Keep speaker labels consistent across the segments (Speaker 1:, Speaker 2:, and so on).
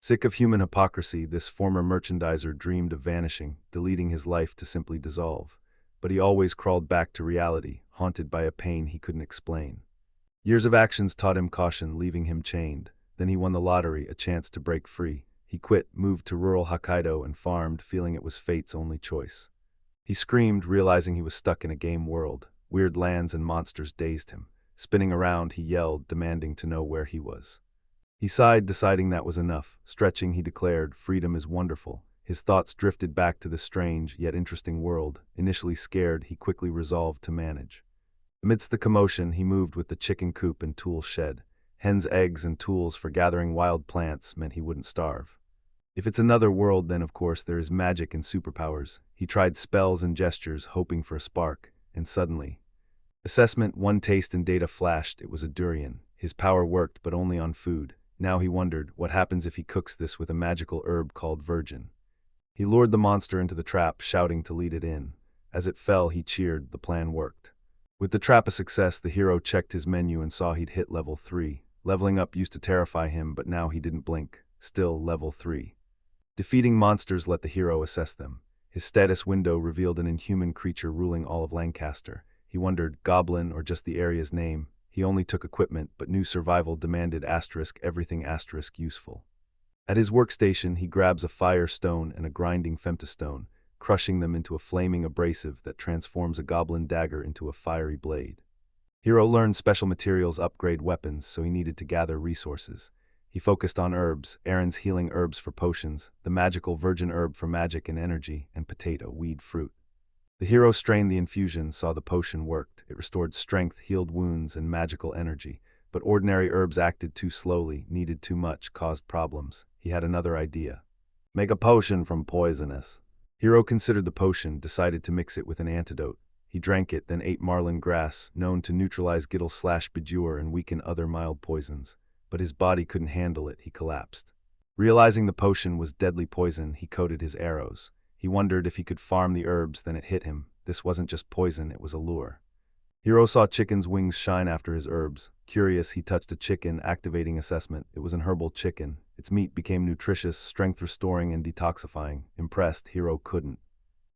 Speaker 1: Sick of human hypocrisy, this former merchandiser dreamed of vanishing, deleting his life to simply dissolve. But he always crawled back to reality, haunted by a pain he couldn't explain. Years of actions taught him caution, leaving him chained. Then he won the lottery, a chance to break free. He quit, moved to rural Hokkaido and farmed, feeling it was fate's only choice. He screamed, realizing he was stuck in a game world. Weird lands and monsters dazed him. Spinning around, he yelled, demanding to know where he was. He sighed, deciding that was enough. Stretching, he declared, freedom is wonderful. His thoughts drifted back to the strange, yet interesting world. Initially scared, he quickly resolved to manage. Amidst the commotion, he moved with the chicken coop and tool shed. Hens' eggs and tools for gathering wild plants meant he wouldn't starve. If it's another world, then of course there is magic and superpowers. He tried spells and gestures, hoping for a spark, and suddenly... Assessment, one taste and data flashed. It was a durian. His power worked, but only on food. Now he wondered, what happens if he cooks this with a magical herb called virgin? He lured the monster into the trap, shouting to lead it in. As it fell, he cheered. The plan worked. With the trap a success, the hero checked his menu and saw he'd hit level 3. Leveling up used to terrify him, but now he didn't blink. Still level 3. Defeating monsters let the hero assess them. His status window revealed an inhuman creature ruling all of Lancaster. He wondered, goblin or just the area's name. He only took equipment, but knew survival demanded everything useful. At his workstation, he grabs a fire stone and a grinding femtostone, crushing them into a flaming abrasive that transforms a goblin dagger into a fiery blade. Hero learned special materials upgrade weapons, so he needed to gather resources. He focused on herbs, Aaron's healing herbs for potions, the magical virgin herb for magic and energy, and potato weed fruit. The hero strained the infusion, saw the potion worked. It restored strength, healed wounds, and magical energy. But ordinary herbs acted too slowly, needed too much, caused problems. He had another idea. Make a potion from poisonous. Hero considered the potion, decided to mix it with an antidote. He drank it, then ate marlin grass, known to neutralize Gittle/Bejure and weaken other mild poisons. But his body couldn't handle it, he collapsed. Realizing the potion was deadly poison, he coated his arrows. He wondered if he could farm the herbs, then it hit him. This wasn't just poison, it was a lure. Hero saw chicken's wings shine after his herbs. Curious, he touched a chicken, activating assessment. It was an herbal chicken. Its meat became nutritious, strength-restoring, and detoxifying. Impressed, Hero couldn't.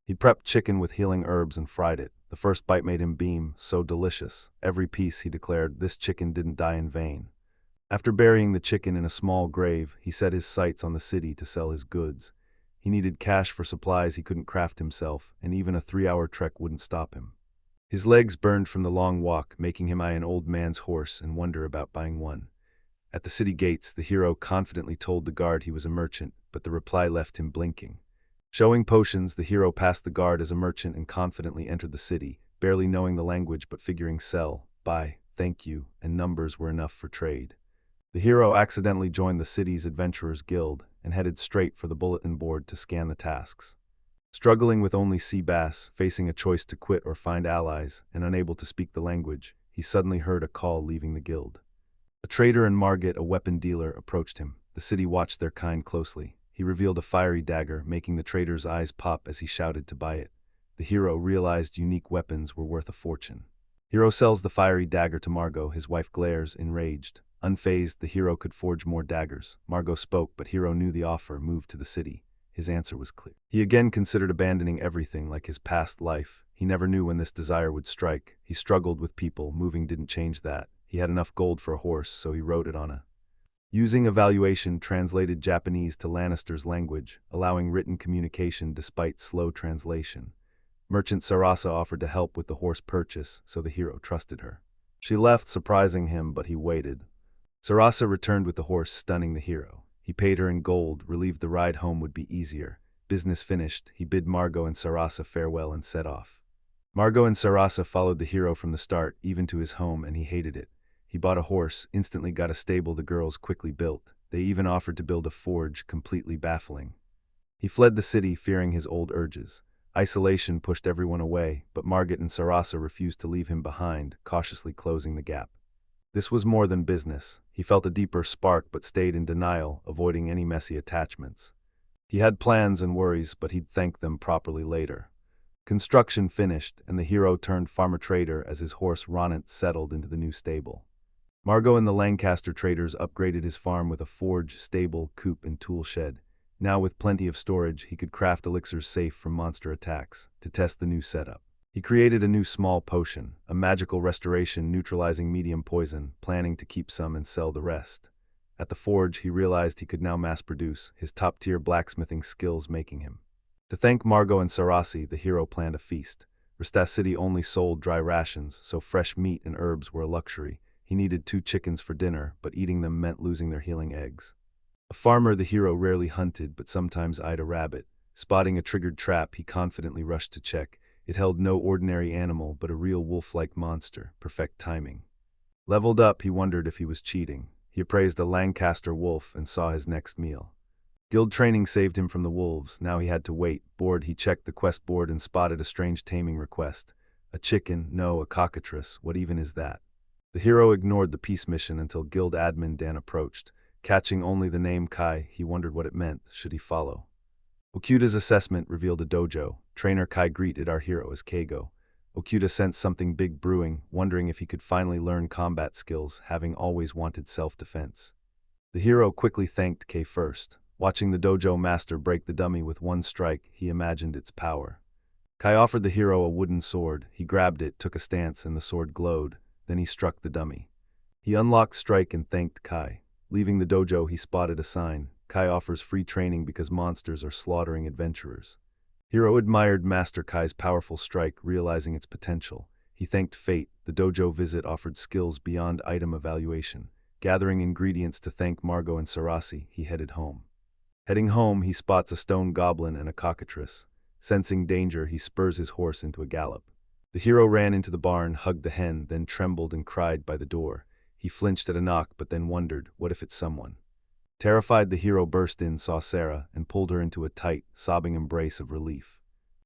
Speaker 1: He prepped chicken with healing herbs and fried it. The first bite made him beam. So delicious. Every piece, he declared, this chicken didn't die in vain. After burying the chicken in a small grave, he set his sights on the city to sell his goods. He needed cash for supplies he couldn't craft himself, and even a 3-hour trek wouldn't stop him. His legs burned from the long walk, making him eye an old man's horse and wonder about buying one. At the city gates, the hero confidently told the guard he was a merchant, but the reply left him blinking. Showing potions, the hero passed the guard as a merchant and confidently entered the city, barely knowing the language but figuring sell, buy, thank you, and numbers were enough for trade. The hero accidentally joined the city's Adventurers Guild and headed straight for the bulletin board to scan the tasks. Struggling with only sea bass, facing a choice to quit or find allies, and unable to speak the language, he suddenly heard a call leaving the guild. A trader and Margit, a weapon dealer, approached him. The city watched their kind closely. He revealed a fiery dagger, making the trader's eyes pop as he shouted to buy it. The hero realized unique weapons were worth a fortune. Hero sells the fiery dagger to Margot. His wife glares, enraged. Unfazed, the hero could forge more daggers. Margot spoke, but Hero knew the offer, moved to the city. His answer was clear. He again considered abandoning everything, like his past life. He never knew when this desire would strike. He struggled with people. Moving didn't change that. He had enough gold for a horse, so he rode it on a... Using evaluation, translated Japanese to Lannister's language, allowing written communication despite slow translation. Merchant Sarasa offered to help with the horse purchase, so the hero trusted her. She left, surprising him, but he waited. Sarasa returned with the horse, stunning the hero. He paid her in gold, relieved the ride home would be easier. Business finished, he bid Margot and Sarasa farewell and set off. Margot and Sarasa followed the hero from the start, even to his home, and he hated it. He bought a horse, instantly got a stable the girls quickly built. They even offered to build a forge, completely baffling. He fled the city, fearing his old urges. Isolation pushed everyone away, but Margit and Sarasa refused to leave him behind, cautiously closing the gap. This was more than business. He felt a deeper spark but stayed in denial, avoiding any messy attachments. He had plans and worries, but he'd thank them properly later. Construction finished, and the hero turned farmer-trader as his horse Ronant settled into the new stable. Margot and the Lancaster traders upgraded his farm with a forge, stable, coop, and tool shed. Now with plenty of storage, he could craft elixirs safe from monster attacks. To test the new setup, he created a new small potion, a magical restoration neutralizing medium poison, planning to keep some and sell the rest. At the forge, he realized he could now mass-produce, his top-tier blacksmithing skills making him. To thank Margot and Sarasi, the hero planned a feast. Richest City only sold dry rations, so fresh meat and herbs were a luxury. He needed 2 chickens for dinner, but eating them meant losing their healing eggs. A farmer, the hero rarely hunted, but sometimes eyed a rabbit. Spotting a triggered trap, he confidently rushed to check. It held no ordinary animal, but a real wolf-like monster. Perfect timing. Leveled up, he wondered if he was cheating. He appraised a Lancaster wolf and saw his next meal. Guild training saved him from the wolves. Now he had to wait. Bored, he checked the quest board and spotted a strange taming request. A chicken, no, a cockatrice. What even is that? The hero ignored the peace mission until Guild admin Dan approached. Catching only the name Kai, he wondered what it meant. Should he follow? Okuda's assessment revealed a dojo. Trainer Kai greeted our hero as Keigo. Okuda sensed something big brewing, wondering if he could finally learn combat skills, having always wanted self-defense. The hero quickly thanked Kei first. Watching the dojo master break the dummy with one strike, he imagined its power. Kai offered the hero a wooden sword. He grabbed it, took a stance, and the sword glowed. Then he struck the dummy. He unlocked strike and thanked Kai. Leaving the dojo, he spotted a sign. Kai offers free training because monsters are slaughtering adventurers. Hero admired Master Kai's powerful strike, realizing its potential. He thanked fate. The dojo visit offered skills beyond item evaluation. Gathering ingredients to thank Margot and Sarasi, he headed home. Heading home, he spots a stone goblin and a cockatrice. Sensing danger, he spurs his horse into a gallop. The hero ran into the barn, hugged the hen, then trembled and cried by the door. He flinched at a knock, but then wondered, what if it's someone? Terrified, the hero burst in, saw Sarah, and pulled her into a tight, sobbing embrace of relief.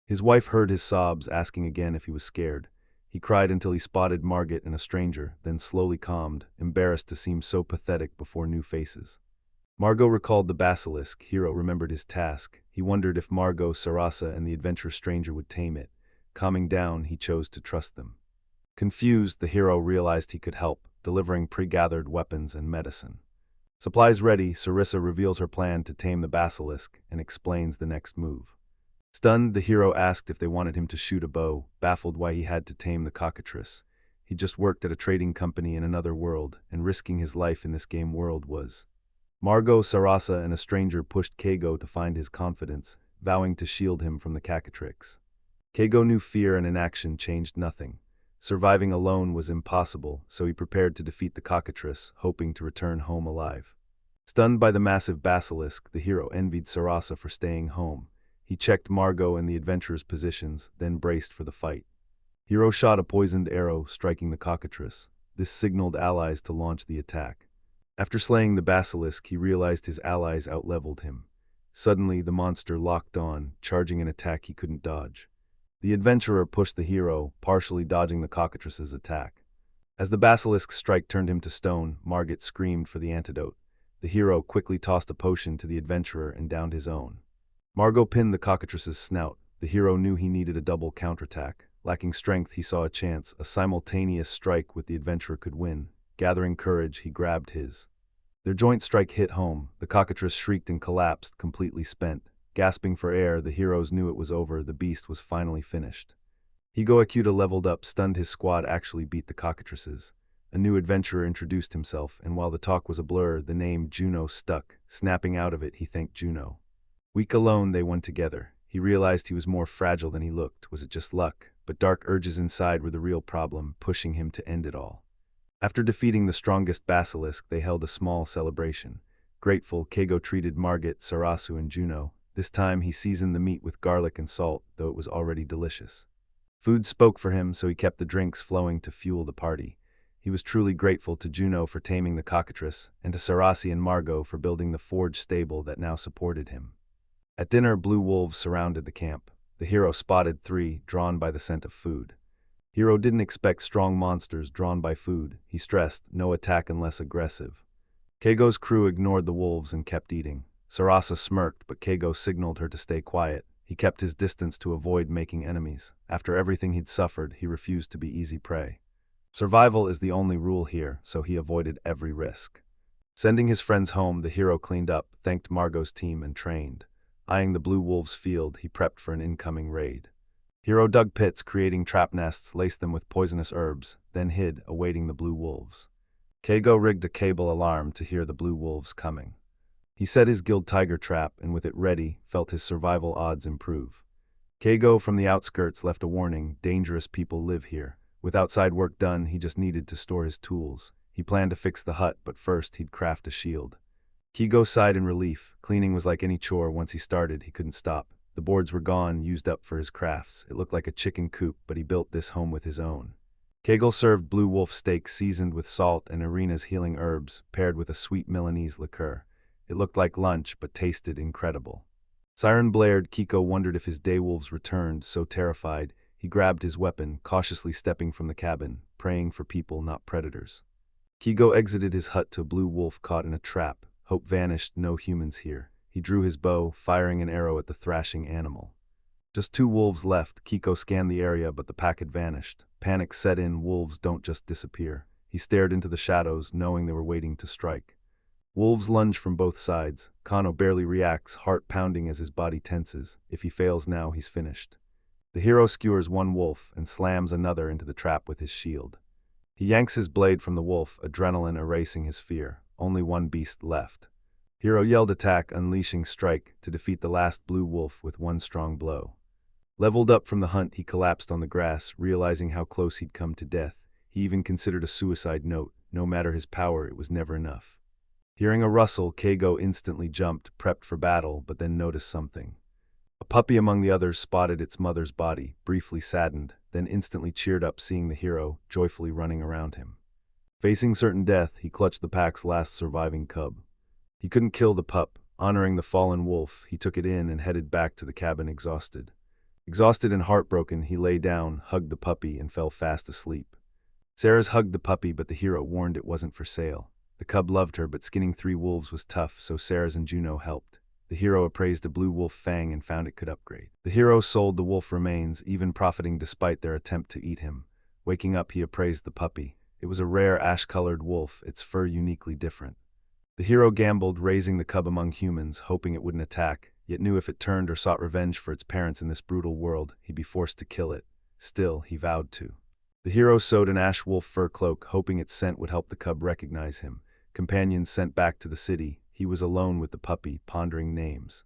Speaker 1: His wife heard his sobs, asking again if he was scared. He cried until he spotted Margit and a stranger, then slowly calmed, embarrassed to seem so pathetic before new faces. Margot recalled the basilisk. Hero remembered his task. He wondered if Margot, Sarasa, and the adventurous stranger would tame it. Calming down, he chose to trust them. Confused, the hero realized he could help, delivering pre-gathered weapons and medicine. Supplies ready, Sarissa reveals her plan to tame the basilisk and explains the next move. Stunned, the hero asked if they wanted him to shoot a bow, baffled why he had to tame the cockatrice. He just worked at a trading company in another world, and risking his life in this game world was. Margot, Sarasa, and a stranger pushed Keigo to find his confidence, vowing to shield him from the cockatrice. Keigo knew fear and inaction changed nothing. Surviving alone was impossible, so he prepared to defeat the cockatrice, hoping to return home alive. Stunned by the massive basilisk, the hero envied Sarasa for staying home. He checked Margot and the adventurers' positions, then braced for the fight. Hero shot a poisoned arrow, striking the cockatrice. This signaled allies to launch the attack. After slaying the basilisk, he realized his allies outleveled him. Suddenly, the monster locked on, charging an attack he couldn't dodge. The adventurer pushed the hero, partially dodging the cockatrice's attack. As the basilisk's strike turned him to stone, Margit screamed for the antidote. The hero quickly tossed a potion to the adventurer and downed his own. Margot pinned the cockatrice's snout. The hero knew he needed a double counterattack. Lacking strength, he saw a chance. A simultaneous strike with the adventurer could win. Gathering courage, he grabbed his. Their joint strike hit home. The cockatrice shrieked and collapsed, completely spent. Gasping for air, the heroes knew it was over. The beast was finally finished. Higo Akuta leveled up, stunned his squad actually beat the cockatrices. A new adventurer introduced himself, and while the talk was a blur, the name Juno stuck. Snapping out of it, he thanked Juno. Weak alone, they won together. He realized he was more fragile than he looked. Was it just luck? But dark urges inside were the real problem, pushing him to end it all. After defeating the strongest basilisk, they held a small celebration. Grateful, Keigo treated Margit, Sarasu, and Juno. This time he seasoned the meat with garlic and salt, though it was already delicious. Food spoke for him, so he kept the drinks flowing to fuel the party. He was truly grateful to Juno for taming the cockatrice, and to Sarasi and Margot for building the forge stable that now supported him. At dinner, blue wolves surrounded the camp. The hero spotted 3, drawn by the scent of food. Hero didn't expect strong monsters drawn by food. He stressed, no attack unless aggressive. Keigo's crew ignored the wolves and kept eating. Sarasa smirked, but Keigo signaled her to stay quiet. He kept his distance to avoid making enemies. After everything he'd suffered, he refused to be easy prey. Survival is the only rule here, so he avoided every risk. Sending his friends home, the hero cleaned up, thanked Margot's team, and trained. Eyeing the Blue Wolves' field, he prepped for an incoming raid. Hero dug pits, creating trap nests, laced them with poisonous herbs, then hid, awaiting the Blue Wolves. Keigo rigged a cable alarm to hear the Blue Wolves coming. He set his guild tiger trap, and with it ready, felt his survival odds improve. Keigo from the outskirts left a warning: dangerous people live here. With outside work done, he just needed to store his tools. He planned to fix the hut, but first he'd craft a shield. Keigo sighed in relief. Cleaning was like any chore. Once he started, he couldn't stop. The boards were gone, used up for his crafts. It looked like a chicken coop, but he built this home with his own. Kegel served blue wolf steak seasoned with salt and Irina's healing herbs, paired with a sweet Milanese liqueur. It looked like lunch, but tasted incredible. Siren blared. Kiko wondered if his daywolves returned. So terrified, he grabbed his weapon, cautiously stepping from the cabin, praying for people, not predators. Kigo exited his hut to a blue wolf caught in a trap. Hope vanished, no humans here. He drew his bow, firing an arrow at the thrashing animal. Just 2 wolves left. Kiko scanned the area, but the pack had vanished. Panic set in. Wolves don't just disappear. He stared into the shadows, knowing they were waiting to strike. Wolves lunge from both sides. Kano barely reacts, heart pounding as his body tenses. If he fails now, he's finished. The hero skewers one wolf and slams another into the trap with his shield. He yanks his blade from the wolf, adrenaline erasing his fear. Only one beast left. Hero yelled attack, unleashing strike to defeat the last blue wolf with one strong blow. Leveled up from the hunt, he collapsed on the grass, realizing how close he'd come to death. He even considered a suicide note. No matter his power, it was never enough. Hearing a rustle, Keigo instantly jumped, prepped for battle, but then noticed something. A puppy among the others spotted its mother's body, briefly saddened, then instantly cheered up seeing the hero, joyfully running around him. Facing certain death, he clutched the pack's last surviving cub. He couldn't kill the pup. Honoring the fallen wolf, he took it in and headed back to the cabin exhausted. Exhausted and heartbroken, he lay down, hugged the puppy, and fell fast asleep. Sarah's hugged the puppy, but the hero warned it wasn't for sale. The cub loved her, but skinning 3 wolves was tough, so Sarah's and Juno helped. The hero appraised a blue wolf fang and found it could upgrade. The hero sold the wolf remains, even profiting despite their attempt to eat him. Waking up, he appraised the puppy. It was a rare ash-colored wolf, its fur uniquely different. The hero gambled, raising the cub among humans, hoping it wouldn't attack, yet knew if it turned or sought revenge for its parents in this brutal world, he'd be forced to kill it. Still, he vowed to. The hero sewed an ash wolf fur cloak, hoping its scent would help the cub recognize him. Companions sent back to the city. He was alone with the puppy, pondering names.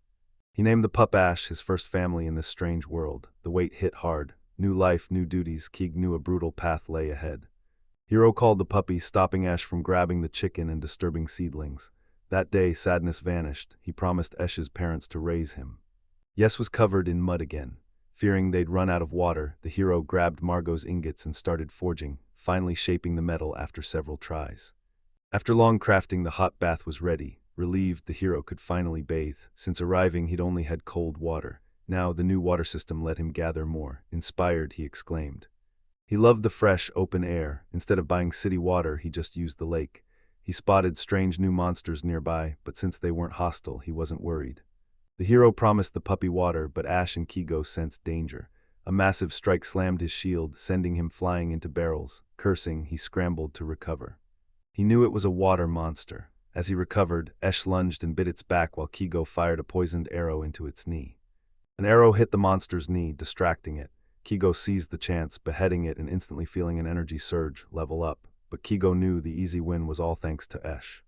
Speaker 1: He named the pup Ash, his first family in this strange world. The weight hit hard. New life, new duties. Keeg knew a brutal path lay ahead. Hero called the puppy, stopping Ash from grabbing the chicken and disturbing seedlings. That day, sadness vanished. He promised Ash's parents to raise him. Yes was covered in mud again. Fearing they'd run out of water, the hero grabbed Margot's ingots and started forging, finally shaping the metal after several tries. After long crafting, the hot bath was ready. Relieved, the hero could finally bathe. Since arriving, he'd only had cold water. Now, the new water system let him gather more. Inspired, he exclaimed. He loved the fresh, open air. Instead of buying city water, he just used the lake. He spotted strange new monsters nearby, but since they weren't hostile, he wasn't worried. The hero promised the puppy water, but Ash and Kigo sensed danger. A massive strike slammed his shield, sending him flying into barrels. Cursing, he scrambled to recover. He knew it was a water monster. As he recovered, Ash lunged and bit its back while Kigo fired a poisoned arrow into its knee. An arrow hit the monster's knee, distracting it. Kigo seized the chance, beheading it and instantly feeling an energy surge, level up. But Kigo knew the easy win was all thanks to Ash.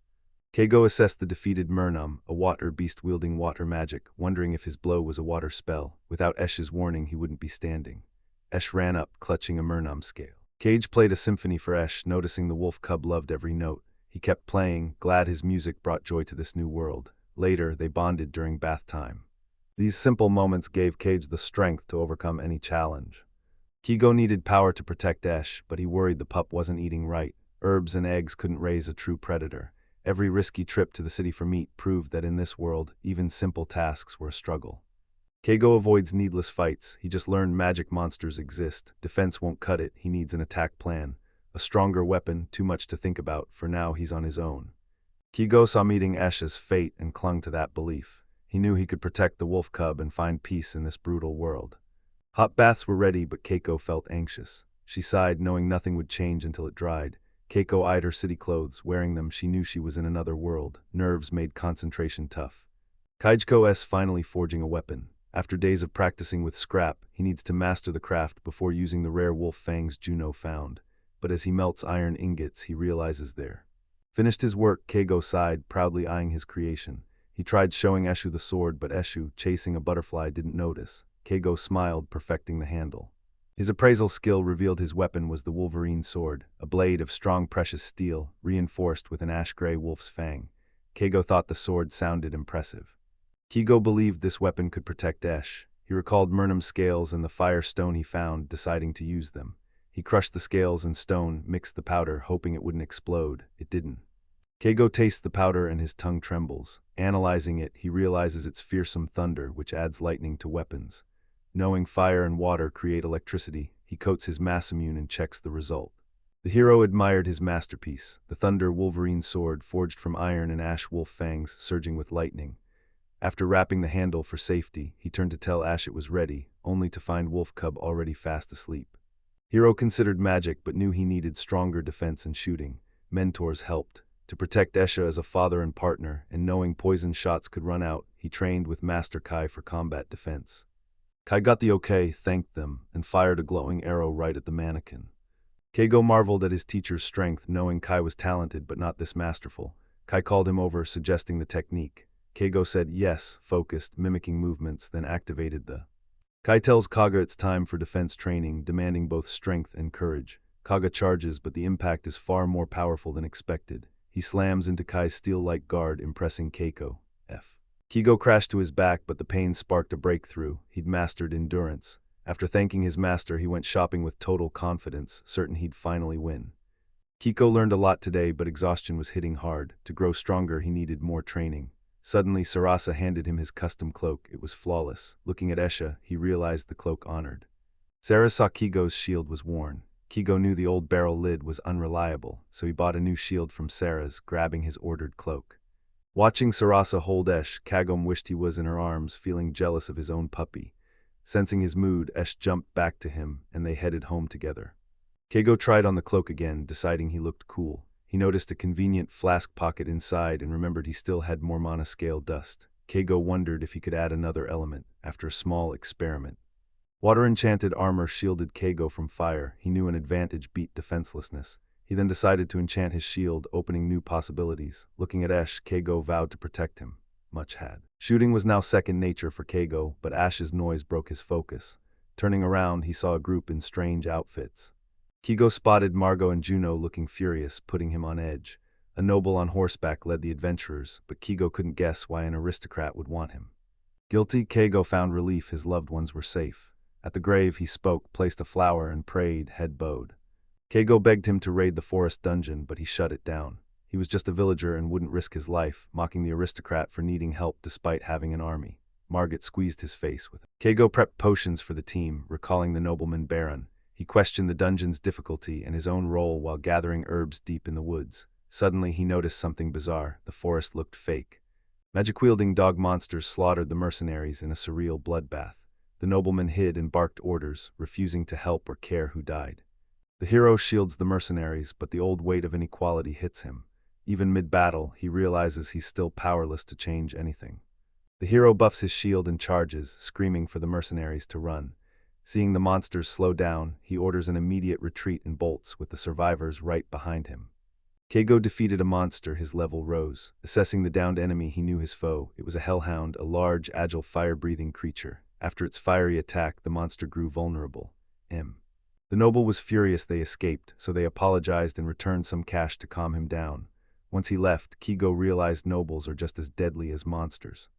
Speaker 1: Keigo assessed the defeated Murnum, a water beast wielding water magic, wondering if his blow was a water spell. Without Esh's warning, he wouldn't be standing. Esh ran up, clutching a Murnum scale. Cage played a symphony for Esh, noticing the wolf cub loved every note. He kept playing, glad his music brought joy to this new world. Later, they bonded during bath time. These simple moments gave Cage the strength to overcome any challenge. Kigo needed power to protect Esh, but he worried the pup wasn't eating right. Herbs and eggs couldn't raise a true predator. Every risky trip to the city for meat proved that in this world, even simple tasks were a struggle. Keigo avoids needless fights. He just learned magic monsters exist. Defense won't cut it. He needs an attack plan. A stronger weapon, too much to think about. For now, he's on his own. Keigo saw meeting Ash as fate and clung to that belief. He knew he could protect the wolf cub and find peace in this brutal world. Hot baths were ready, but Keiko felt anxious. She sighed, knowing nothing would change until it dried. Keiko eyed her city clothes. Wearing them, she knew she was in another world. Nerves made concentration tough. Kaijiko finally forging a weapon. After days of practicing with scrap, he needs to master the craft before using the rare wolf fangs Juno found. But as he melts iron ingots, he realizes they're finished his work. Keigo sighed, proudly eyeing his creation. He tried showing Eshu the sword, but Eshu, chasing a butterfly, didn't notice. Keigo smiled, perfecting the handle. His appraisal skill revealed his weapon was the Wolverine sword, a blade of strong precious steel, reinforced with an ash-gray wolf's fang. Keigo thought the sword sounded impressive. Keigo believed this weapon could protect Esh. He recalled Murnum's scales and the fire stone he found, deciding to use them. He crushed the scales and stone, mixed the powder, hoping it wouldn't explode. It didn't. Keigo tastes the powder and his tongue trembles. Analyzing it, he realizes it's fearsome thunder, which adds lightning to weapons. Knowing fire and water create electricity, he coats his Masamune and checks the result. The hero admired his masterpiece, the Thunder Wolverine sword forged from iron and ash wolf fangs surging with lightning. After wrapping the handle for safety, he turned to tell Ash it was ready, only to find Wolf Cub already fast asleep. Hero considered magic but knew he needed stronger defense and shooting. Mentors helped. To protect Esha as a father and partner, and knowing poison shots could run out, he trained with Master Kai for combat defense. Kai got the okay, thanked them, and fired a glowing arrow right at the mannequin. Keigo marveled at his teacher's strength, knowing Kai was talented but not this masterful. Kai called him over, suggesting the technique. Keigo said yes, focused, mimicking movements, then activated the. Kai tells Kaga it's time for defense training, demanding both strength and courage. Kaga charges, but the impact is far more powerful than expected. He slams into Kai's steel-like guard, impressing Keiko. Keigo crashed to his back, but the pain sparked a breakthrough. He'd mastered endurance. After thanking his master, he went shopping with total confidence, certain he'd finally win. Keiko learned a lot today, but exhaustion was hitting hard. To grow stronger, he needed more training. Suddenly, Sarasa handed him his custom cloak. It was flawless. Looking at Esha, he realized the cloak honored. Sarah saw Kigo's shield was worn. Keigo knew the old barrel lid was unreliable, so he bought a new shield from Sarah's, grabbing his ordered cloak. Watching Sarasa hold Esh, Kagome wished he was in her arms, feeling jealous of his own puppy. Sensing his mood, Esh jumped back to him, and they headed home together. Keigo tried on the cloak again, deciding he looked cool. He noticed a convenient flask pocket inside and remembered he still had more mana scale dust. Keigo wondered if he could add another element, after a small experiment. Water-enchanted armor shielded Keigo from fire. He knew an advantage beat defenselessness. He then decided to enchant his shield, opening new possibilities. Looking at Esh, Keigo vowed to protect him. Much had. Shooting was now second nature for Keigo, but Ash's noise broke his focus. Turning around, he saw a group in strange outfits. Keigo spotted Margot and Juno looking furious, putting him on edge. A noble on horseback led the adventurers, but Keigo couldn't guess why an aristocrat would want him. Guilty, Keigo found relief his loved ones were safe. At the grave, he spoke, placed a flower, and prayed, head bowed. Keigo begged him to raid the forest dungeon, but he shut it down. He was just a villager and wouldn't risk his life, mocking the aristocrat for needing help despite having an army. Margit squeezed his face with it. Keigo prepped potions for the team, recalling the nobleman Baron. He questioned the dungeon's difficulty and his own role while gathering herbs deep in the woods. Suddenly, he noticed something bizarre. The forest looked fake. Magic-wielding dog monsters slaughtered the mercenaries in a surreal bloodbath. The nobleman hid and barked orders, refusing to help or care who died. The hero shields the mercenaries, but the old weight of inequality hits him. Even mid-battle, he realizes he's still powerless to change anything. The hero buffs his shield and charges, screaming for the mercenaries to run. Seeing the monsters slow down, he orders an immediate retreat and bolts, with the survivors right behind him. Keigo defeated a monster, his level rose. Assessing the downed enemy, he knew his foe. It was a hellhound, a large, agile, fire-breathing creature. After its fiery attack, the monster grew vulnerable. The noble was furious they escaped, so they apologized and returned some cash to calm him down. Once he left, Keigo realized nobles are just as deadly as monsters.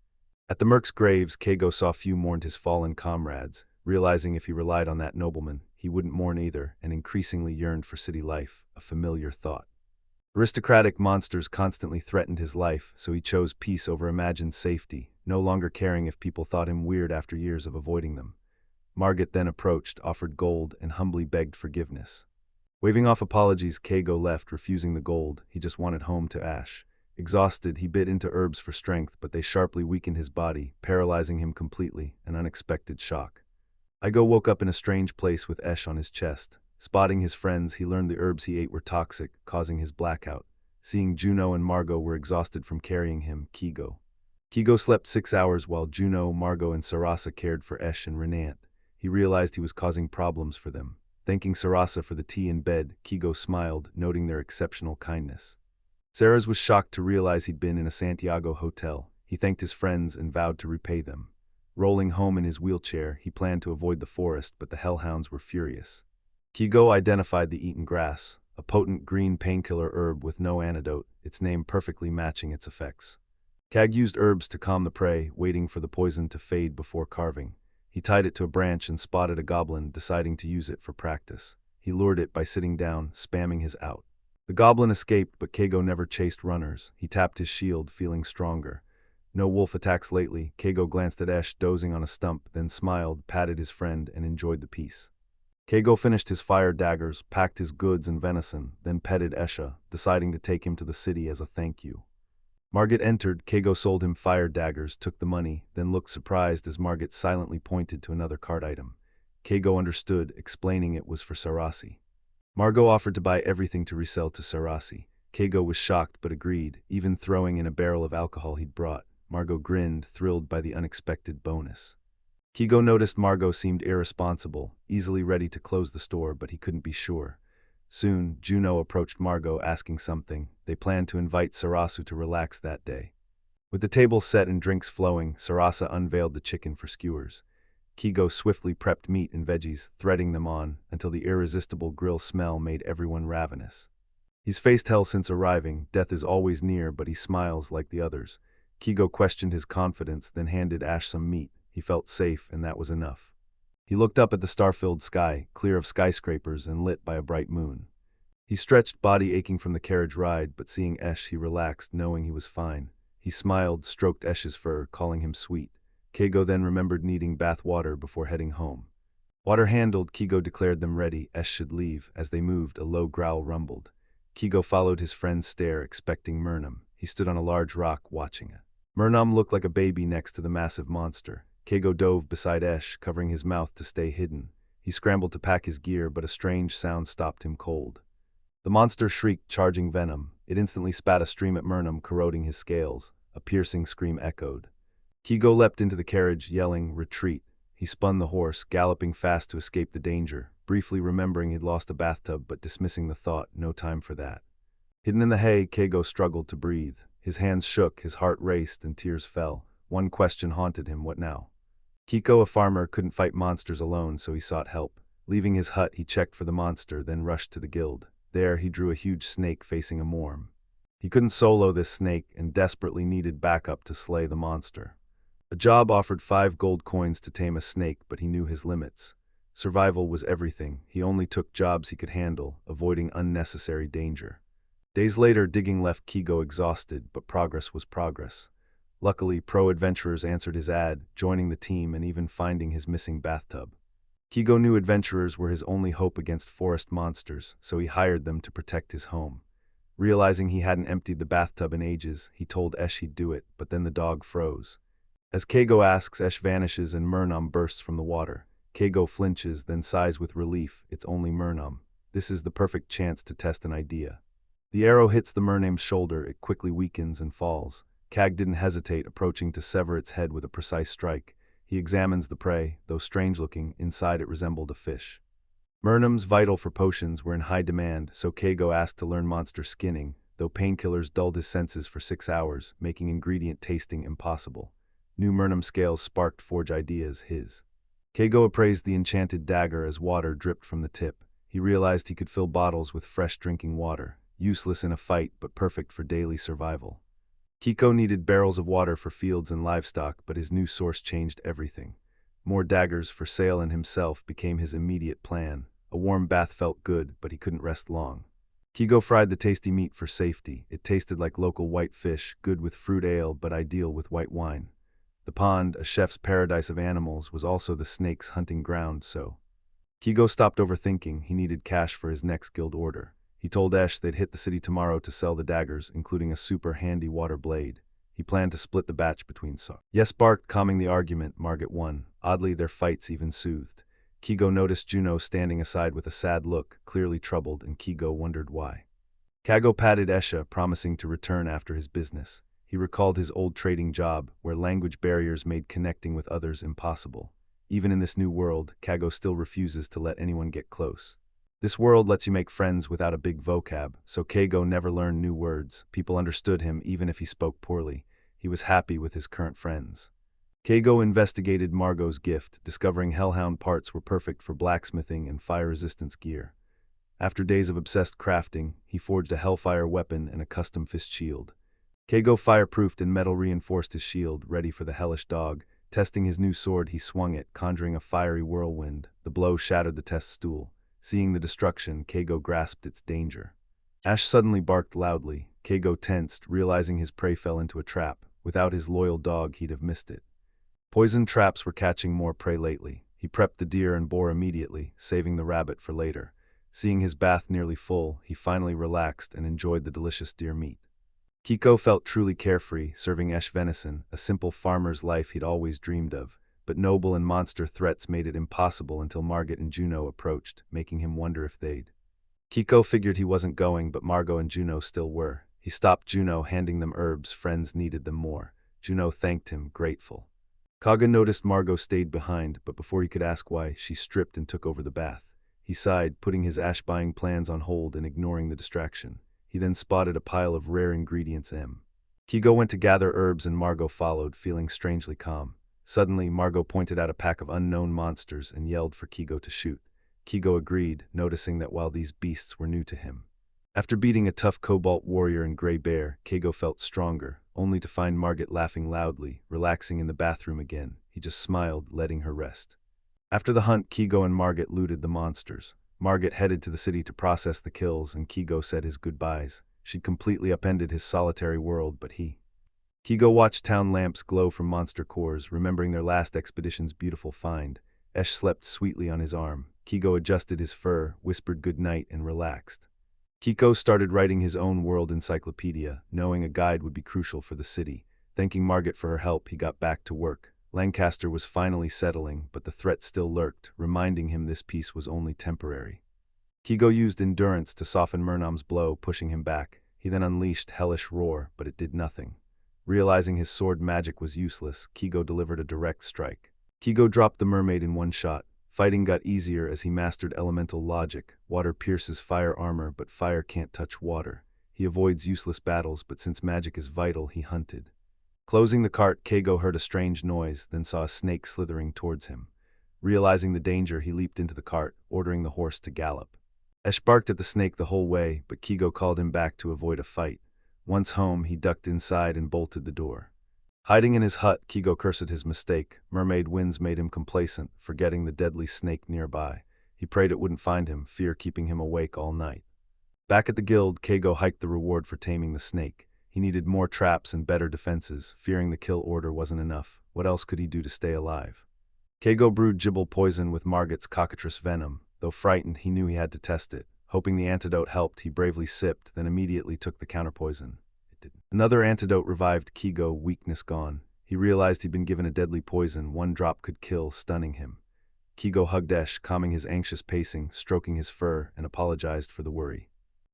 Speaker 1: At the mercs' graves, Keigo saw few mourned his fallen comrades, realizing if he relied on that nobleman, he wouldn't mourn either, and increasingly yearned for city life, a familiar thought. Aristocratic monsters constantly threatened his life, so he chose peace over imagined safety, no longer caring if people thought him weird after years of avoiding them. Margit then approached, offered gold, and humbly begged forgiveness. Waving off apologies, Keigo left, refusing the gold. He just wanted home to Ash. Exhausted, he bit into herbs for strength, but they sharply weakened his body, paralyzing him completely, an unexpected shock. Igo woke up in a strange place with Esh on his chest. Spotting his friends, he learned the herbs he ate were toxic, causing his blackout. Seeing Juno and Margot were exhausted from carrying him, Kigo slept 6 hours while Juno, Margot, and Sarasa cared for Esh and Renant. He realized he was causing problems for them. Thanking Sarasa for the tea in bed, Kigo smiled, noting their exceptional kindness. Sarah's was shocked to realize he'd been in a Santiago hotel. He thanked his friends and vowed to repay them. Rolling home in his wheelchair, he planned to avoid the forest, but the hellhounds were furious. Kigo identified the eaten grass, a potent green painkiller herb with no antidote, its name perfectly matching its effects. Kag used herbs to calm the prey, waiting for the poison to fade before carving. He tied it to a branch and spotted a goblin, deciding to use it for practice. He lured it by sitting down, spamming his out. The goblin escaped, but Kago never chased runners. He tapped his shield, feeling stronger. No wolf attacks lately. Kago glanced at Esh, dozing on a stump, then smiled, patted his friend, and enjoyed the peace. Kago finished his fire daggers, packed his goods and venison, then petted Esha, deciding to take him to the city as a thank you. Margit entered. Kago sold him fire daggers, took the money, then looked surprised as Margit silently pointed to another cart item. Kago understood, explaining it was for Sarasi. Margot offered to buy everything to resell to Sarasi. Kago was shocked but agreed, even throwing in a barrel of alcohol he'd brought. Margot grinned, thrilled by the unexpected bonus. Kigo noticed Margot seemed irresponsible, easily ready to close the store, but he couldn't be sure. Soon, Juno approached Margot asking something. They planned to invite Sarasu to relax that day. With the table set and drinks flowing, Sarasa unveiled the chicken for skewers. Kigo swiftly prepped meat and veggies, threading them on, until the irresistible grill smell made everyone ravenous. He's faced hell since arriving, death is always near, but he smiles like the others. Kigo questioned his confidence, then handed Ash some meat. He felt safe, and that was enough. He looked up at the star-filled sky, clear of skyscrapers and lit by a bright moon. He stretched, body aching from the carriage ride, but seeing Esh, he relaxed, knowing he was fine. He smiled, stroked Esh's fur, calling him sweet. Kigo then remembered needing bath water before heading home. Water handled, Kigo declared them ready. Esh should leave. As they moved, a low growl rumbled. Kigo followed his friend's stare, expecting Murnum. He stood on a large rock, watching it. Murnum looked like a baby next to the massive monster. Kigo dove beside Esh, covering his mouth to stay hidden. He scrambled to pack his gear, but a strange sound stopped him cold. The monster shrieked, charging venom. It instantly spat a stream at Murnum, corroding his scales. A piercing scream echoed. Kigo leapt into the carriage, yelling, "Retreat!" He spun the horse, galloping fast to escape the danger, briefly remembering he'd lost a bathtub but dismissing the thought, no time for that. Hidden in the hay, Kigo struggled to breathe. His hands shook, his heart raced, and tears fell. One question haunted him: what now? Kiko, a farmer, couldn't fight monsters alone, so he sought help. Leaving his hut, he checked for the monster, then rushed to the guild. There, he drew a huge snake facing a morm. He couldn't solo this snake and desperately needed backup to slay the monster. A job offered 5 gold coins to tame a snake, but he knew his limits. Survival was everything. He only took jobs he could handle, avoiding unnecessary danger. Days later, digging left Kigo exhausted, but progress was progress. Luckily, pro-adventurers answered his ad, joining the team and even finding his missing bathtub. Kigo knew adventurers were his only hope against forest monsters, so he hired them to protect his home. Realizing he hadn't emptied the bathtub in ages, he told Esh he'd do it, but then the dog froze. As Kigo asks, Esh vanishes and Murnum bursts from the water. Kigo flinches, then sighs with relief. It's only Murnum. This is the perfect chance to test an idea. The arrow hits the Murnum's shoulder, it quickly weakens and falls. Kag didn't hesitate, approaching to sever its head with a precise strike. He examines the prey. Though strange-looking, inside it resembled a fish. Murnums, vital for potions, were in high demand, so Kigo asked to learn monster skinning, though painkillers dulled his senses for 6 hours, making ingredient tasting impossible. New Murnum scales sparked forge ideas, his. Kigo appraised the enchanted dagger as water dripped from the tip. He realized he could fill bottles with fresh drinking water, useless in a fight but perfect for daily survival. Kiko needed barrels of water for fields and livestock, but his new source changed everything. More daggers for sale and himself became his immediate plan. A warm bath felt good, but he couldn't rest long. Kigo fried the tasty meat for safety. It tasted like local white fish, good with fruit ale but ideal with white wine. The pond, a chef's paradise of animals, was also the snake's hunting ground, so Kigo stopped overthinking. He needed cash for his next guild order. He told Esh they'd hit the city tomorrow to sell the daggers, including a super handy water blade. He planned to split the batch between Yes barked, calming the argument. Margit won. Oddly, their fights even soothed. Kigo noticed Juno standing aside with a sad look, clearly troubled, and Kigo wondered why. Kago patted Esha, promising to return after his business. He recalled his old trading job, where language barriers made connecting with others impossible. Even in this new world, Kago still refuses to let anyone get close. This world lets you make friends without a big vocab, so Kago never learned new words. People understood him even if he spoke poorly. He was happy with his current friends. Kago investigated Margot's gift, discovering hellhound parts were perfect for blacksmithing and fire-resistance gear. After days of obsessed crafting, he forged a hellfire weapon and a custom fist shield. Kago fireproofed and metal-reinforced his shield, ready for the hellish dog. Testing his new sword, he swung it, conjuring a fiery whirlwind. The blow shattered the test stool. Seeing the destruction, Kago grasped its danger. Ash suddenly barked loudly. Kago tensed, realizing his prey fell into a trap. Without his loyal dog, he'd have missed it. Poison traps were catching more prey lately. He prepped the deer and boar immediately, saving the rabbit for later. Seeing his bath nearly full, he finally relaxed and enjoyed the delicious deer meat. Kiko felt truly carefree, serving Esh venison, a simple farmer's life he'd always dreamed of, but noble and monster threats made it impossible until Margot and Juno approached, making him wonder if they'd. Kiko figured he wasn't going, but Margot and Juno still were. He stopped Juno, handing them herbs. Friends needed them more. Juno thanked him, grateful. Kaga noticed Margot stayed behind, but before he could ask why, she stripped and took over the bath. He sighed, putting his ash-buying plans on hold and ignoring the distraction. He then spotted a pile of rare ingredients. Kigo went to gather herbs and Margot followed, feeling strangely calm. Suddenly, Margot pointed out a pack of unknown monsters and yelled for Kigo to shoot. Kigo agreed, noticing that while these beasts were new to him. After beating a tough cobalt warrior and gray bear, Kigo felt stronger, only to find Margot laughing loudly, relaxing in the bathroom again. He just smiled, letting her rest. After the hunt, Kigo and Margot looted the monsters. Margot headed to the city to process the kills, and Kigo said his goodbyes. She'd completely upended his solitary world, but Kigo watched town lamps glow from monster cores, remembering their last expedition's beautiful find. Esh slept sweetly on his arm. Kigo adjusted his fur, whispered goodnight, and relaxed. Kiko started writing his own world encyclopedia, knowing a guide would be crucial for the city. Thanking Margot for her help, he got back to work. Lancaster was finally settling, but the threat still lurked, reminding him this peace was only temporary. Kigo used endurance to soften Murnam's blow, pushing him back. He then unleashed hellish roar, but it did nothing. Realizing his sword magic was useless, Kigo delivered a direct strike. Kigo dropped the mermaid in one shot. Fighting got easier as he mastered elemental logic. Water pierces fire armor, but fire can't touch water. He avoids useless battles, but since magic is vital, he hunted. Closing the cart, Kago heard a strange noise, then saw a snake slithering towards him. Realizing the danger, he leaped into the cart, ordering the horse to gallop. Esh barked at the snake the whole way, but Kigo called him back to avoid a fight. Once home, he ducked inside and bolted the door. Hiding in his hut, Kigo cursed his mistake. Mermaid winds made him complacent, forgetting the deadly snake nearby. He prayed it wouldn't find him, fear keeping him awake all night. Back at the guild, Kago hiked the reward for taming the snake. He needed more traps and better defenses, fearing the kill order wasn't enough. What else could he do to stay alive? Kago brewed gibble poison with Margot's cockatrice venom. Though frightened, he knew he had to test it. Hoping the antidote helped, he bravely sipped, then immediately took the counterpoison. It didn't. Another antidote revived Kigo, weakness gone. He realized he'd been given a deadly poison. One drop could kill, stunning him. Kigo hugged Esh, calming his anxious pacing, stroking his fur, and apologized for the worry.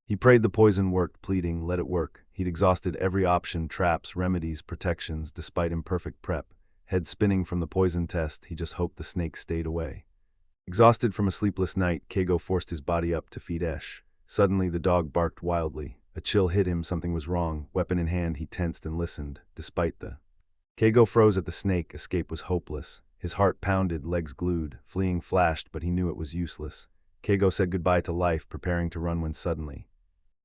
Speaker 1: He prayed the poison worked, pleading, let it work. He'd exhausted every option, traps, remedies, protections, despite imperfect prep. Head spinning from the poison test, he just hoped the snake stayed away. Exhausted from a sleepless night, Kago forced his body up to feed Esh. Suddenly, the dog barked wildly. A chill hit him, something was wrong. Weapon in hand, he tensed and listened. Despite the Kago froze at the snake, escape was hopeless. His heart pounded, legs glued. Fleeing flashed, but he knew it was useless. Kago said goodbye to life, preparing to run when suddenly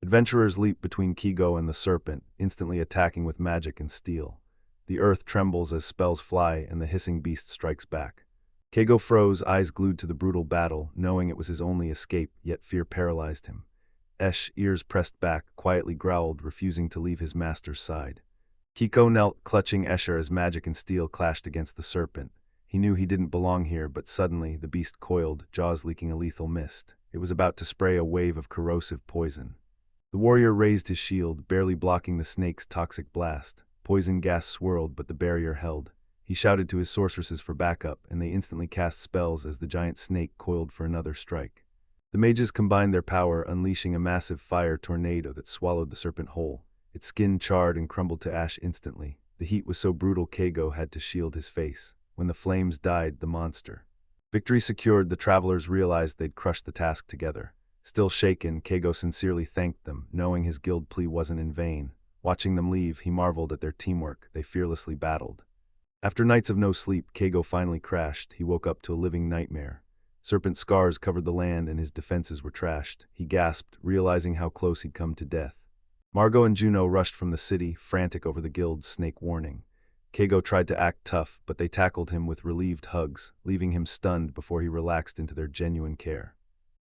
Speaker 1: adventurers leap between Kigo and the serpent, instantly attacking with magic and steel. The earth trembles as spells fly, and the hissing beast strikes back. Kago froze, eyes glued to the brutal battle, knowing it was his only escape, yet fear paralyzed him. Esh, ears pressed back, quietly growled, refusing to leave his master's side. Kiko knelt, clutching Escher as magic and steel clashed against the serpent. He knew he didn't belong here, but suddenly the beast coiled, jaws leaking a lethal mist. It was about to spray a wave of corrosive poison. The warrior raised his shield, barely blocking the snake's toxic blast. Poison gas swirled, but the barrier held. He shouted to his sorceresses for backup, and they instantly cast spells as the giant snake coiled for another strike. The mages combined their power, unleashing a massive fire tornado that swallowed the serpent whole. Its skin charred and crumbled to ash instantly. The heat was so brutal Keigo had to shield his face. When the flames died the monster. Victory secured, the travelers realized they'd crushed the task together. Still shaken, Keigo sincerely thanked them, knowing his guild plea wasn't in vain. Watching them leave, he marveled at their teamwork. They fearlessly battled. After nights of no sleep, Keigo finally crashed. He woke up to a living nightmare. Serpent scars covered the land and his defenses were trashed. He gasped, realizing how close he'd come to death. Margot and Juno rushed from the city, frantic over the guild's snake warning. Keigo tried to act tough, but they tackled him with relieved hugs, leaving him stunned before he relaxed into their genuine care.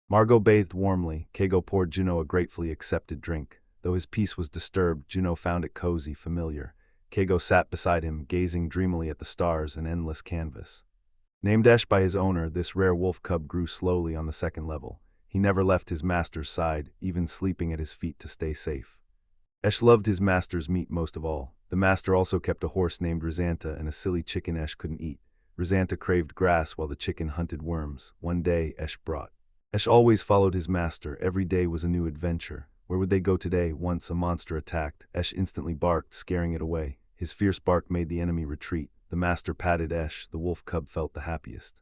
Speaker 1: Margot bathed warmly. Keigo poured Juno a gratefully accepted drink. Though his peace was disturbed, Juno found it cozy, familiar. Keigo sat beside him, gazing dreamily at the stars and endless canvas. Named Esh by his owner, this rare wolf cub grew slowly on the second level. He never left his master's side, even sleeping at his feet to stay safe. Esh loved his master's meat most of all. The master also kept a horse named Rizanta and a silly chicken Esh couldn't eat. Rizanta craved grass while the chicken hunted worms. One day, Esh brought. Esh always followed his master. Every day was a new adventure. Where would they go today? Once a monster attacked. Esh instantly barked, scaring it away. His fierce bark made the enemy retreat. The master patted Esh. The wolf cub felt the happiest.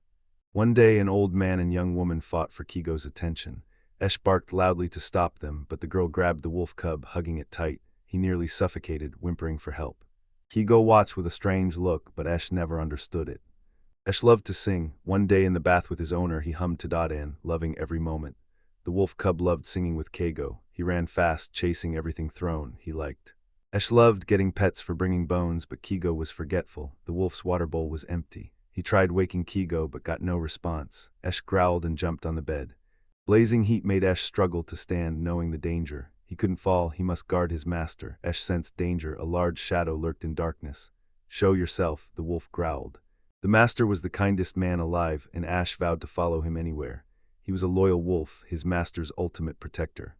Speaker 1: One day, an old man and young woman fought for Keigo's attention. Esh barked loudly to stop them, but the girl grabbed the wolf cub, hugging it tight. He nearly suffocated, whimpering for help. Keigo watched with a strange look, but Esh never understood it. Esh loved to sing. One day in the bath with his owner, he hummed Tadadan, loving every moment. The wolf cub loved singing with Keigo. He ran fast, chasing everything thrown he liked. Esh loved getting pets for bringing bones, but Keigo was forgetful. The wolf's water bowl was empty. He tried waking Keigo, but got no response. Esh growled and jumped on the bed. Blazing heat made Esh struggle to stand, knowing the danger. He couldn't fall, he must guard his master. Esh sensed danger. A large shadow lurked in darkness. "Show yourself," the wolf growled. The master was the kindest man alive, and Esh vowed to follow him anywhere. He was a loyal wolf, his master's ultimate protector.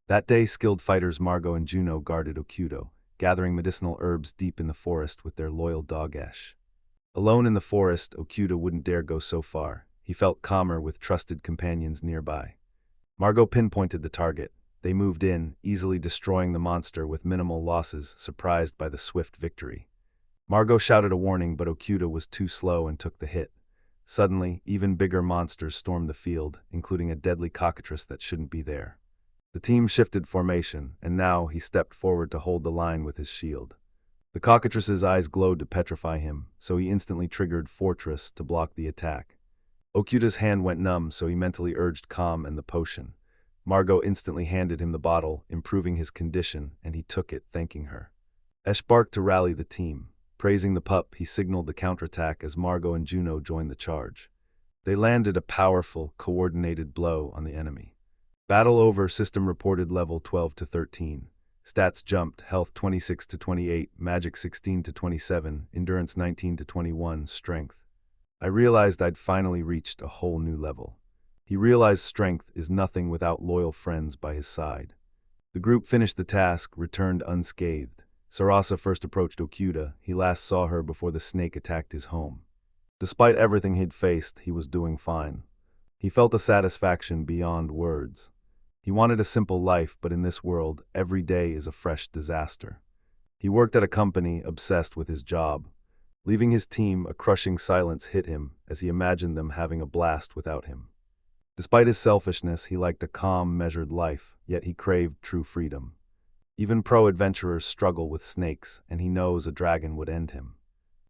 Speaker 1: That day, skilled fighters Margot and Juno guarded Hokkaido, gathering medicinal herbs deep in the forest with their loyal dog Esh. Alone in the forest, Hokkaido wouldn't dare go so far. He felt calmer with trusted companions nearby. Margot pinpointed the target. They moved in, easily destroying the monster with minimal losses, surprised by the swift victory. Margot shouted a warning, but Hokkaido was too slow and took the hit. Suddenly, even bigger monsters stormed the field, including a deadly cockatrice that shouldn't be there. The team shifted formation, and now he stepped forward to hold the line with his shield. The cockatrice's eyes glowed to petrify him, so he instantly triggered Fortress to block the attack. Hokkaido's hand went numb, so he mentally urged calm and the potion. Margot instantly handed him the bottle, improving his condition, and he took it, thanking her. Esh barked to rally the team. Praising the pup, he signaled the counterattack as Margot and Juno joined the charge. They landed a powerful, coordinated blow on the enemy. Battle over, system reported level 12 to 13. Stats jumped, health 26 to 28, magic 16 to 27, endurance 19 to 21, strength. I realized I'd finally reached a whole new level. He realized strength is nothing without loyal friends by his side. The group finished the task, returned unscathed. Sarasa first approached Hokkaido. He last saw her before the snake attacked his home. Despite everything he'd faced, he was doing fine. He felt a satisfaction beyond words. He wanted a simple life, but in this world, every day is a fresh disaster. He worked at a company, obsessed with his job. Leaving his team, a crushing silence hit him as he imagined them having a blast without him. Despite his selfishness, he liked a calm, measured life, yet he craved true freedom. Even pro-adventurers struggle with snakes, and he knows a dragon would end him.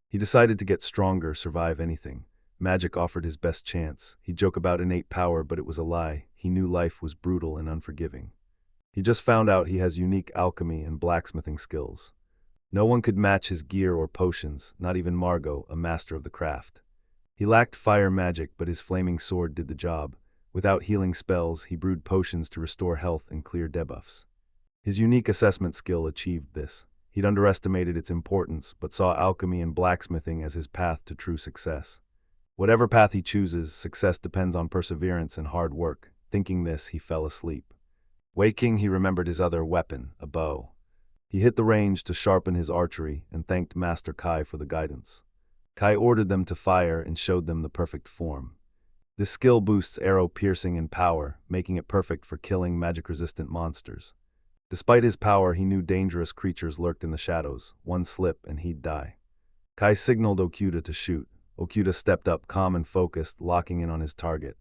Speaker 1: He decided to get stronger, survive anything. Magic offered his best chance. He'd joke about innate power, but it was a lie. He knew life was brutal and unforgiving. He just found out he has unique alchemy and blacksmithing skills. No one could match his gear or potions, not even Margot, a master of the craft. He lacked fire magic, but his flaming sword did the job. Without healing spells, he brewed potions to restore health and clear debuffs. His unique assessment skill achieved this. He'd underestimated its importance, but saw alchemy and blacksmithing as his path to true success. Whatever path he chooses, success depends on perseverance and hard work. Thinking this, he fell asleep. Waking, he remembered his other weapon, a bow. He hit the range to sharpen his archery and thanked Master Kai for the guidance. Kai ordered them to fire and showed them the perfect form. This skill boosts arrow piercing and power, making it perfect for killing magic-resistant monsters. Despite his power, he knew dangerous creatures lurked in the shadows. One slip and he'd die. Kai signaled Okuda to shoot. Okuda stepped up calm and focused, locking in on his target.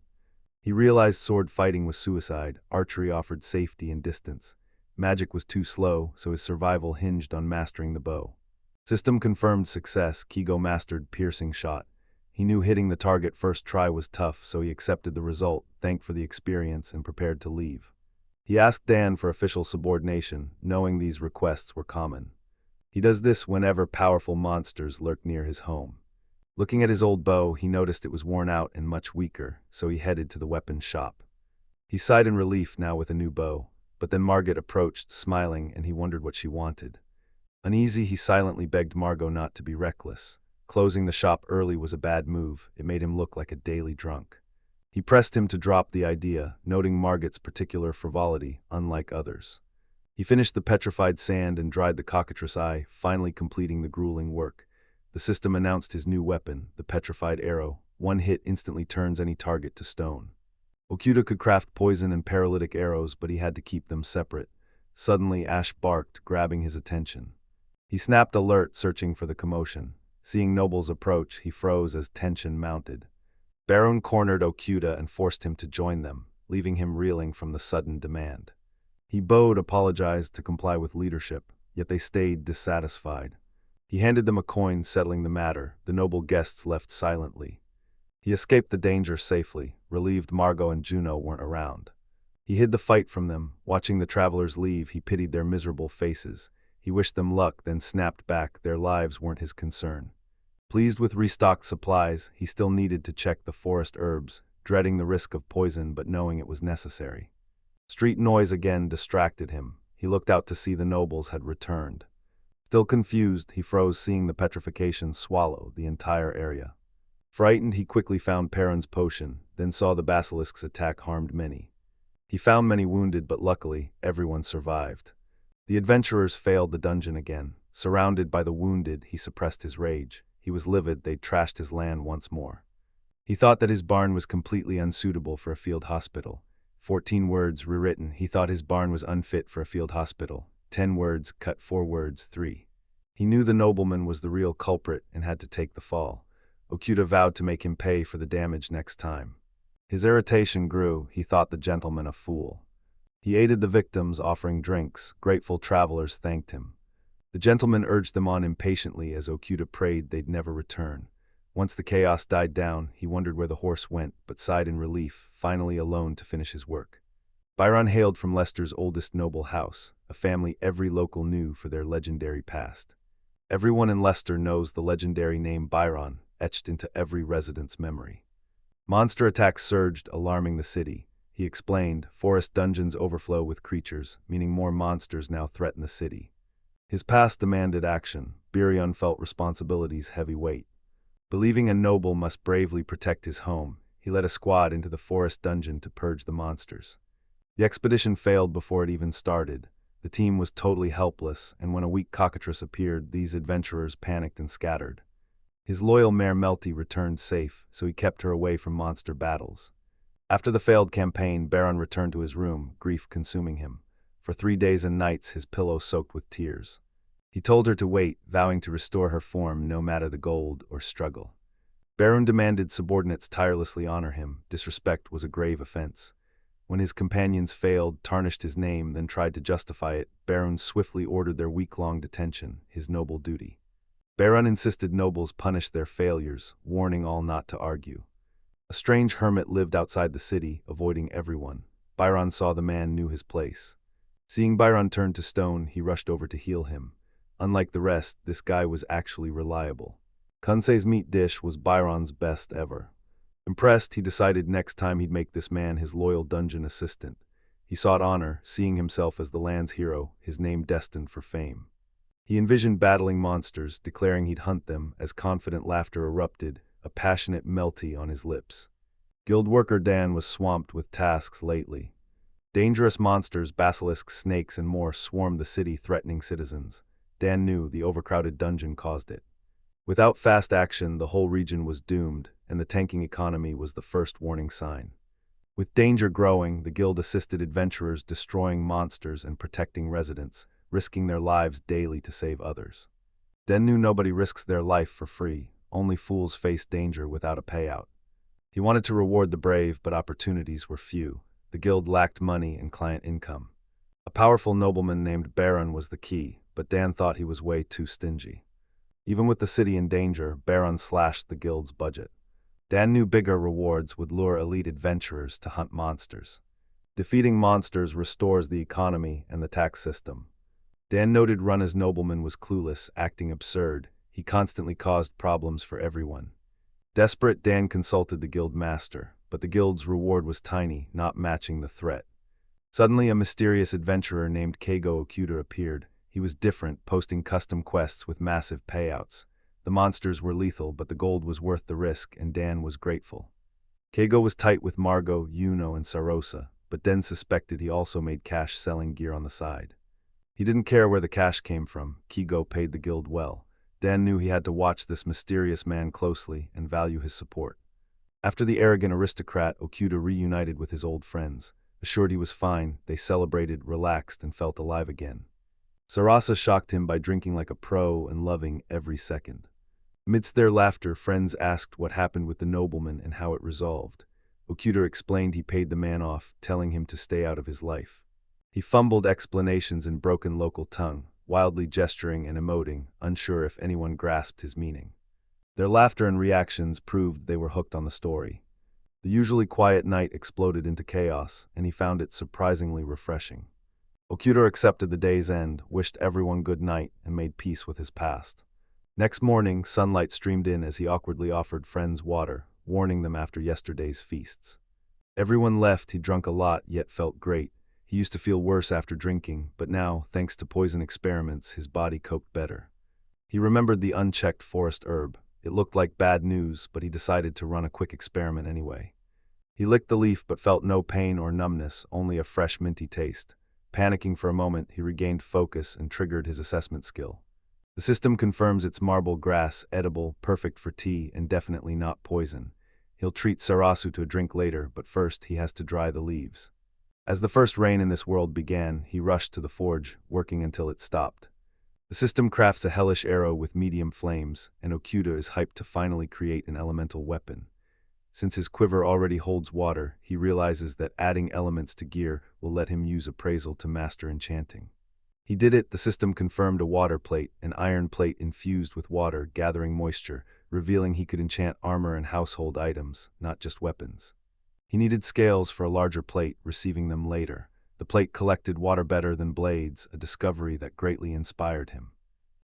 Speaker 1: He realized sword fighting was suicide, archery offered safety and distance. Magic was too slow, so his survival hinged on mastering the bow. System confirmed success. Kigo mastered piercing shot. He knew hitting the target first try was tough, so he accepted the result, thanked for the experience, and prepared to leave. He asked Dan for official subordination, knowing these requests were common. He does this whenever powerful monsters lurk near his home. Looking at his old bow, he noticed it was worn out and much weaker, so he headed to the weapons shop. He sighed in relief now with a new bow, but then Margit approached, smiling, and he wondered what she wanted. Uneasy, he silently begged Margot not to be reckless. Closing the shop early was a bad move. It made him look like a daily drunk. He pressed him to drop the idea, noting Margit's particular frivolity, unlike others. He finished the petrified sand and dried the cockatrice eye, finally completing the grueling work. The system announced his new weapon, the petrified arrow. One hit instantly turns any target to stone. Okuda could craft poison and paralytic arrows, but he had to keep them separate. Suddenly, Ash barked, grabbing his attention. He snapped alert, searching for the commotion. Seeing nobles approach, he froze as tension mounted. Baron cornered Okuda and forced him to join them, leaving him reeling from the sudden demand. He bowed, apologized to comply with leadership, yet they stayed dissatisfied. He handed them a coin, settling the matter. The noble guests left silently. He escaped the danger safely, relieved Margot and Juno weren't around. He hid the fight from them. Watching the travelers leave, he pitied their miserable faces. He wished them luck, then snapped back. Their lives weren't his concern. Pleased with restocked supplies, he still needed to check the forest herbs, dreading the risk of poison but knowing it was necessary. Street noise again distracted him. He looked out to see the nobles had returned. Still confused, he froze, seeing the petrification swallow the entire area. Frightened, he quickly found Perrin's potion, then saw the basilisk's attack harmed many. He found many wounded, but luckily, everyone survived. The adventurers failed the dungeon again. Surrounded by the wounded, he suppressed his rage. He was livid. They'd trashed his land once more. He thought that his barn was completely unsuitable for a field hospital. 14 words rewritten. He thought his barn was unfit for a field hospital. 10 words cut 4 words 3. He knew the nobleman was the real culprit and had to take the fall. Okuda vowed to make him pay for the damage next time. His irritation grew. He thought the gentleman a fool. He aided the victims, offering drinks. Grateful travelers thanked him. The gentleman urged them on impatiently as Okuda prayed they'd never return. Once the chaos died down, he wondered where the horse went, but sighed in relief, finally alone to finish his work. Byron hailed from Leicester's oldest noble house, a family every local knew for their legendary past. Everyone in Leicester knows the legendary name Byron, etched into every resident's memory. Monster attacks surged, alarming the city. He explained, forest dungeons overflow with creatures, meaning more monsters now threaten the city. His past demanded action. Birion felt responsibility's heavy weight. Believing a noble must bravely protect his home, he led a squad into the forest dungeon to purge the monsters. The expedition failed before it even started. The team was totally helpless, and when a weak cockatrice appeared, these adventurers panicked and scattered. His loyal mare Melty returned safe, so he kept her away from monster battles. After the failed campaign, Baron returned to his room, grief consuming him. For 3 days and nights, his pillow soaked with tears. He told her to wait, vowing to restore her form no matter the gold or struggle. Baron demanded subordinates tirelessly honor him. Disrespect was a grave offense. When his companions failed, tarnished his name, then tried to justify it, Baron swiftly ordered their week-long detention, his noble duty. Baron insisted nobles punish their failures, warning all not to argue. A strange hermit lived outside the city, avoiding everyone. Byron saw the man knew his place. Seeing Byron turn to stone, he rushed over to heal him. Unlike the rest, this guy was actually reliable. Kunsei's meat dish was Byron's best ever. Impressed, he decided next time he'd make this man his loyal dungeon assistant. He sought honor, seeing himself as the land's hero, his name destined for fame. He envisioned battling monsters, declaring he'd hunt them, as confident laughter erupted, a passionate Melty on his lips. Guild worker Dan was swamped with tasks lately. Dangerous monsters, basilisks, snakes, and more swarmed the city, threatening citizens. Dan knew the overcrowded dungeon caused it. Without fast action, the whole region was doomed, and the tanking economy was the first warning sign. With danger growing, the guild assisted adventurers destroying monsters and protecting residents, risking their lives daily to save others. Den knew nobody risks their life for free, only fools face danger without a payout. He wanted to reward the brave, but opportunities were few. The guild lacked money and client income. A powerful nobleman named Baron was the key, but Dan thought he was way too stingy. Even with the city in danger, Baron slashed the guild's budget. Dan knew bigger rewards would lure elite adventurers to hunt monsters. Defeating monsters restores the economy and the tax system. Dan noted Runna's nobleman was clueless, acting absurd. He constantly caused problems for everyone. Desperate, Dan consulted the guild master, but the guild's reward was tiny, not matching the threat. Suddenly, a mysterious adventurer named Keigo Okuda appeared. He was different, posting custom quests with massive payouts. The monsters were lethal, but the gold was worth the risk, and Dan was grateful. Keigo was tight with Margot, Yuno, and Sarosa, but Dan suspected he also made cash selling gear on the side. He didn't care where the cash came from. Keigo paid the guild well. Dan knew he had to watch this mysterious man closely and value his support. After the arrogant aristocrat, Okuda reunited with his old friends. Assured he was fine, they celebrated, relaxed, and felt alive again. Sarasa shocked him by drinking like a pro and loving every second. Amidst their laughter, friends asked what happened with the nobleman and how it resolved. Okuda explained he paid the man off, telling him to stay out of his life. He fumbled explanations in broken local tongue, wildly gesturing and emoting, unsure if anyone grasped his meaning. Their laughter and reactions proved they were hooked on the story. The usually quiet night exploded into chaos, and he found it surprisingly refreshing. Okuda accepted the day's end, wished everyone good night, and made peace with his past. Next morning, sunlight streamed in as he awkwardly offered friends water, warning them after yesterday's feasts. Everyone left. He drunk a lot, yet felt great. He used to feel worse after drinking, but now, thanks to poison experiments, his body coped better. He remembered the unchecked forest herb. It looked like bad news, but he decided to run a quick experiment anyway. He licked the leaf but felt no pain or numbness, only a fresh minty taste. Panicking for a moment, he regained focus and triggered his assessment skill. The system confirms it's marble grass, edible, perfect for tea, and definitely not poison. He'll treat Sarasu to a drink later, but first he has to dry the leaves. As the first rain in this world began, he rushed to the forge, working until it stopped. The system crafts a hellish arrow with medium flames, and Okuda is hyped to finally create an elemental weapon. Since his quiver already holds water, he realizes that adding elements to gear will let him use appraisal to master enchanting. He did it. The system confirmed a water plate, an iron plate infused with water, gathering moisture, revealing he could enchant armor and household items, not just weapons. He needed scales for a larger plate, receiving them later. The plate collected water better than blades, a discovery that greatly inspired him.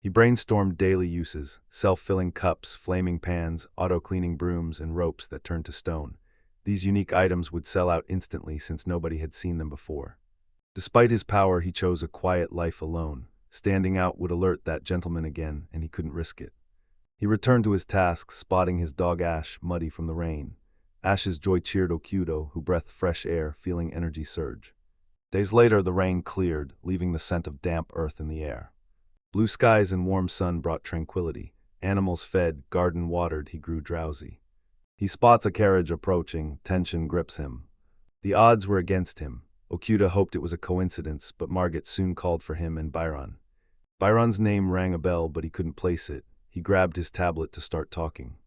Speaker 1: He brainstormed daily uses: self-filling cups, flaming pans, auto-cleaning brooms, and ropes that turned to stone. These unique items would sell out instantly since nobody had seen them before. Despite his power, he chose a quiet life alone. Standing out would alert that gentleman again, and he couldn't risk it. He returned to his tasks, spotting his dog Ash, muddy from the rain. Ash's joy cheered Okuda, who breathed fresh air, feeling energy surge. Days later, the rain cleared, leaving the scent of damp earth in the air. Blue skies and warm sun brought tranquility. Animals fed, garden watered, he grew drowsy. He spots a carriage approaching, tension grips him. The odds were against him. Okuda hoped it was a coincidence, but Margit soon called for him and Byron. Byron's name rang a bell, but he couldn't place it. He grabbed his tablet to start talking.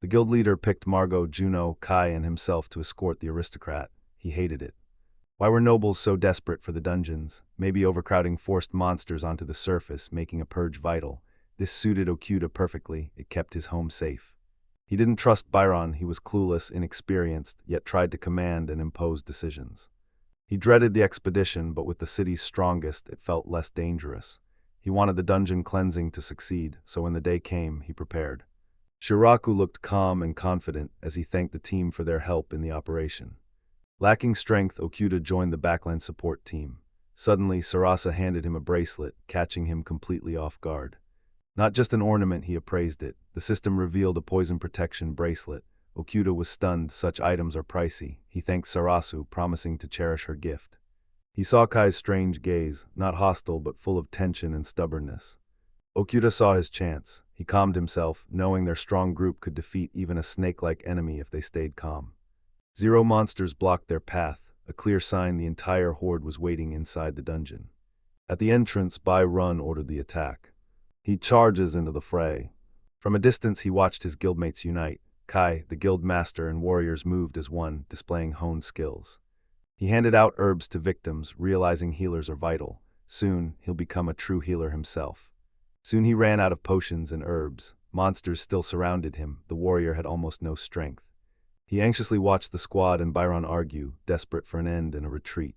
Speaker 1: The guild leader picked Margot, Juno, Kai, and himself to escort the aristocrat. He hated it. Why were nobles so desperate for the dungeons? Maybe overcrowding forced monsters onto the surface, making a purge vital. This suited Okuda perfectly. It kept his home safe. He didn't trust Byron. He was clueless, inexperienced, yet tried to command and impose decisions. He dreaded the expedition, but with the city's strongest, it felt less dangerous. He wanted the dungeon cleansing to succeed, so when the day came, he prepared. Shiraku looked calm and confident as he thanked the team for their help in the operation. Lacking strength, Okuda joined the backline support team. Suddenly, Sarasa handed him a bracelet, catching him completely off guard. Not just an ornament, he appraised it. The system revealed a poison protection bracelet. Okuda was stunned. Such items are pricey. He thanked Sarasu, promising to cherish her gift. He saw Kai's strange gaze, not hostile but full of tension and stubbornness. Okuda saw his chance. He calmed himself, knowing their strong group could defeat even a snake-like enemy if they stayed calm. 0 monsters blocked their path, a clear sign the entire horde was waiting inside the dungeon. At the entrance, Bai Run ordered the attack. He charges into the fray. From a distance, he watched his guildmates unite. Kai, the guild master, and warriors moved as one, displaying honed skills. He handed out herbs to victims, realizing healers are vital. Soon, he'll become a true healer himself. Soon he ran out of potions and herbs. Monsters still surrounded him. The warrior had almost no strength. He anxiously watched the squad and Byron argue, desperate for an end and a retreat.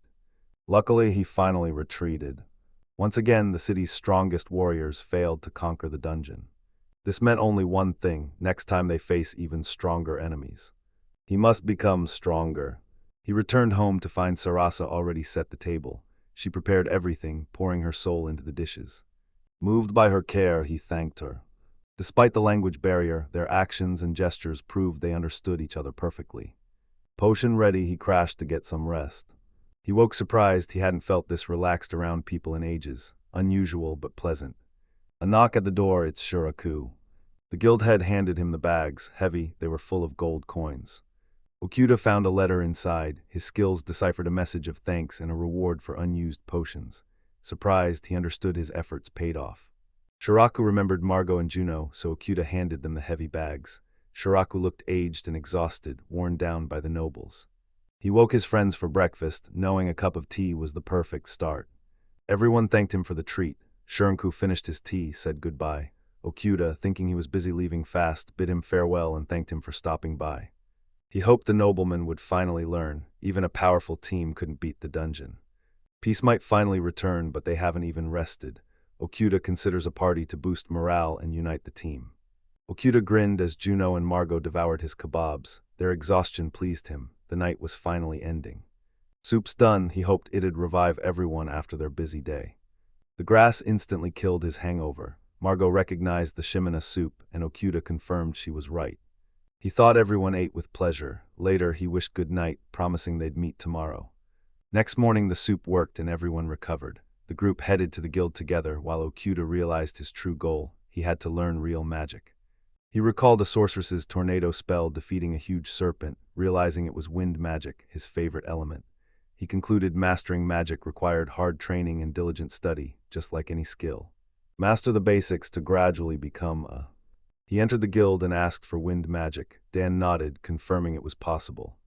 Speaker 1: Luckily, he finally retreated. Once again, the city's strongest warriors failed to conquer the dungeon. This meant only one thing: next time they face even stronger enemies. He must become stronger. He returned home to find Sarasa already set the table. She prepared everything, pouring her soul into the dishes. Moved by her care, he thanked her. Despite the language barrier, their actions and gestures proved they understood each other perfectly. Potion ready, he crashed to get some rest. He woke surprised. He hadn't felt this relaxed around people in ages. Unusual but pleasant. A knock at the door. It's Shuraku. The guild head handed him the bags. Heavy, they were full of gold coins. Okuda found a letter inside. His skills deciphered a message of thanks and a reward for unused potions. Surprised, he understood his efforts paid off. Shuraku remembered Margot and Juno, so Okuda handed them the heavy bags. Shuraku looked aged and exhausted, worn down by the nobles. He woke his friends for breakfast, knowing a cup of tea was the perfect start. Everyone thanked him for the treat. Shuraku finished his tea, said goodbye. Okuda, thinking he was busy leaving fast, bid him farewell and thanked him for stopping by. He hoped the nobleman would finally learn. Even a powerful team couldn't beat the dungeon. Peace might finally return, but they haven't even rested. Okuda considers a party to boost morale and unite the team. Okuda grinned as Juno and Margot devoured his kebabs. Their exhaustion pleased him. The night was finally ending. Soup's done. He hoped it'd revive everyone after their busy day. The grass instantly killed his hangover. Margot recognized the Shimina soup, and Okuda confirmed she was right. He thought everyone ate with pleasure. Later, he wished good night, promising they'd meet tomorrow. Next morning, the soup worked and everyone recovered. The group headed to the guild together, while Okuda realized his true goal. He had to learn real magic. He recalled a sorceress's tornado spell defeating a huge serpent, realizing it was wind magic, his favorite element. He concluded mastering magic required hard training and diligent study, just like any skill. Master the basics to gradually become a... He entered the guild and asked for wind magic. Dan nodded, confirming it was possible.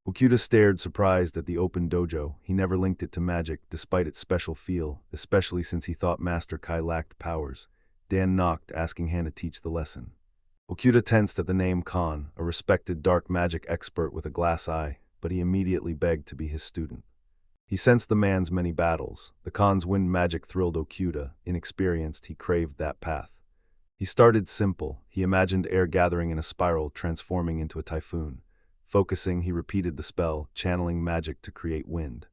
Speaker 1: Okuda stared, surprised at the open dojo. He never linked it to magic, despite its special feel, especially since he thought Master Kai lacked powers. Dan knocked, asking Han to teach the lesson. Okuda tensed at the name Khan, a respected dark magic expert with a glass eye, but he immediately begged to be his student. He sensed the man's many battles. The Khan's wind magic thrilled Okuda. Inexperienced, he craved that path. He started simple. He imagined air gathering in a spiral, transforming into a typhoon. Focusing, he repeated the spell, channeling magic to create wind.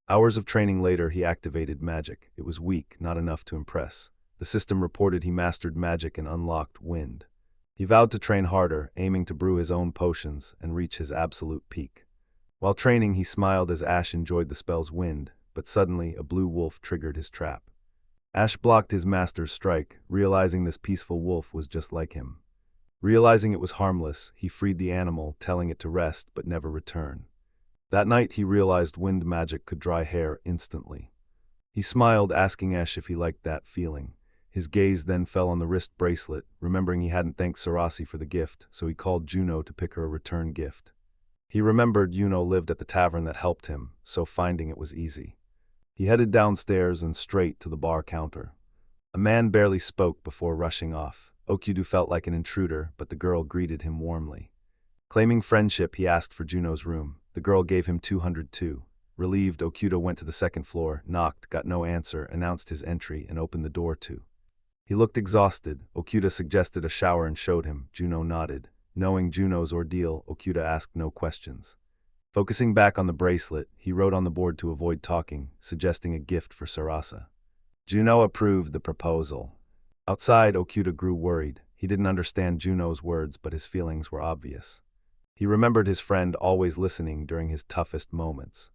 Speaker 1: Hours of training later, he activated magic. It was weak, not enough to impress. The system reported he mastered magic and unlocked wind. He vowed to train harder, aiming to brew his own potions and reach his absolute peak. While training, he smiled as Ash enjoyed the spell's wind, but suddenly a blue wolf triggered his trap. Ash blocked his master's strike, realizing this peaceful wolf was just like him. Realizing it was harmless, he freed the animal, telling it to rest but never return. That night, he realized wind magic could dry hair instantly. He smiled, asking Ash if he liked that feeling. His gaze then fell on the wrist bracelet, remembering he hadn't thanked Sarasi for the gift, so he called Juno to pick her a return gift. He remembered Juno lived at the tavern that helped him, so finding it was easy. He headed downstairs and straight to the bar counter. A man barely spoke before rushing off. Okuda felt like an intruder, but the girl greeted him warmly. Claiming friendship, he asked for Juno's room. The girl gave him 202. Relieved, Okuda went to the second floor, knocked, got no answer, announced his entry, and opened the door too. He looked exhausted. Okuda suggested a shower and showed him. Juno nodded. Knowing Juno's ordeal, Okuda asked no questions. Focusing back on the bracelet, he wrote on the board to avoid talking, suggesting a gift for Sarasa. Juno approved the proposal. Outside, Okuda grew worried. He didn't understand Juno's words, but his feelings were obvious. He remembered his friend always listening during his toughest moments.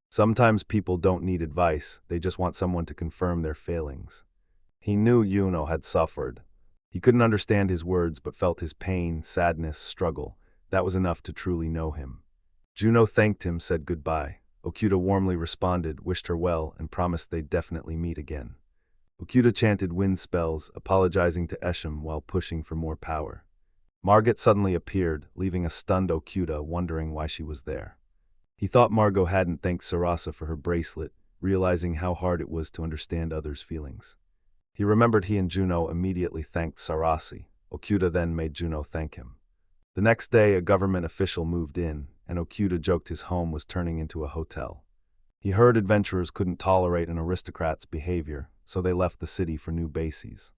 Speaker 1: Sometimes people don't need advice, they just want someone to confirm their failings. He knew Juno had suffered. He couldn't understand his words but felt his pain, sadness, struggle. That was enough to truly know him. Juno thanked him, said goodbye. Okuda warmly responded, wished her well, and promised they'd definitely meet again. Okuda chanted wind spells, apologizing to Esham while pushing for more power. Margit suddenly appeared, leaving a stunned Okuda wondering why she was there. He thought Margot hadn't thanked Sarasa for her bracelet, realizing how hard it was to understand others' feelings. He remembered he and Juno immediately thanked Sarasi. Okuda then made Juno thank him. The next day, a government official moved in, and Okuda joked his home was turning into a hotel. He heard adventurers couldn't tolerate an aristocrat's behavior, so they left the city for new bases.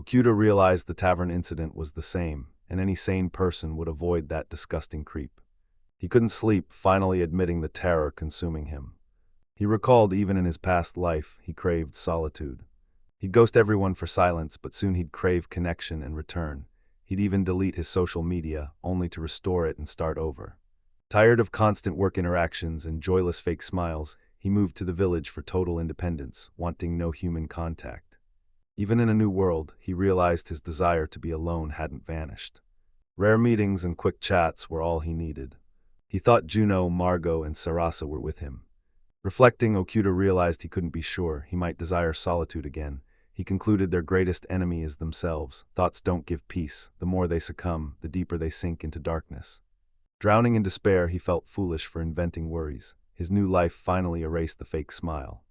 Speaker 1: Okuda realized the tavern incident was the same, and any sane person would avoid that disgusting creep. He couldn't sleep, finally admitting the terror consuming him. He recalled even in his past life, he craved solitude. He'd ghost everyone for silence, but soon he'd crave connection and return. He'd even delete his social media, only to restore it and start over. Tired of constant work interactions and joyless fake smiles, he moved to the village for total independence, wanting no human contact. Even in a new world, he realized his desire to be alone hadn't vanished. Rare meetings and quick chats were all he needed. He thought Juno, Margot, and Sarasa were with him. Reflecting, Okuda realized he couldn't be sure. He might desire solitude again. He concluded their greatest enemy is themselves. Thoughts don't give peace. The more they succumb, the deeper they sink into darkness. Drowning in despair, he felt foolish for inventing worries. His new life finally erased the fake smile.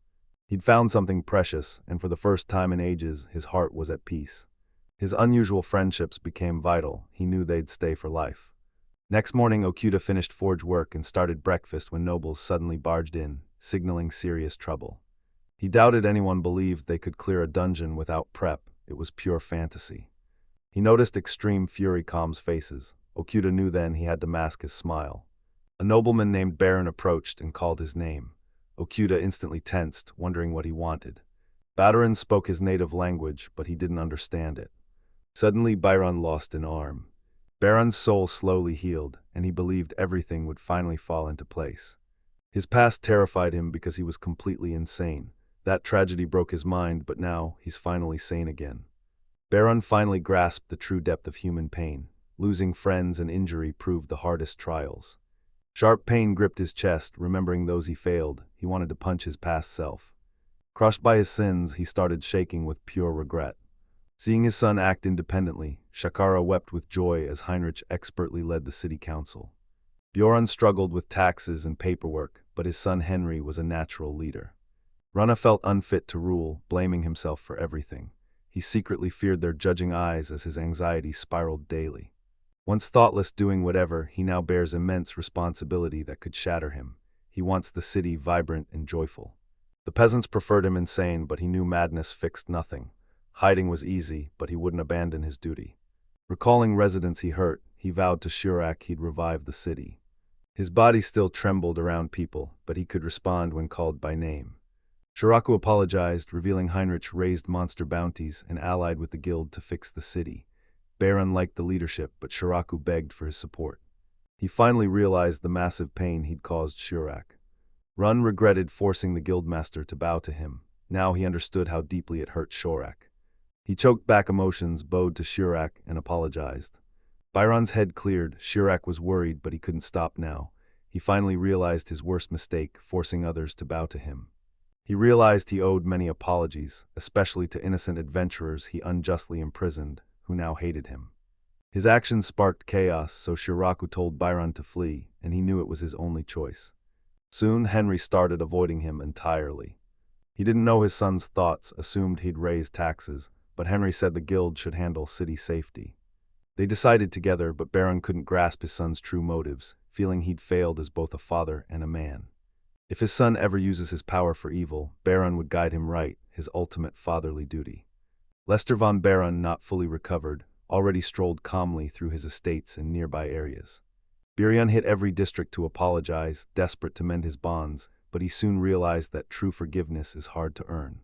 Speaker 1: He'd found something precious, and for the first time in ages, his heart was at peace. His unusual friendships became vital. He knew they'd stay for life. Next morning, Okuda finished forge work and started breakfast when nobles suddenly barged in, signaling serious trouble. He doubted anyone believed they could clear a dungeon without prep. It was pure fantasy. He noticed extreme fury calm's faces. Okuda knew then he had to mask his smile. A nobleman named Baron approached and called his name. Okuda instantly tensed, wondering what he wanted. Baron spoke his native language, but he didn't understand it. Suddenly, Byron lost an arm. Baron's soul slowly healed, and he believed everything would finally fall into place. His past terrified him because he was completely insane. That tragedy broke his mind, but now he's finally sane again. Baron finally grasped the true depth of human pain. Losing friends and injury proved the hardest trials. Sharp pain gripped his chest, remembering those he failed. He wanted to punch his past self. Crushed by his sins, he started shaking with pure regret. Seeing his son act independently, Shakara wept with joy as Heinrich expertly led the city council. Bjorn struggled with taxes and paperwork, but his son Henry was a natural leader. Rana felt unfit to rule, blaming himself for everything. He secretly feared their judging eyes as his anxiety spiraled daily. Once thoughtless doing whatever, he now bears immense responsibility that could shatter him. He wants the city vibrant and joyful. The peasants preferred him insane, but he knew madness fixed nothing. Hiding was easy, but he wouldn't abandon his duty. Recalling residents he hurt, he vowed to Shurak he'd revive the city. His body still trembled around people, but he could respond when called by name. Shiraku apologized, revealing Heinrich raised monster bounties and allied with the guild to fix the city. Baron liked the leadership, but Shiraku begged for his support. He finally realized the massive pain he'd caused Shurak. Run regretted forcing the guildmaster to bow to him. Now he understood how deeply it hurt Shorak. He choked back emotions, bowed to Shurak, and apologized. Byron's head cleared. Shurak was worried, but he couldn't stop now. He finally realized his worst mistake, forcing others to bow to him. He realized he owed many apologies, especially to innocent adventurers he unjustly imprisoned, who now hated him. His actions sparked chaos, so Shiraku told Byron to flee, and he knew it was his only choice. Soon, Henry started avoiding him entirely. He didn't know his son's thoughts, assumed he'd raise taxes, but Henry said the guild should handle city safety. They decided together, but Baron couldn't grasp his son's true motives, feeling he'd failed as both a father and a man. If his son ever uses his power for evil, Baron would guide him right, his ultimate fatherly duty. Lester von Baron, not fully recovered, already strolled calmly through his estates and nearby areas. Birion hit every district to apologize, desperate to mend his bonds, but he soon realized that true forgiveness is hard to earn.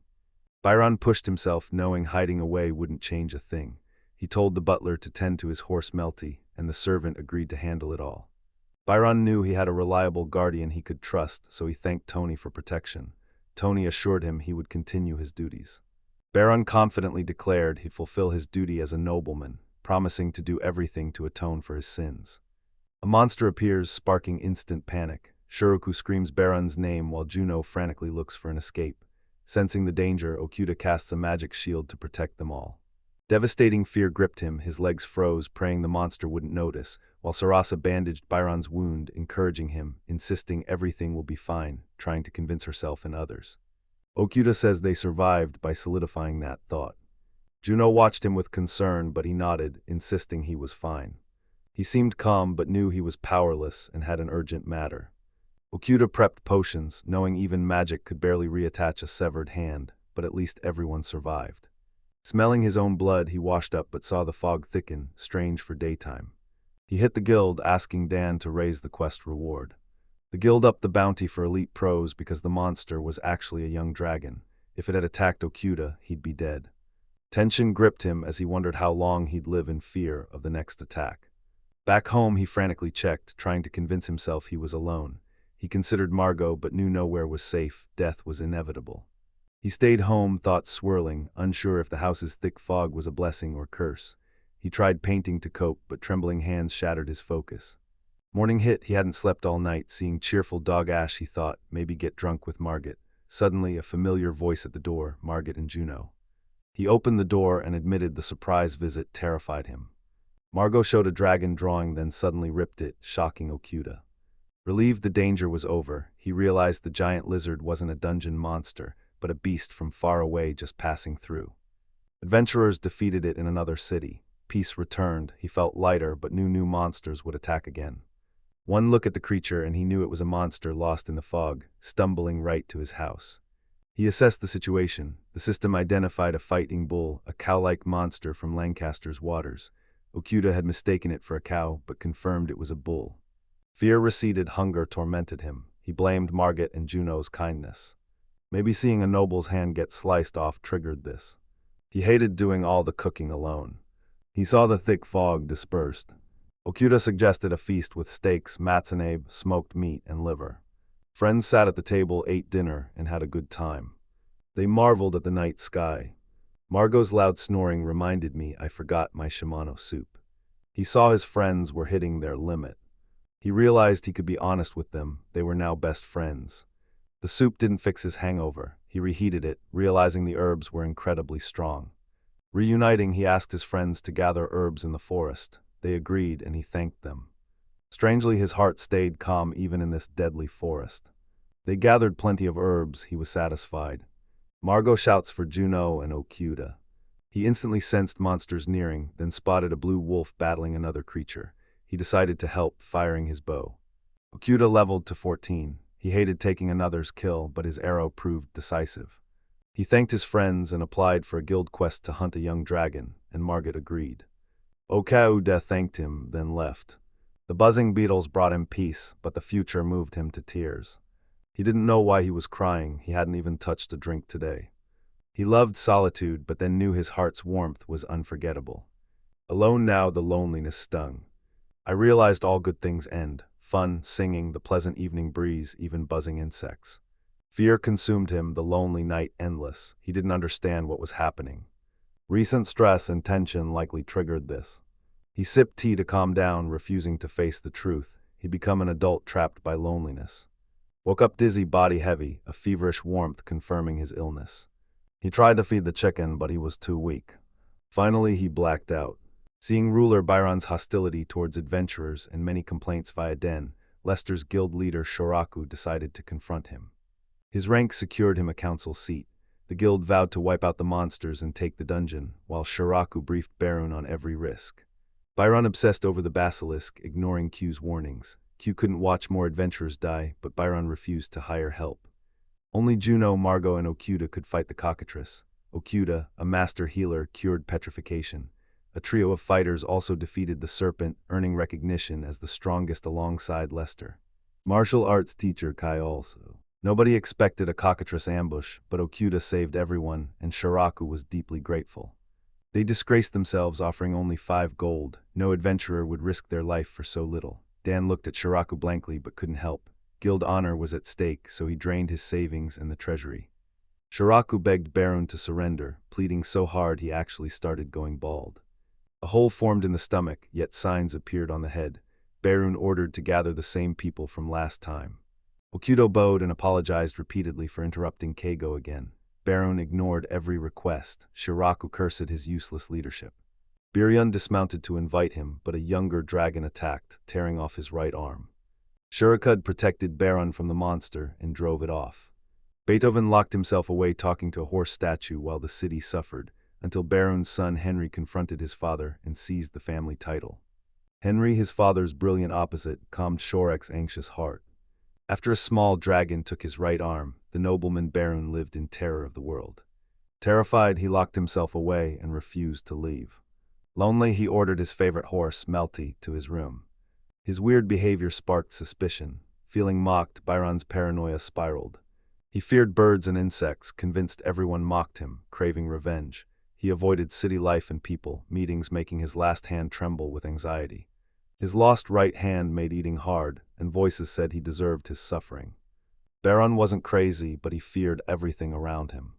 Speaker 1: Byron pushed himself, knowing hiding away wouldn't change a thing. He told the butler to tend to his horse Melty, and the servant agreed to handle it all. Byron knew he had a reliable guardian he could trust, so he thanked Tony for protection. Tony assured him he would continue his duties. Baron confidently declared he'd fulfill his duty as a nobleman, promising to do everything to atone for his sins. A monster appears, sparking instant panic. Shiroku screams Baron's name while Juno frantically looks for an escape. Sensing the danger, Okuda casts a magic shield to protect them all. Devastating fear gripped him, his legs froze, praying the monster wouldn't notice, while Sarasa bandaged Byron's wound, encouraging him, insisting everything will be fine, trying to convince herself and others. Okuda says they survived by solidifying that thought. Juno watched him with concern, but he nodded, insisting he was fine. He seemed calm but knew he was powerless and had an urgent matter. Okuda prepped potions, knowing even magic could barely reattach a severed hand, but at least everyone survived. Smelling his own blood, he washed up but saw the fog thicken, strange for daytime. He hit the guild, asking Dan to raise the quest reward. The guild upped the bounty for elite pros because the monster was actually a young dragon. If it had attacked Okuda, he'd be dead. Tension gripped him as he wondered how long he'd live in fear of the next attack. Back home, he frantically checked, trying to convince himself he was alone. He considered Margot but knew nowhere was safe. Death was inevitable. He stayed home, thoughts swirling, unsure if the house's thick fog was a blessing or curse. He tried painting to cope, but trembling hands shattered his focus. Morning hit, he hadn't slept all night. Seeing cheerful Dog Ash, he thought, maybe get drunk with Margit. Suddenly, a familiar voice at the door, Margit and Juno. He opened the door and admitted the surprise visit terrified him. Margot showed a dragon drawing, then suddenly ripped it, shocking Okuda. Relieved the danger was over, he realized the giant lizard wasn't a dungeon monster, but a beast from far away just passing through. Adventurers defeated it in another city. Peace returned. He felt lighter, but knew new monsters would attack again. One look at the creature and he knew it was a monster lost in the fog, stumbling right to his house. He assessed the situation. The system identified a fighting bull, a cow-like monster from Lancaster's waters. Okuda had mistaken it for a cow, but confirmed it was a bull. Fear receded, hunger tormented him. He blamed Margit and Juno's kindness. Maybe seeing a noble's hand get sliced off triggered this. He hated doing all the cooking alone. He saw the thick fog dispersed. Okuda suggested a feast with steaks, matsunabe, smoked meat, and liver. Friends sat at the table, ate dinner, and had a good time. They marveled at the night sky. Margot's loud snoring reminded me I forgot my Shimano soup. He saw his friends were hitting their limit. He realized he could be honest with them. They were now best friends. The soup didn't fix his hangover. He reheated it, realizing the herbs were incredibly strong. Reuniting, he asked his friends to gather herbs in the forest. They agreed, and he thanked them. Strangely, his heart stayed calm even in this deadly forest. They gathered plenty of herbs. He was satisfied. Margot shouts for Juno and Okuda. He instantly sensed monsters nearing, then spotted a blue wolf battling another creature. He decided to help, firing his bow. Okuda leveled to 14. He hated taking another's kill, but his arrow proved decisive. He thanked his friends and applied for a guild quest to hunt a young dragon, and Margit agreed. Okuda thanked him, then left. The buzzing beetles brought him peace, but the future moved him to tears. He didn't know why he was crying. He hadn't even touched a drink today. He loved solitude, but then knew his heart's warmth was unforgettable. Alone now, the loneliness stung. I realized all good things end. Fun, singing, the pleasant evening breeze, even buzzing insects. Fear consumed him, the lonely night endless. He didn't understand what was happening. Recent stress and tension likely triggered this. He sipped tea to calm down, refusing to face the truth. He'd become an adult trapped by loneliness. Woke up dizzy, body heavy, a feverish warmth confirming his illness. He tried to feed the chicken, but he was too weak. Finally, he blacked out. Seeing ruler Byron's hostility towards adventurers and many complaints via Den, Lester's guild leader Shoraku decided to confront him. His rank secured him a council seat. The guild vowed to wipe out the monsters and take the dungeon, while Shoraku briefed Barun on every risk. Byron obsessed over the basilisk, ignoring Q's warnings. Q couldn't watch more adventurers die, but Byron refused to hire help. Only Juno, Margot, and Okuda could fight the cockatrice. Okuda, a master healer, cured petrification. A trio of fighters also defeated the serpent, earning recognition as the strongest alongside Lester. Martial arts teacher Kai also. Nobody expected a cockatrice ambush, but Okuda saved everyone, and Shoraku was deeply grateful. They disgraced themselves, offering only 5 gold. No adventurer would risk their life for so little. Dan looked at Shoraku blankly but couldn't help. Guild honor was at stake, so he drained his savings and the treasury. Shiraku begged Barun to surrender, pleading so hard he actually started going bald. A hole formed in the stomach, yet signs appeared on the head. Barun ordered to gather the same people from last time. Okudo bowed and apologized repeatedly for interrupting Keigo again. Barun ignored every request. Shiraku cursed his useless leadership. Biryun dismounted to invite him, but a younger dragon attacked, tearing off his right arm. Shurikud protected Barun from the monster and drove it off. Beethoven locked himself away talking to a horse statue while the city suffered, until Barun's son Henry confronted his father and seized the family title. Henry, his father's brilliant opposite, calmed Shorek's anxious heart. After a small dragon took his right arm, the nobleman Barun lived in terror of the world. Terrified, he locked himself away and refused to leave. Lonely, he ordered his favorite horse, Melty, to his room. His weird behavior sparked suspicion. Feeling mocked, Byron's paranoia spiraled. He feared birds and insects, convinced everyone mocked him, craving revenge. He avoided city life and people, meetings making his last hand tremble with anxiety. His lost right hand made eating hard, and voices said he deserved his suffering. Baron wasn't crazy, but he feared everything around him.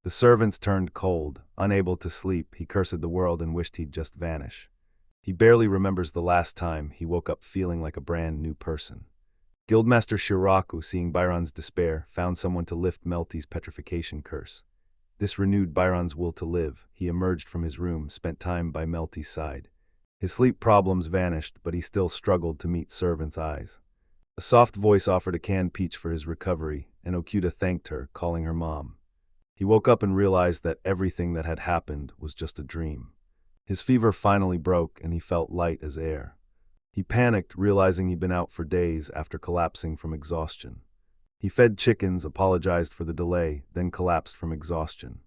Speaker 1: The servants turned cold. Unable to sleep, he cursed the world and wished he'd just vanish. He barely remembers the last time he woke up feeling like a brand new person. Guildmaster Shiraku, seeing Byron's despair, found someone to lift Melty's petrification curse. This renewed Byron's will to live. He emerged from his room, spent time by Melty's side. His sleep problems vanished, but he still struggled to meet servants' eyes. A soft voice offered a canned peach for his recovery, and Okuda thanked her, calling her mom. He woke up and realized that everything that had happened was just a dream. His fever finally broke, and he felt light as air. He panicked, realizing he'd been out for days after collapsing from exhaustion. He fed chickens, apologized for the delay, then collapsed from exhaustion.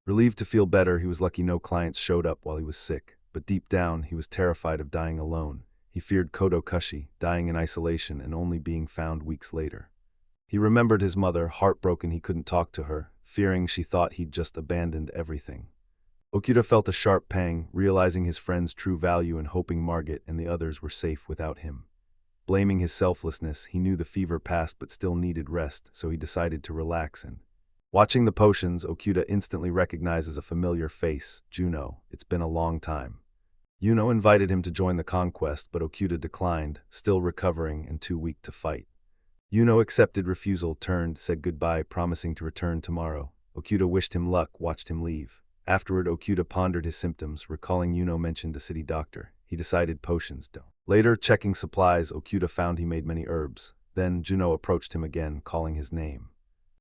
Speaker 1: Relieved to feel better, he was lucky no clients showed up while he was sick, but deep down, he was terrified of dying alone. He feared Kodo Kushi, dying in isolation and only being found weeks later. He remembered his mother, heartbroken he couldn't talk to her, fearing she thought he'd just abandoned everything. Okuda felt a sharp pang, realizing his friend's true value and hoping Margit and the others were safe without him. Blaming his selflessness, he knew the fever passed but still needed rest, so he decided to relax and... Watching the potions, Okuda instantly recognizes a familiar face, Juno. It's been a long time. Yuno invited him to join the conquest, but Okuda declined, still recovering and too weak to fight. Yuno accepted refusal, turned, said goodbye, promising to return tomorrow. Okuda wished him luck, watched him leave. Afterward, Okuda pondered his symptoms, recalling Yuno mentioned a city doctor. He decided potions don't. Later, checking supplies, Okuda found he made many herbs. Then, Juno approached him again, calling his name.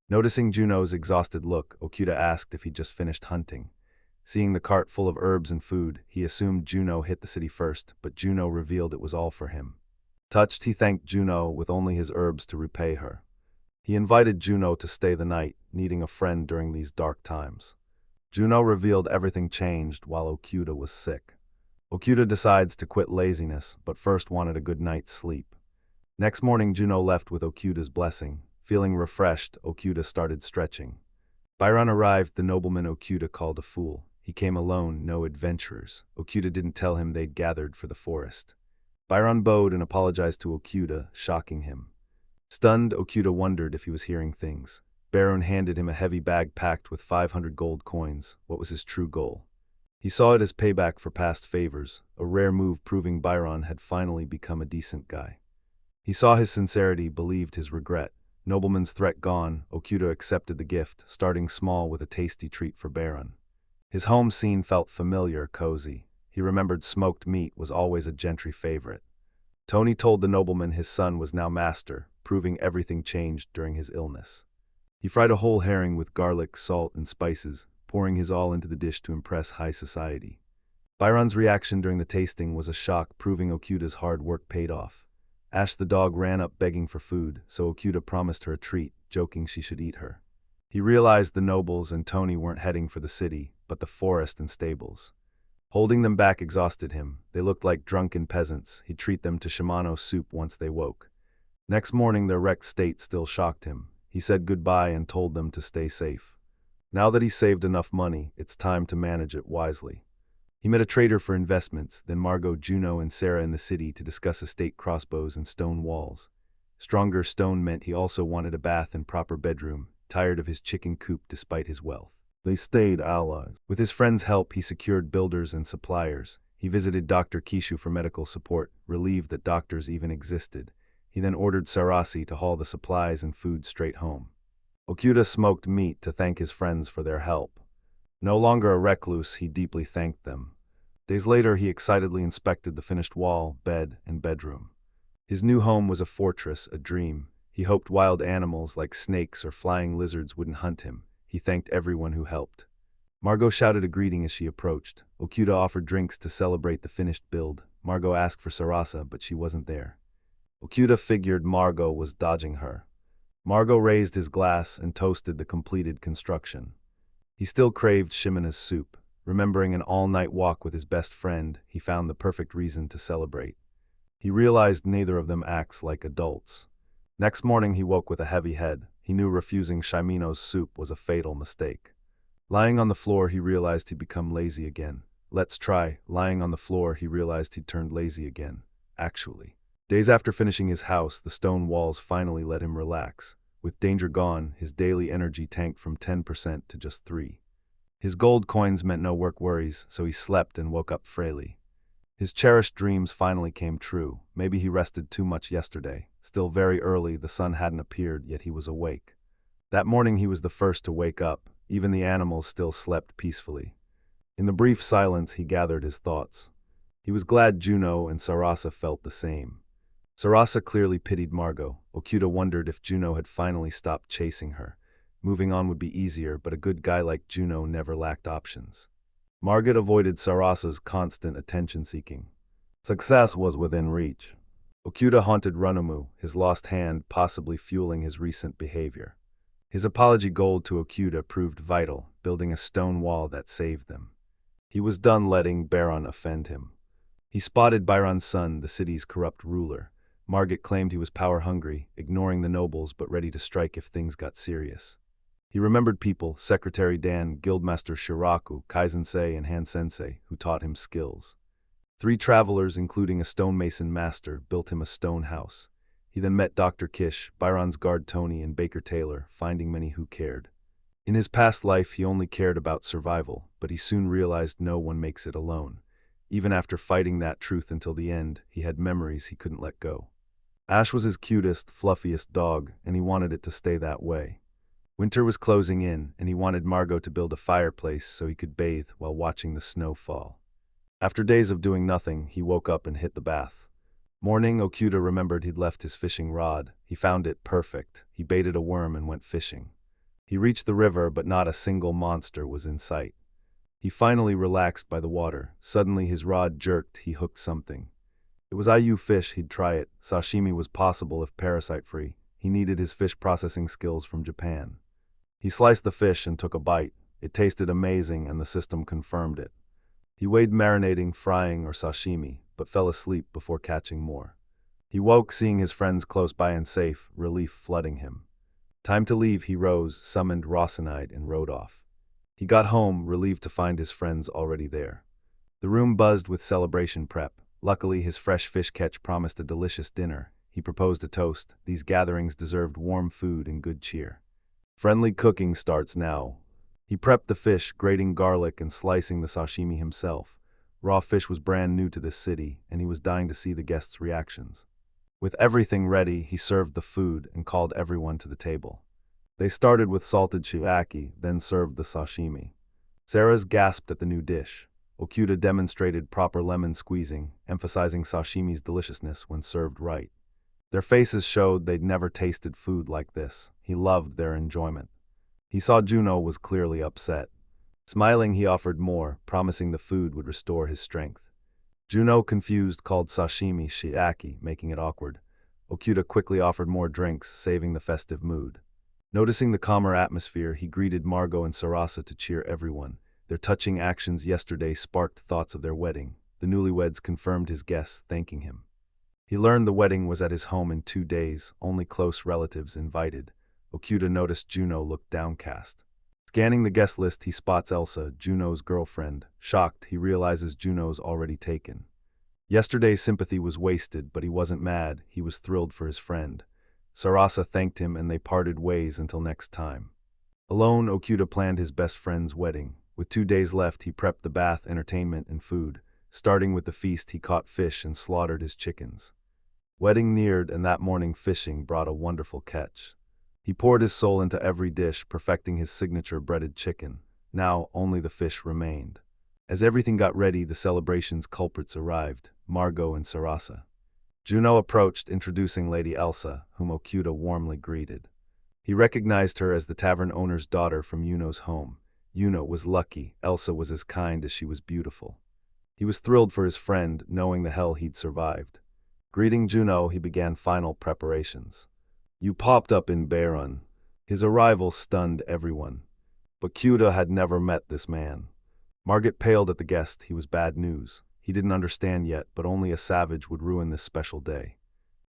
Speaker 1: Noticing Juno's exhausted look, Okuda asked if he'd just finished hunting. Seeing the cart full of herbs and food, he assumed Juno hit the city first, but Juno revealed it was all for him. Touched, he thanked Juno with only his herbs to repay her. He invited Juno to stay the night, needing a friend during these dark times. Juno revealed everything changed while Okuda was sick. Okuda decides to quit laziness, but first wanted a good night's sleep. Next morning, Juno left with Okuda's blessing. Feeling refreshed, Okuda started stretching. Byron arrived, the nobleman Okuda called a fool. He came alone, no adventurers. Okuda didn't tell him they'd gathered for the forest. Byron bowed and apologized to Okuda, shocking him. Stunned, Okuda wondered if he was hearing things. Baron handed him a heavy bag packed with 500 gold coins. What was his true goal? He saw it as payback for past favors, a rare move proving Byron had finally become a decent guy. He saw his sincerity, believed his regret. Nobleman's threat gone, Okuda accepted the gift, starting small with a tasty treat for Baron. His home scene felt familiar, cozy. He remembered smoked meat was always a gentry favorite. Tony told the nobleman his son was now master, proving everything changed during his illness. He fried a whole herring with garlic, salt, and spices, pouring his all into the dish to impress high society. Byron's reaction during the tasting was a shock, proving Okuda's hard work paid off. Ash the dog ran up begging for food, so Okuda promised her a treat, joking she should eat her. He realized the nobles and Tony weren't heading for the city, but the forest and stables. Holding them back exhausted him. They looked like drunken peasants. He'd treat them to Shimano soup once they woke. Next morning, their wrecked state still shocked him. He said goodbye and told them to stay safe. Now that he's saved enough money, it's time to manage it wisely. He met a trader for investments, then Margot, Juno, and Sarah in the city to discuss estate crossbows and stone walls. Stronger stone meant he also wanted a bath and proper bedroom. tired of his chicken coop despite his wealth. They stayed allies. With his friend's help, he secured builders and suppliers. He visited Dr. Kishu for medical support, relieved that doctors even existed. He then ordered Sarasi to haul the supplies and food straight home. Okuda smoked meat to thank his friends for their help. No longer a recluse, he deeply thanked them. Days later, he excitedly inspected the finished wall, bed, and bedroom. His new home was a fortress, a dream. He hoped wild animals like snakes or flying lizards wouldn't hunt him. He thanked everyone who helped. Margot shouted a greeting as she approached. Okuda offered drinks to celebrate the finished build. Margot asked for Sarasa, but she wasn't there. Okuda figured Margot was dodging her. Margot raised his glass and toasted the completed construction. He still craved Shimena's soup. Remembering an all-night walk with his best friend, he found the perfect reason to celebrate. He realized neither of them acts like adults. Next morning he woke with a heavy head. He knew refusing Shimeno's soup was a fatal mistake. Lying on the floor, he realized he'd become lazy again. Let's try. Lying on the floor, he realized he'd turned lazy again. Actually. Days after finishing his house, the stone walls finally let him relax. With danger gone, his daily energy tanked from 10% to just 3%. His gold coins meant no work worries, so he slept and woke up frailly. His cherished dreams finally came true. Maybe he rested too much yesterday. Still very early, the sun hadn't appeared, yet he was awake. That morning he was the first to wake up. Even the animals still slept peacefully. In the brief silence, he gathered his thoughts. He was glad Juno and Sarasa felt the same. Sarasa clearly pitied Margot. Okuda wondered if Juno had finally stopped chasing her. Moving on would be easier, but a good guy like Juno never lacked options. Margot avoided Sarasa's constant attention-seeking. Success was within reach. Okuda haunted Runomu, his lost hand possibly fueling his recent behavior. His apology gold to Okuda proved vital, building a stone wall that saved them. He was done letting Baron offend him. He spotted Byron's son, the city's corrupt ruler. Margot claimed he was power-hungry, ignoring the nobles but ready to strike if things got serious. He remembered people, Secretary Dan, Guildmaster Shiraku, Kaisensei, and Han-sensei, who taught him skills. 3 travelers, including a stonemason master, built him a stone house. He then met Dr. Kish, Byron's guard Tony, and Baker Taylor, finding many who cared. In his past life, he only cared about survival, but he soon realized no one makes it alone. Even after fighting that truth until the end, he had memories he couldn't let go. Ash was his cutest, fluffiest dog, and he wanted it to stay that way. Winter was closing in, and he wanted Margot to build a fireplace so he could bathe while watching the snow fall. After days of doing nothing, he woke up and hit the bath. Morning, Okuda remembered he'd left his fishing rod. He found it perfect. He baited a worm and went fishing. He reached the river, but not a single monster was in sight. He finally relaxed by the water. Suddenly his rod jerked. He hooked something. It was IU fish. He'd try it. Sashimi was possible if parasite-free. He needed his fish processing skills from Japan. He sliced the fish and took a bite. It tasted amazing, and the system confirmed it. He weighed marinating, frying, or sashimi, but fell asleep before catching more. He woke seeing his friends close by and safe, relief flooding him. Time to leave, he rose, summoned Rocinide, and rode off. He got home, relieved to find his friends already there. The room buzzed with celebration prep. Luckily, his fresh fish catch promised a delicious dinner. He proposed a toast. These gatherings deserved warm food and good cheer. Friendly cooking starts now. He prepped the fish, grating garlic and slicing the sashimi himself. Raw fish was brand new to this city, and he was dying to see the guests' reactions. With everything ready, he served the food and called everyone to the table. They started with salted shiitake, then served the sashimi. Sarah's gasped at the new dish. Okuda demonstrated proper lemon squeezing, emphasizing sashimi's deliciousness when served right. Their faces showed they'd never tasted food like this. He loved their enjoyment. He saw Juno was clearly upset. Smiling, he offered more, promising the food would restore his strength. Juno, confused, called sashimi shiitake, making it awkward. Okuda quickly offered more drinks, saving the festive mood. Noticing the calmer atmosphere, he greeted Margot and Sarasa to cheer everyone. Their touching actions yesterday sparked thoughts of their wedding. The newlyweds confirmed his guests, thanking him. He learned the wedding was at his home in 2 days, only close relatives invited. Okuda noticed Juno looked downcast. Scanning the guest list, he spots Elsa, Juno's girlfriend. Shocked, he realizes Juno's already taken. Yesterday's sympathy was wasted, but he wasn't mad. He was thrilled for his friend. Sarasa thanked him and they parted ways until next time. Alone, Okuda planned his best friend's wedding. With 2 days left, he prepped the bath, entertainment, and food. Starting with the feast, he caught fish and slaughtered his chickens. Wedding neared, and that morning fishing brought a wonderful catch. He poured his soul into every dish, perfecting his signature breaded chicken. Now, only the fish remained. As everything got ready, the celebration's culprits arrived, Margot and Sarasa. Juno approached, introducing Lady Elsa, whom Okuda warmly greeted. He recognized her as the tavern owner's daughter from Yuno's home. Yuno was lucky, Elsa was as kind as she was beautiful. He was thrilled for his friend, knowing the hell he'd survived. Greeting Juno, he began final preparations. You popped up in Baron. His arrival stunned everyone. But Okuda had never met this man. Margit paled at the guest. He was bad news. He didn't understand yet, but only a savage would ruin this special day.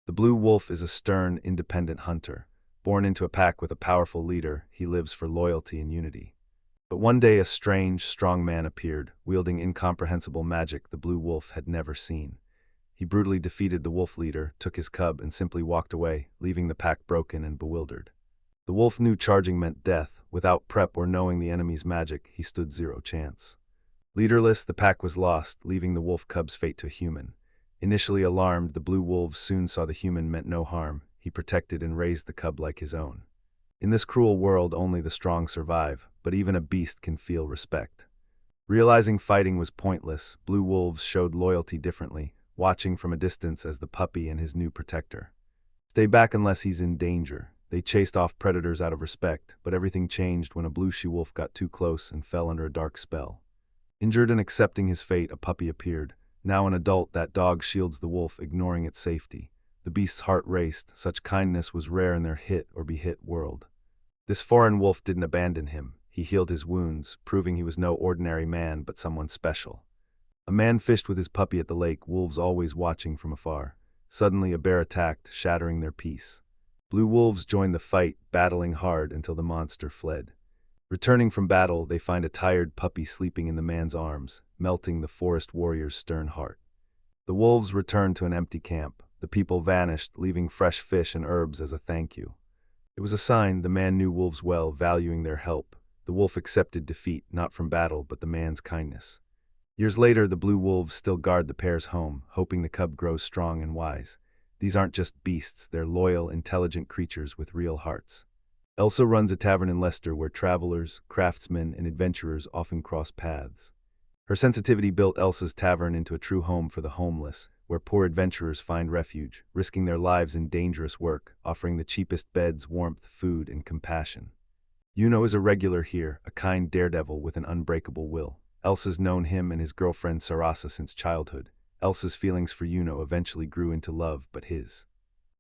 Speaker 1: The Blue Wolf is a stern, independent hunter. Born into a pack with a powerful leader, he lives for loyalty and unity. But one day a strange, strong man appeared, wielding incomprehensible magic the Blue Wolf had never seen. He brutally defeated the wolf leader, took his cub, and simply walked away, leaving the pack broken and bewildered. The wolf knew charging meant death. Without prep or knowing the enemy's magic, he stood zero chance. Leaderless, the pack was lost, leaving the wolf cub's fate to a human. Initially alarmed, the blue wolves soon saw the human meant no harm. He protected and raised the cub like his own. In this cruel world, only the strong survive, but even a beast can feel respect. Realizing fighting was pointless, blue wolves showed loyalty differently, watching from a distance as the puppy and his new protector. Stay back unless he's in danger. They chased off predators out of respect, but everything changed when a blue she-wolf got too close and fell under a dark spell. Injured and accepting his fate, a puppy appeared. Now an adult, that dog shields the wolf, ignoring its safety. The beast's heart raced. Such kindness was rare in their hit-or-be-hit world. This foreign wolf didn't abandon him. He healed his wounds, proving he was no ordinary man but someone special. A man fished with his puppy at the lake, wolves always watching from afar. Suddenly a bear attacked, shattering their peace. Blue wolves joined the fight, battling hard until the monster fled. Returning from battle, they find a tired puppy sleeping in the man's arms, melting the forest warrior's stern heart. The wolves returned to an empty camp. The people vanished, leaving fresh fish and herbs as a thank you. It was a sign. The man knew wolves well, valuing their help. The wolf accepted defeat, not from battle, but the man's kindness. Years later, the blue wolves still guard the pair's home, hoping the cub grows strong and wise. These aren't just beasts, they're loyal, intelligent creatures with real hearts. Elsa runs a tavern in Leicester where travelers, craftsmen, and adventurers often cross paths. Her sensitivity built Elsa's tavern into a true home for the homeless, where poor adventurers find refuge, risking their lives in dangerous work, offering the cheapest beds, warmth, food, and compassion. Yuno is a regular here, a kind daredevil with an unbreakable will. Elsa's known him and his girlfriend Sarasa since childhood. Elsa's feelings for Yuno eventually grew into love, but his.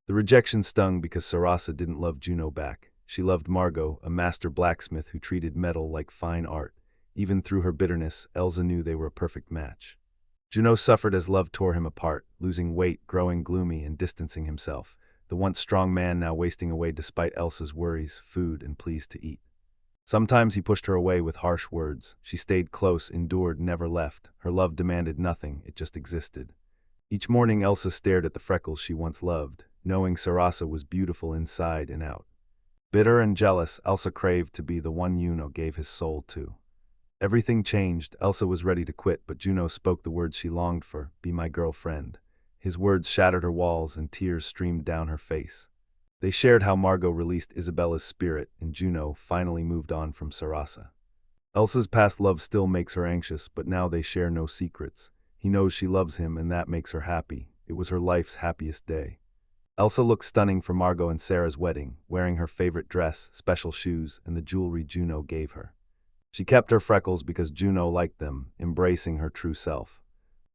Speaker 1: The rejection stung because Sarasa didn't love Juno back. She loved Margot, a master blacksmith who treated metal like fine art. Even through her bitterness, Elsa knew they were a perfect match. Juno suffered as love tore him apart, losing weight, growing gloomy, and distancing himself. The once strong man now wasting away despite Elsa's worries, food, and pleas to eat. Sometimes he pushed her away with harsh words. She stayed close, endured, never left. Her love demanded nothing, it just existed. Each morning Elsa stared at the freckles she once loved, knowing Sarasa was beautiful inside and out. Bitter and jealous, Elsa craved to be the one Yuno gave his soul to. Everything changed. Elsa was ready to quit, but Juno spoke the words she longed for, "Be my girlfriend." His words shattered her walls and tears streamed down her face. They shared how Margot released Isabella's spirit, and Juno finally moved on from Sarasa. Elsa's past love still makes her anxious, but now they share no secrets. He knows she loves him, and that makes her happy. It was her life's happiest day. Elsa looked stunning for Margot and Sarah's wedding, wearing her favorite dress, special shoes, and the jewelry Juno gave her. She kept her freckles because Juno liked them, embracing her true self.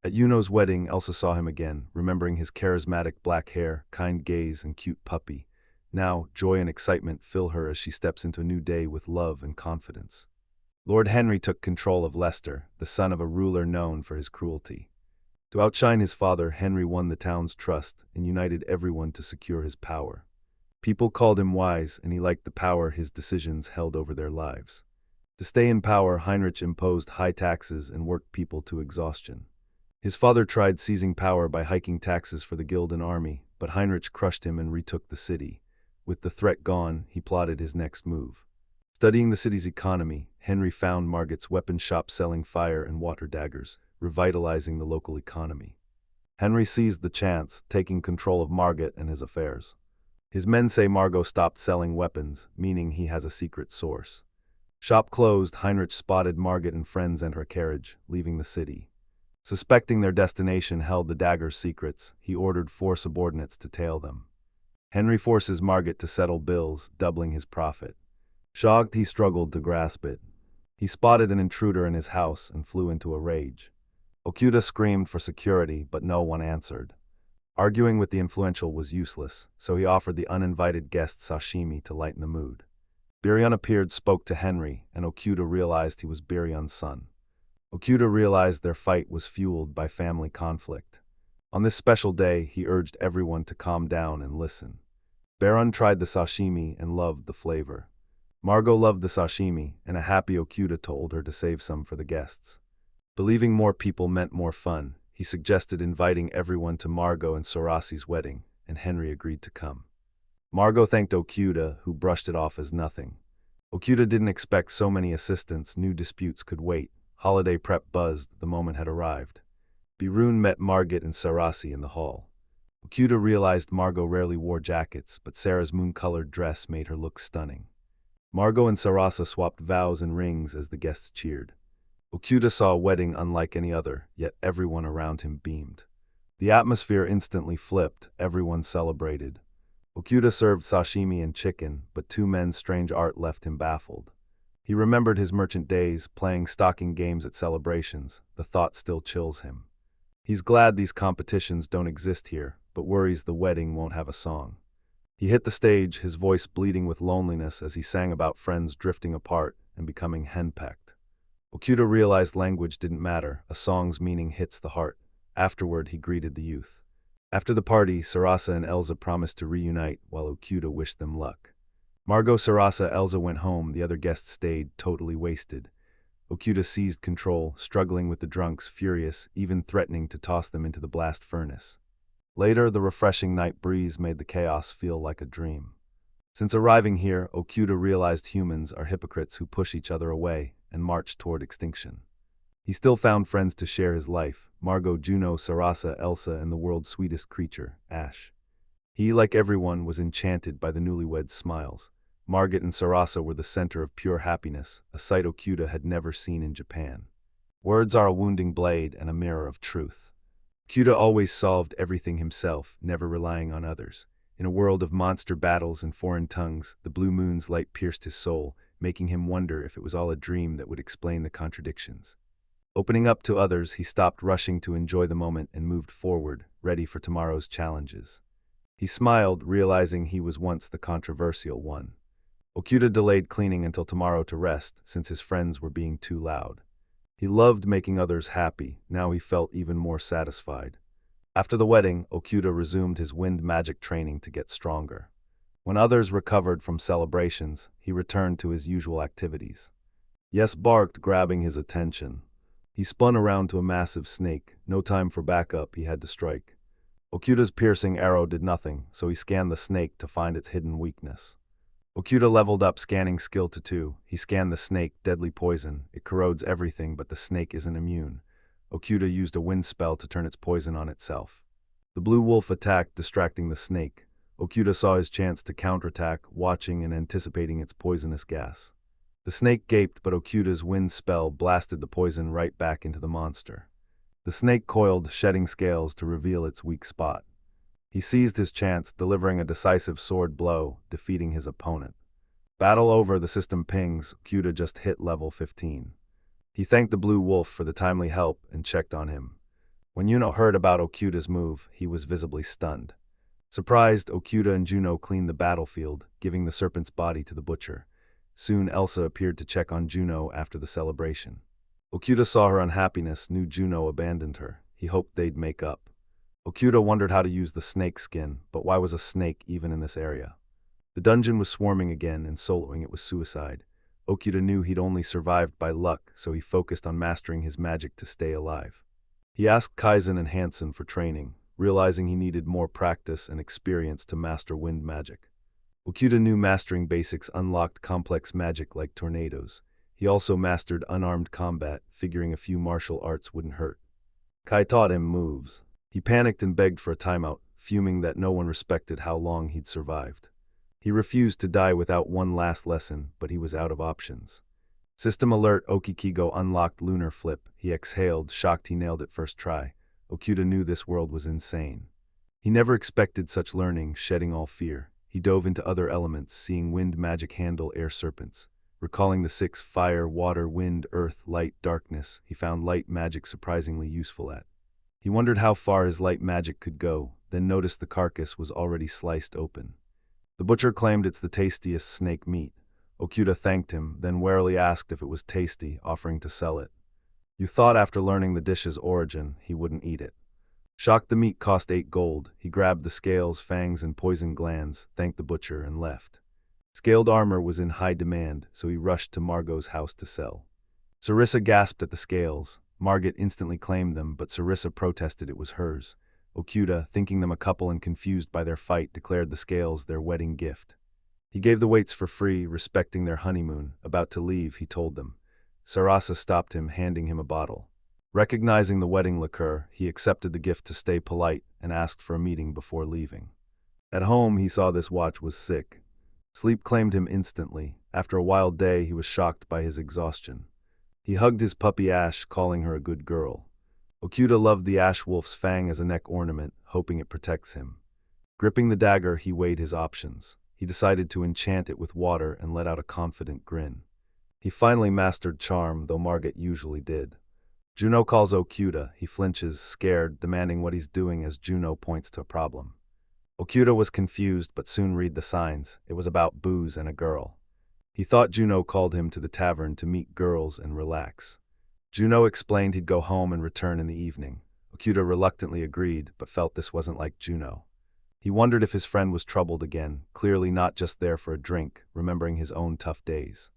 Speaker 1: At Yuno's wedding, Elsa saw him again, remembering his charismatic black hair, kind gaze, and cute puppy. Now, joy and excitement fill her as she steps into a new day with love and confidence. Lord Henry took control of Leicester, the son of a ruler known for his cruelty. To outshine his father, Henry won the town's trust and united everyone to secure his power. People called him wise, and he liked the power his decisions held over their lives. To stay in power, Heinrich imposed high taxes and worked people to exhaustion. His father tried seizing power by hiking taxes for the guild and army, but Heinrich crushed him and retook the city. With the threat gone, he plotted his next move. Studying the city's economy, Henry found Margot's weapon shop selling fire and water daggers, revitalizing the local economy. Henry seized the chance, taking control of Margot and his affairs. His men say Margot stopped selling weapons, meaning he has a secret source. Shop closed, Heinrich spotted Margot and friends enter a carriage, leaving the city. Suspecting their destination held the dagger's secrets, he ordered 4 subordinates to tail them. Henry forces Margot to settle bills, doubling his profit. Shocked, he struggled to grasp it. He spotted an intruder in his house and flew into a rage. Okuda screamed for security, but no one answered. Arguing with the influential was useless, so he offered the uninvited guest sashimi to lighten the mood. Biryon appeared, spoke to Henry, and Okuda realized he was Biryon's son. Okuda realized their fight was fueled by family conflict. On this special day, he urged everyone to calm down and listen. Baron tried the sashimi and loved the flavor. Margot loved the sashimi, and a happy Okuda told her to save some for the guests. Believing more people meant more fun, he suggested inviting everyone to Margot and Sorasi's wedding, and Henry agreed to come. Margot thanked Okuda, who brushed it off as nothing. Okuda didn't expect so many assistants, new disputes could wait. Holiday prep buzzed, the moment had arrived. Birun met Margot and Sorasi in the hall. Okuda realized Margot rarely wore jackets, but Sarah's moon-colored dress made her look stunning. Margot and Sarasa swapped vows and rings as the guests cheered. Okuda saw a wedding unlike any other, yet everyone around him beamed. The atmosphere instantly flipped, everyone celebrated. Okuda served sashimi and chicken, but 2 men's strange art left him baffled. He remembered his merchant days, playing stocking games at celebrations. The thought still chills him. He's glad these competitions don't exist here, but worries the wedding won't have a song. He hit the stage, his voice bleeding with loneliness as he sang about friends drifting apart and becoming henpecked. Okuda realized language didn't matter, a song's meaning hits the heart. Afterward, he greeted the youth. After the party, Sarasa and Elsa promised to reunite, while Okuda wished them luck. Margot, Sarasa, Elsa went home, the other guests stayed, totally wasted. Okuda seized control, struggling with the drunks, furious, even threatening to toss them into the blast furnace. Later, the refreshing night breeze made the chaos feel like a dream. Since arriving here, Okuda realized humans are hypocrites who push each other away and march toward extinction. He still found friends to share his life: Margot, Juno, Sarasa, Elsa, and the world's sweetest creature, Ash. He, like everyone, was enchanted by the newlyweds' smiles. Margot and Sarasa were the center of pure happiness, a sight Okuda had never seen in Japan. Words are a wounding blade and a mirror of truth. Okuda always solved everything himself, never relying on others. In a world of monster battles and foreign tongues, the blue moon's light pierced his soul, making him wonder if it was all a dream that would explain the contradictions. Opening up to others, he stopped rushing to enjoy the moment and moved forward, ready for tomorrow's challenges. He smiled, realizing he was once the controversial one. Okuda delayed cleaning until tomorrow to rest, since his friends were being too loud. He loved making others happy, now he felt even more satisfied. After the wedding, Okuda resumed his wind magic training to get stronger. When others recovered from celebrations, he returned to his usual activities. Yes barked, grabbing his attention. He spun around to a massive snake, no time for backup, he had to strike. Okuda's piercing arrow did nothing, so he scanned the snake to find its hidden weakness. Okuda leveled up scanning skill to 2. He scanned the snake, deadly poison. It corrodes everything, but the snake isn't immune. Okuda used a wind spell to turn its poison on itself. The blue wolf attacked, distracting the snake. Okuda saw his chance to counterattack, watching and anticipating its poisonous gas. The snake gaped, but Okuda's wind spell blasted the poison right back into the monster. The snake coiled, shedding scales to reveal its weak spot. He seized his chance, delivering a decisive sword blow, defeating his opponent. Battle over, the system pings. Okuda just hit level 15. He thanked the blue wolf for the timely help and checked on him. When Yuno heard about Okuda's move, he was visibly stunned. Surprised, Okuda and Juno cleaned the battlefield, giving the serpent's body to the butcher. Soon Elsa appeared to check on Juno after the celebration. Okuda saw her unhappiness, knew Juno abandoned her. He hoped they'd make up. Okuda wondered how to use the snake skin, but why was a snake even in this area? The dungeon was swarming again, and soloing it was suicide. Okuda knew he'd only survived by luck, so he focused on mastering his magic to stay alive. He asked Kaizen and Hansen for training, realizing he needed more practice and experience to master wind magic. Okuda knew mastering basics unlocked complex magic like tornadoes. He also mastered unarmed combat, figuring a few martial arts wouldn't hurt. Kai taught him moves. He panicked and begged for a timeout, fuming that no one respected how long he'd survived. He refused to die without one last lesson, but he was out of options. System alert, Okikigo unlocked lunar flip. He exhaled, shocked he nailed it first try. Okuda knew this world was insane. He never expected such learning, shedding all fear. He dove into other elements, seeing wind magic handle air serpents. Recalling the 6 fire, water, wind, earth, light, darkness, he found light magic surprisingly useful at. He wondered how far his light magic could go, then noticed the carcass was already sliced open. The butcher claimed it's the tastiest snake meat. Okuda thanked him, then warily asked if it was tasty, offering to sell it. You thought after learning the dish's origin, he wouldn't eat it. Shocked the meat cost 8 gold, he grabbed the scales, fangs, and poison glands, thanked the butcher, and left. Scaled armor was in high demand, so he rushed to Margot's house to sell. Sarissa gasped at the scales. Margot instantly claimed them, but Sarissa protested it was hers. Okuda, thinking them a couple and confused by their fight, declared the scales their wedding gift. He gave the weights for free, respecting their honeymoon. About to leave, he told them. Sarasa stopped him, handing him a bottle. Recognizing the wedding liqueur, he accepted the gift to stay polite and asked for a meeting before leaving. At home, he saw this watch was sick. Sleep claimed him instantly. After a wild day, he was shocked by his exhaustion. He hugged his puppy Ash, calling her a good girl. Okuda loved the ash wolf's fang as a neck ornament, hoping it protects him. Gripping the dagger, he weighed his options. He decided to enchant it with water and let out a confident grin. He finally mastered charm, though Margot usually did. Juno calls Okuda. He flinches, scared, demanding what he's doing as Juno points to a problem. Okuda was confused, but soon read the signs. It was about booze and a girl. He thought Juno called him to the tavern to meet girls and relax. Juno explained he'd go home and return in the evening. Okuda reluctantly agreed, but felt this wasn't like Juno. He wondered if his friend was troubled again, clearly not just there for a drink, remembering his own tough days.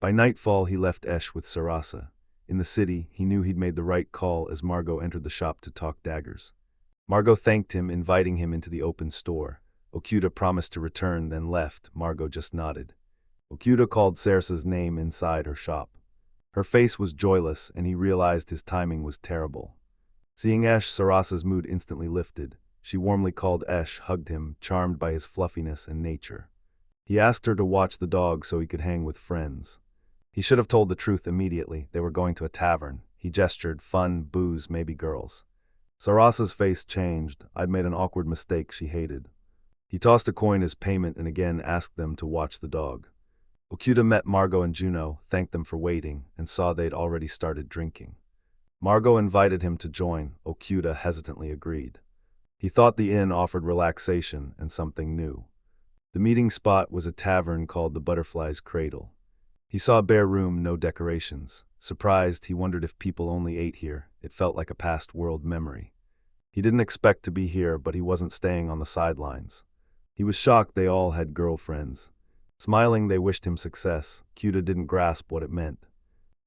Speaker 1: By nightfall, he left Esh with Sarasa. In the city, he knew he'd made the right call as Margot entered the shop to talk daggers. Margot thanked him, inviting him into the open store. Okuda promised to return, then left. Margot just nodded. Okuda called Sarasa's name inside her shop. Her face was joyless, and he realized his timing was terrible. Seeing Esh, Sarasa's mood instantly lifted. She warmly called Esh, hugged him, charmed by his fluffiness and nature. He asked her to watch the dog so he could hang with friends. He should have told the truth immediately. They were going to a tavern. He gestured, fun, booze, maybe girls. Sarasa's face changed. I'd made an awkward mistake she hated. He tossed a coin as payment and again asked them to watch the dog. Okuda met Margot and Juno, thanked them for waiting, and saw they'd already started drinking. Margot invited him to join. Okuda hesitantly agreed. He thought the inn offered relaxation and something new. The meeting spot was a tavern called the Butterfly's Cradle. He saw a bare room, no decorations. Surprised, he wondered if people only ate here. It felt like a past world memory. He didn't expect to be here, but he wasn't staying on the sidelines. He was shocked they all had girlfriends. Smiling, they wished him success. Okuda didn't grasp what it meant.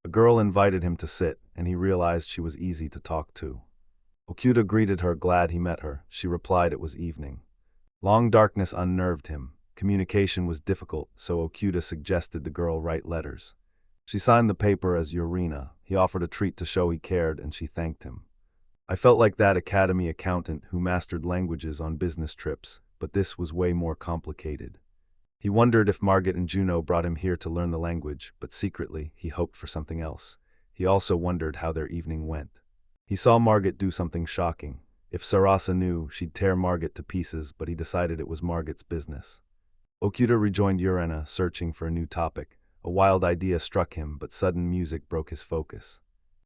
Speaker 1: A girl invited him to sit, and he realized she was easy to talk to. Okuda greeted her, glad he met her. She replied it was evening. Long darkness unnerved him. Communication was difficult, so Okuda suggested the girl write letters. She signed the paper as Yorina. He offered a treat to show he cared, and she thanked him. I felt like that academy accountant who mastered languages on business trips, but this was way more complicated. He wondered if Margot and Juno brought him here to learn the language, but secretly, he hoped for something else. He also wondered how their evening went. He saw Margot do something shocking. If Sarasa knew, she'd tear Margot to pieces, but he decided it was Margot's business. Okuda rejoined Yorina, searching for a new topic. A wild idea struck him, but sudden music broke his focus.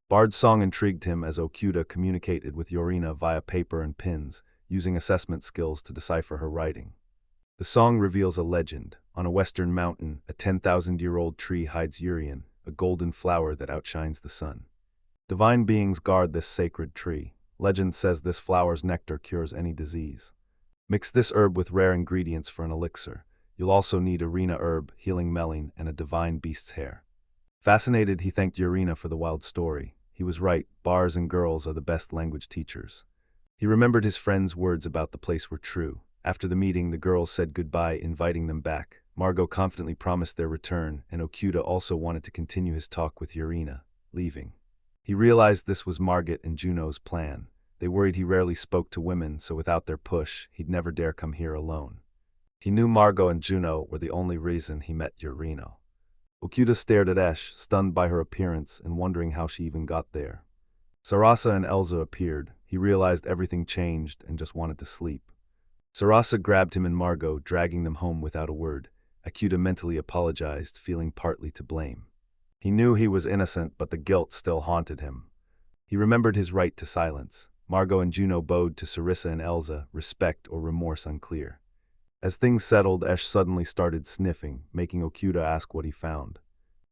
Speaker 1: Bard's song intrigued him as Okuda communicated with Yorina via paper and pins, using assessment skills to decipher her writing. The song reveals a legend. On a western mountain, a 10,000-year-old tree hides Urian, a golden flower that outshines the sun. Divine beings guard this sacred tree. Legend says this flower's nectar cures any disease. Mix this herb with rare ingredients for an elixir. You'll also need arena herb, healing melon, and a divine beast's hair. Fascinated, he thanked Yorina for the wild story. He was right, bars and girls are the best language teachers. He remembered his friend's words about the place were true. After the meeting, the girls said goodbye, inviting them back. Margot confidently promised their return, and Okuda also wanted to continue his talk with Yurina, leaving. He realized this was Margit and Juno's plan. They worried he rarely spoke to women, so without their push, he'd never dare come here alone. He knew Margot and Juno were the only reason he met Yurino. Okuda stared at Esh, stunned by her appearance and wondering how she even got there. Sarasa and Elsa appeared. He realized everything changed and just wanted to sleep. Sarasa grabbed him and Margot, dragging them home without a word. Okuda mentally apologized, feeling partly to blame. He knew he was innocent, but the guilt still haunted him. He remembered his right to silence. Margot and Juno bowed to Sarissa and Elsa, respect or remorse unclear. As things settled, Esh suddenly started sniffing, making Okuda ask what he found.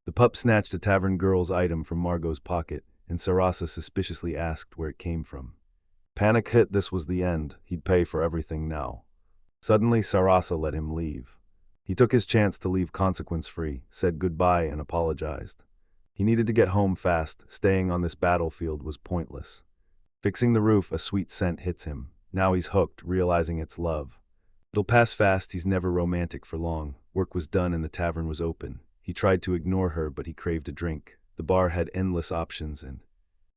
Speaker 1: The pup snatched a tavern girl's item from Margot's pocket, and Sarasa suspiciously asked where it came from. Panic hit. This was the end. He'd pay for everything now. Suddenly, Sarasa let him leave. He took his chance to leave consequence-free, said goodbye and apologized. He needed to get home fast. Staying on this battlefield was pointless. Fixing the roof, a sweet scent hits him. Now he's hooked, realizing it's love. It'll pass fast. He's never romantic for long. Work was done and the tavern was open. He tried to ignore her, but he craved a drink. The bar had endless options, and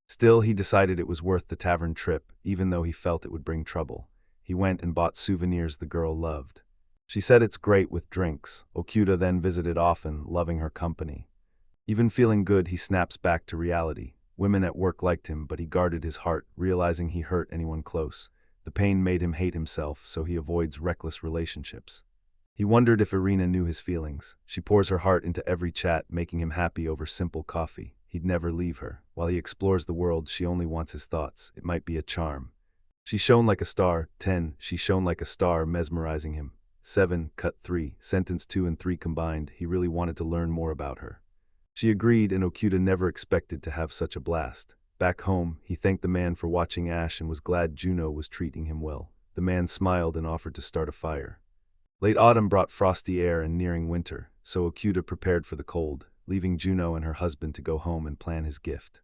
Speaker 1: still he decided it was worth the tavern trip, even though he felt it would bring trouble. He went and bought souvenirs the girl loved. She said it's great with drinks. Okuda then visited often, loving her company. Even feeling good, he snaps back to reality. Women at work liked him, but he guarded his heart, realizing he hurt anyone close. The pain made him hate himself, so he avoids reckless relationships. He wondered if Irina knew his feelings. She pours her heart into every chat, making him happy over simple coffee. He'd never leave her. While he explores the world, she only wants his thoughts. It might be a charm. She shone like a star. 10. She shone like a star, mesmerizing him. 7. Cut 3. Sentence 2 and 3 combined. He really wanted to learn more about her. She agreed, and Okuda never expected to have such a blast. Back home, he thanked the man for watching Ash and was glad Juno was treating him well. The man smiled and offered to start a fire. Late autumn brought frosty air and nearing winter, so Okuda prepared for the cold, leaving Juno and her husband to go home and plan his gift.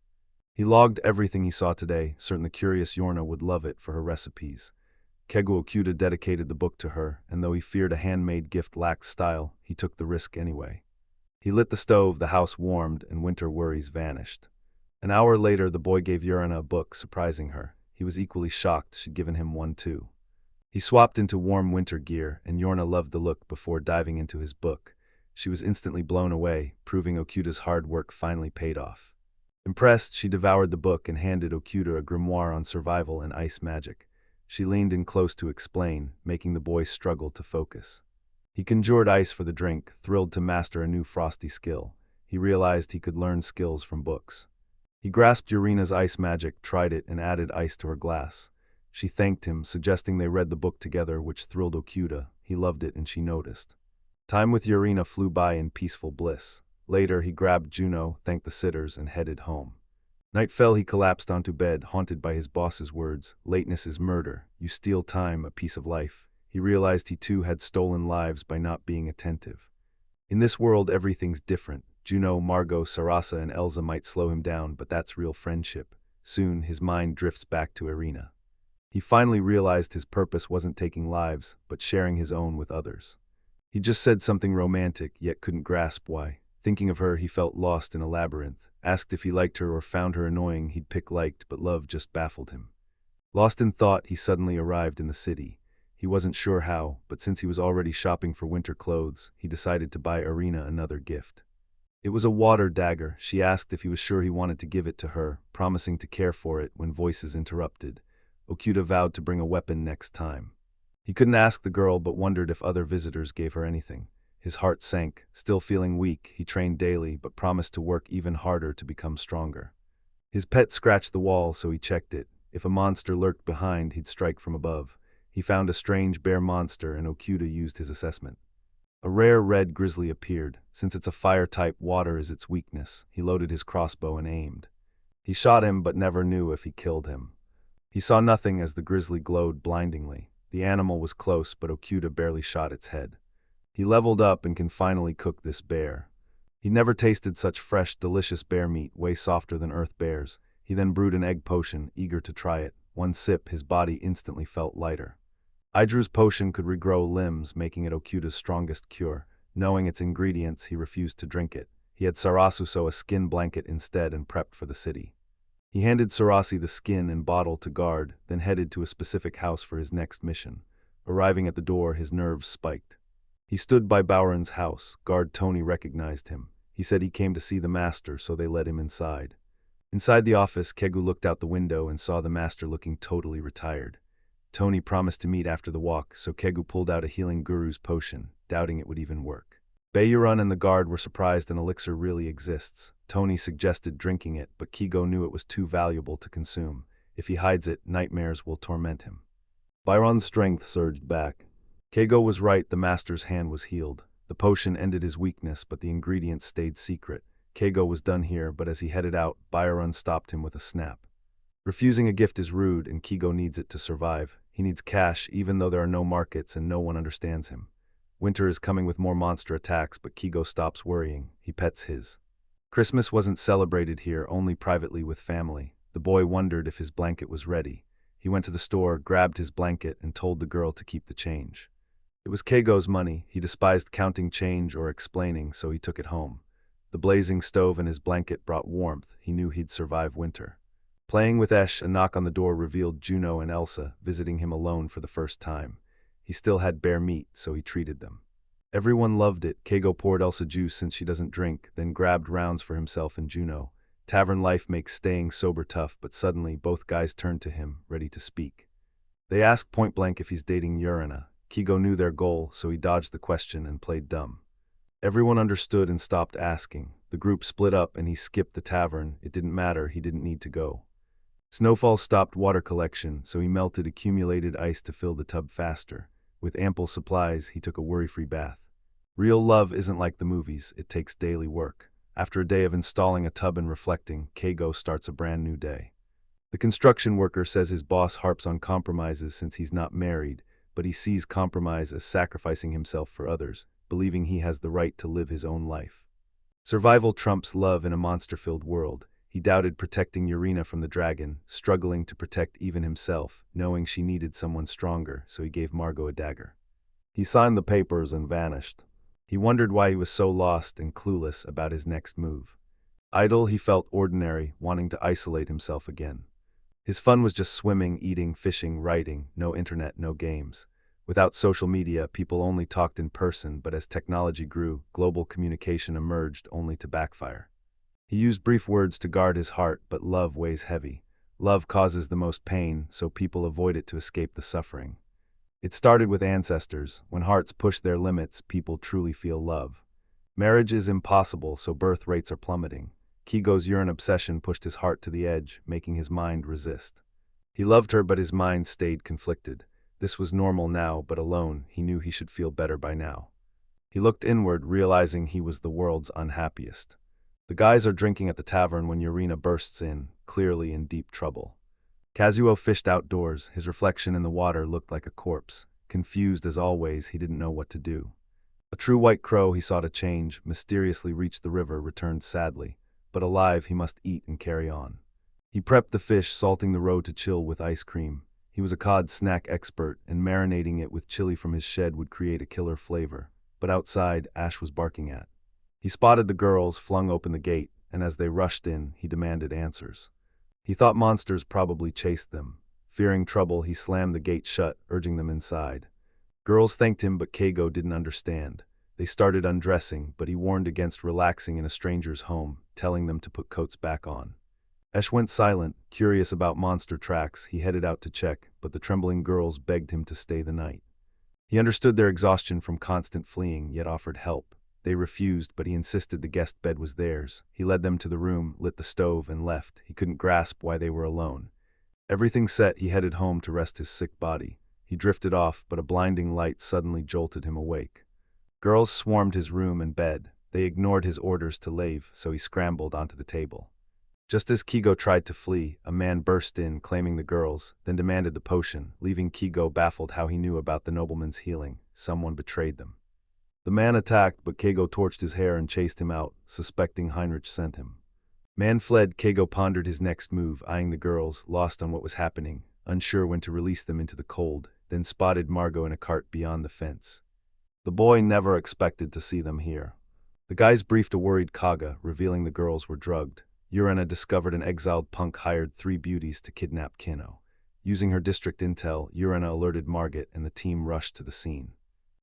Speaker 1: He logged everything he saw today, certain the curious Yorna would love it for her recipes. Kegu Okuda dedicated the book to her, and though he feared a handmade gift lacked style, he took the risk anyway. He lit the stove, the house warmed, and winter worries vanished. An hour later, the boy gave Yorna a book, surprising her. He was equally shocked she'd given him one too. He swapped into warm winter gear, and Yorna loved the look before diving into his book. She was instantly blown away, proving Okuda's hard work finally paid off. Impressed, she devoured the book and handed Okuda a grimoire on survival and ice magic. She leaned in close to explain, making the boy struggle to focus. He conjured ice for the drink, thrilled to master a new frosty skill. He realized he could learn skills from books. He grasped Yurina's ice magic, tried it, and added ice to her glass. She thanked him, suggesting they read the book together, which thrilled Okuda. He loved it, and she noticed. Time with Yurina flew by in peaceful bliss. Later, he grabbed Juno, thanked the sitters, and headed home. Night fell. He collapsed onto bed, haunted by his boss's words. Lateness is murder. You steal time, a piece of life. He realized he too had stolen lives by not being attentive. In this world, everything's different. Juno, Margot, Sarasa, and Elsa might slow him down, but that's real friendship. Soon, his mind drifts back to Irina. He finally realized his purpose wasn't taking lives, but sharing his own with others. He just said something romantic, yet couldn't grasp why. Thinking of her, he felt lost in a labyrinth. Asked if he liked her or found her annoying, he'd pick liked, but love just baffled him. Lost in thought, he suddenly arrived in the city. He wasn't sure how, but since he was already shopping for winter clothes, he decided to buy Irina another gift. It was a water dagger. She asked if he was sure he wanted to give it to her, promising to care for it when voices interrupted. Okuda vowed to bring a weapon next time. He couldn't ask the girl, but wondered if other visitors gave her anything. His heart sank. Still feeling weak, he trained daily, but promised to work even harder to become stronger. His pet scratched the wall, so he checked it. If a monster lurked behind, he'd strike from above. He found a strange bear monster, and Okuda used his assessment. A rare red grizzly appeared. Since it's a fire type, water is its weakness. He loaded his crossbow and aimed. He shot him, but never knew if he killed him. He saw nothing as the grizzly glowed blindingly. The animal was close, but Okuda barely shot its head. He leveled up and can finally cook this bear. He never tasted such fresh, delicious bear meat, way softer than earth bears. He then brewed an egg potion, eager to try it. One sip, his body instantly felt lighter. Idru's potion could regrow limbs, making it Okuta's strongest cure. Knowing its ingredients, he refused to drink it. He had Sarasu sew a skin blanket instead and prepped for the city. He handed Sarasi the skin and bottle to guard, then headed to a specific house for his next mission. Arriving at the door, his nerves spiked. He stood by Bowron's house. Guard Tony recognized him. He said he came to see the master, so they let him inside. Inside the office, Kegu looked out the window and saw the master looking totally retired. Tony promised to meet after the walk, so Kegu pulled out a healing guru's potion, doubting it would even work. Bayuran and the guard were surprised an elixir really exists. Tony suggested drinking it, but Kigo knew it was too valuable to consume. If he hides it, nightmares will torment him. Byron's strength surged back. Keigo was right, the master's hand was healed. The potion ended his weakness, but the ingredients stayed secret. Keigo was done here, but as he headed out, Byron stopped him with a snap. Refusing a gift is rude, and Kigo needs it to survive. He needs cash, even though there are no markets and no one understands him. Winter is coming with more monster attacks, but Kigo stops worrying. He pets his. Christmas wasn't celebrated here, only privately with family. The boy wondered if his blanket was ready. He went to the store, grabbed his blanket, and told the girl to keep the change. It was Keigo's money. He despised counting change or explaining, so he took it home. The blazing stove and his blanket brought warmth. He knew he'd survive winter. Playing with Esh, a knock on the door revealed Juno and Elsa, visiting him alone for the first time. He still had bare meat, so he treated them. Everyone loved it. Keigo poured Elsa juice since she doesn't drink, then grabbed rounds for himself and Juno. Tavern life makes staying sober tough, but suddenly both guys turned to him, ready to speak. They asked point-blank if he's dating Yurina. Keigo knew their goal, so he dodged the question and played dumb. Everyone understood and stopped asking. The group split up and he skipped the tavern. It didn't matter, he didn't need to go. Snowfall stopped water collection, so he melted accumulated ice to fill the tub faster. With ample supplies, he took a worry-free bath. Real love isn't like the movies, it takes daily work. After a day of installing a tub and reflecting, Keigo starts a brand new day. The construction worker says his boss harps on compromises since he's not married, but he sees compromise as sacrificing himself for others, believing he has the right to live his own life. Survival trumps love in a monster-filled world. He doubted protecting Yurina from the dragon, struggling to protect even himself, knowing she needed someone stronger, so he gave Margot a dagger. He signed the papers and vanished. He wondered why he was so lost and clueless about his next move. Idle, he felt ordinary, wanting to isolate himself again. His fun was just swimming, eating, fishing, writing, no internet, no games. Without social media, people only talked in person, but as technology grew, global communication emerged only to backfire. He used brief words to guard his heart, but love weighs heavy. Love causes the most pain, so people avoid it to escape the suffering. It started with ancestors. When hearts push their limits, people truly feel love. Marriage is impossible, so birth rates are plummeting. Kigo's urine obsession pushed his heart to the edge, making his mind resist. He loved her, but his mind stayed conflicted. This was normal now, but alone, he knew he should feel better by now. He looked inward, realizing he was the world's unhappiest. The guys are drinking at the tavern when Yurina bursts in, clearly in deep trouble. Kazuo fished outdoors. His reflection in the water looked like a corpse. Confused as always, he didn't know what to do. A true white crow he sought a change, mysteriously reached the river, returned sadly. But alive, he must eat and carry on. He prepped the fish, salting the roe to chill with ice cream. He was a cod snack expert, and marinating it with chili from his shed would create a killer flavor. But outside, Ash was barking at. He spotted the girls, flung open the gate, and as they rushed in, he demanded answers. He thought monsters probably chased them. Fearing trouble, he slammed the gate shut, urging them inside. Girls thanked him, but Keigo didn't understand. They started undressing, but he warned against relaxing in a stranger's home, telling them to put coats back on. Esh went silent, curious about monster tracks. He headed out to check, but the trembling girls begged him to stay the night. He understood their exhaustion from constant fleeing, yet offered help. They refused, but he insisted the guest bed was theirs. He led them to the room, lit the stove, and left. He couldn't grasp why they were alone. Everything set, he headed home to rest his sick body. He drifted off, but a blinding light suddenly jolted him awake. Girls swarmed his room and bed. They ignored his orders to leave, so he scrambled onto the table. Just as Kigo tried to flee, a man burst in, claiming the girls, then demanded the potion, leaving Kigo baffled how he knew about the nobleman's healing. Someone betrayed them. The man attacked, but Keigo torched his hair and chased him out, suspecting Heinrich sent him. Man fled. Keigo pondered his next move, eyeing the girls, lost on what was happening, unsure when to release them into the cold. Then then spotted Margot in a cart beyond the fence. The boy never expected to see them here. The guys briefed a worried Kaga, revealing the girls were drugged. Urena discovered an exiled punk hired 3 beauties to kidnap Kino. Using her district intel, Urena alerted Margit and the team rushed to the scene.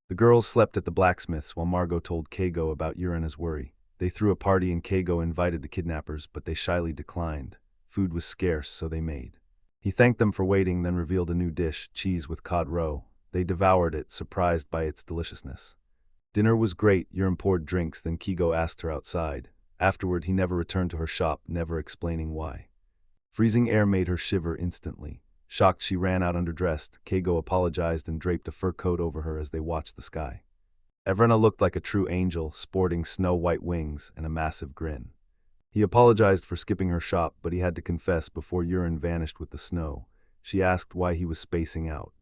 Speaker 1: The girls slept at the blacksmith's while Margot told Keigo about Urena's worry. They threw a party and Keigo invited the kidnappers, but they shyly declined. Food was scarce, so they made. He thanked them for waiting, then revealed a new dish, cheese with cod roe. They devoured it, surprised by its deliciousness. Dinner was great. Urena poured drinks, then Keigo asked her outside. Afterward, he never returned to her shop, never explaining why. Freezing air made her shiver instantly. Shocked, she ran out underdressed. Keigo apologized and draped a fur coat over her as they watched the sky. Evrena looked like a true angel, sporting snow-white wings and a massive grin. He apologized for skipping her shop, but he had to confess before Urena vanished with the snow. She asked why he was spacing out.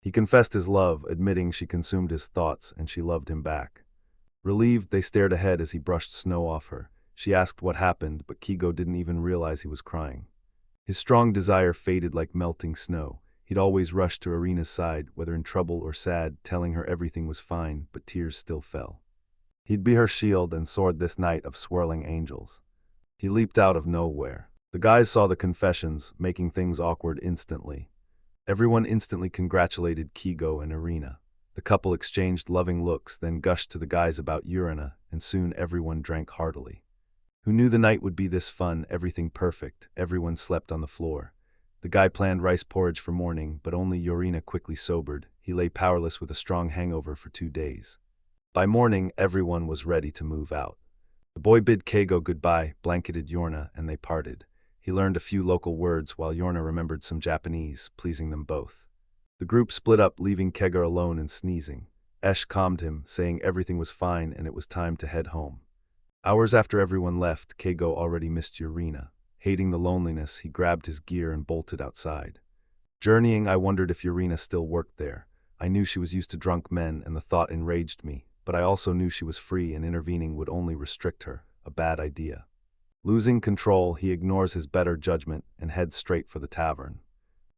Speaker 1: He confessed his love, admitting she consumed his thoughts and she loved him back. Relieved, they stared ahead as he brushed snow off her. She asked what happened, but Keigo didn't even realize he was crying. His strong desire faded like melting snow. He'd always rush to Arena's side, whether in trouble or sad, telling her everything was fine, but tears still fell. He'd be her shield and sword this night of swirling angels. He leaped out of nowhere. The guys saw the confessions, making things awkward instantly. Everyone instantly congratulated Keigo and Arena. The couple exchanged loving looks, then gushed to the guys about Urena, and soon everyone drank heartily. Who knew the night would be this fun, everything perfect? Everyone slept on the floor. The guy planned rice porridge for morning, but only Urena quickly sobered. He lay powerless with a strong hangover for 2 days. By morning, everyone was ready to move out. The boy bid Keigo goodbye, blanketed Yorna, and they parted. He learned a few local words while Yorna remembered some Japanese, pleasing them both. The group split up, leaving Keigo alone and sneezing. Esh calmed him, saying everything was fine and it was time to head home. Hours after everyone left, Keigo already missed Urena. Hating the loneliness, he grabbed his gear and bolted outside. Journeying, I wondered if Urena still worked there. I knew she was used to drunk men and the thought enraged me, but I also knew she was free and intervening would only restrict her. A bad idea. Losing control, he ignores his better judgment and heads straight for the tavern.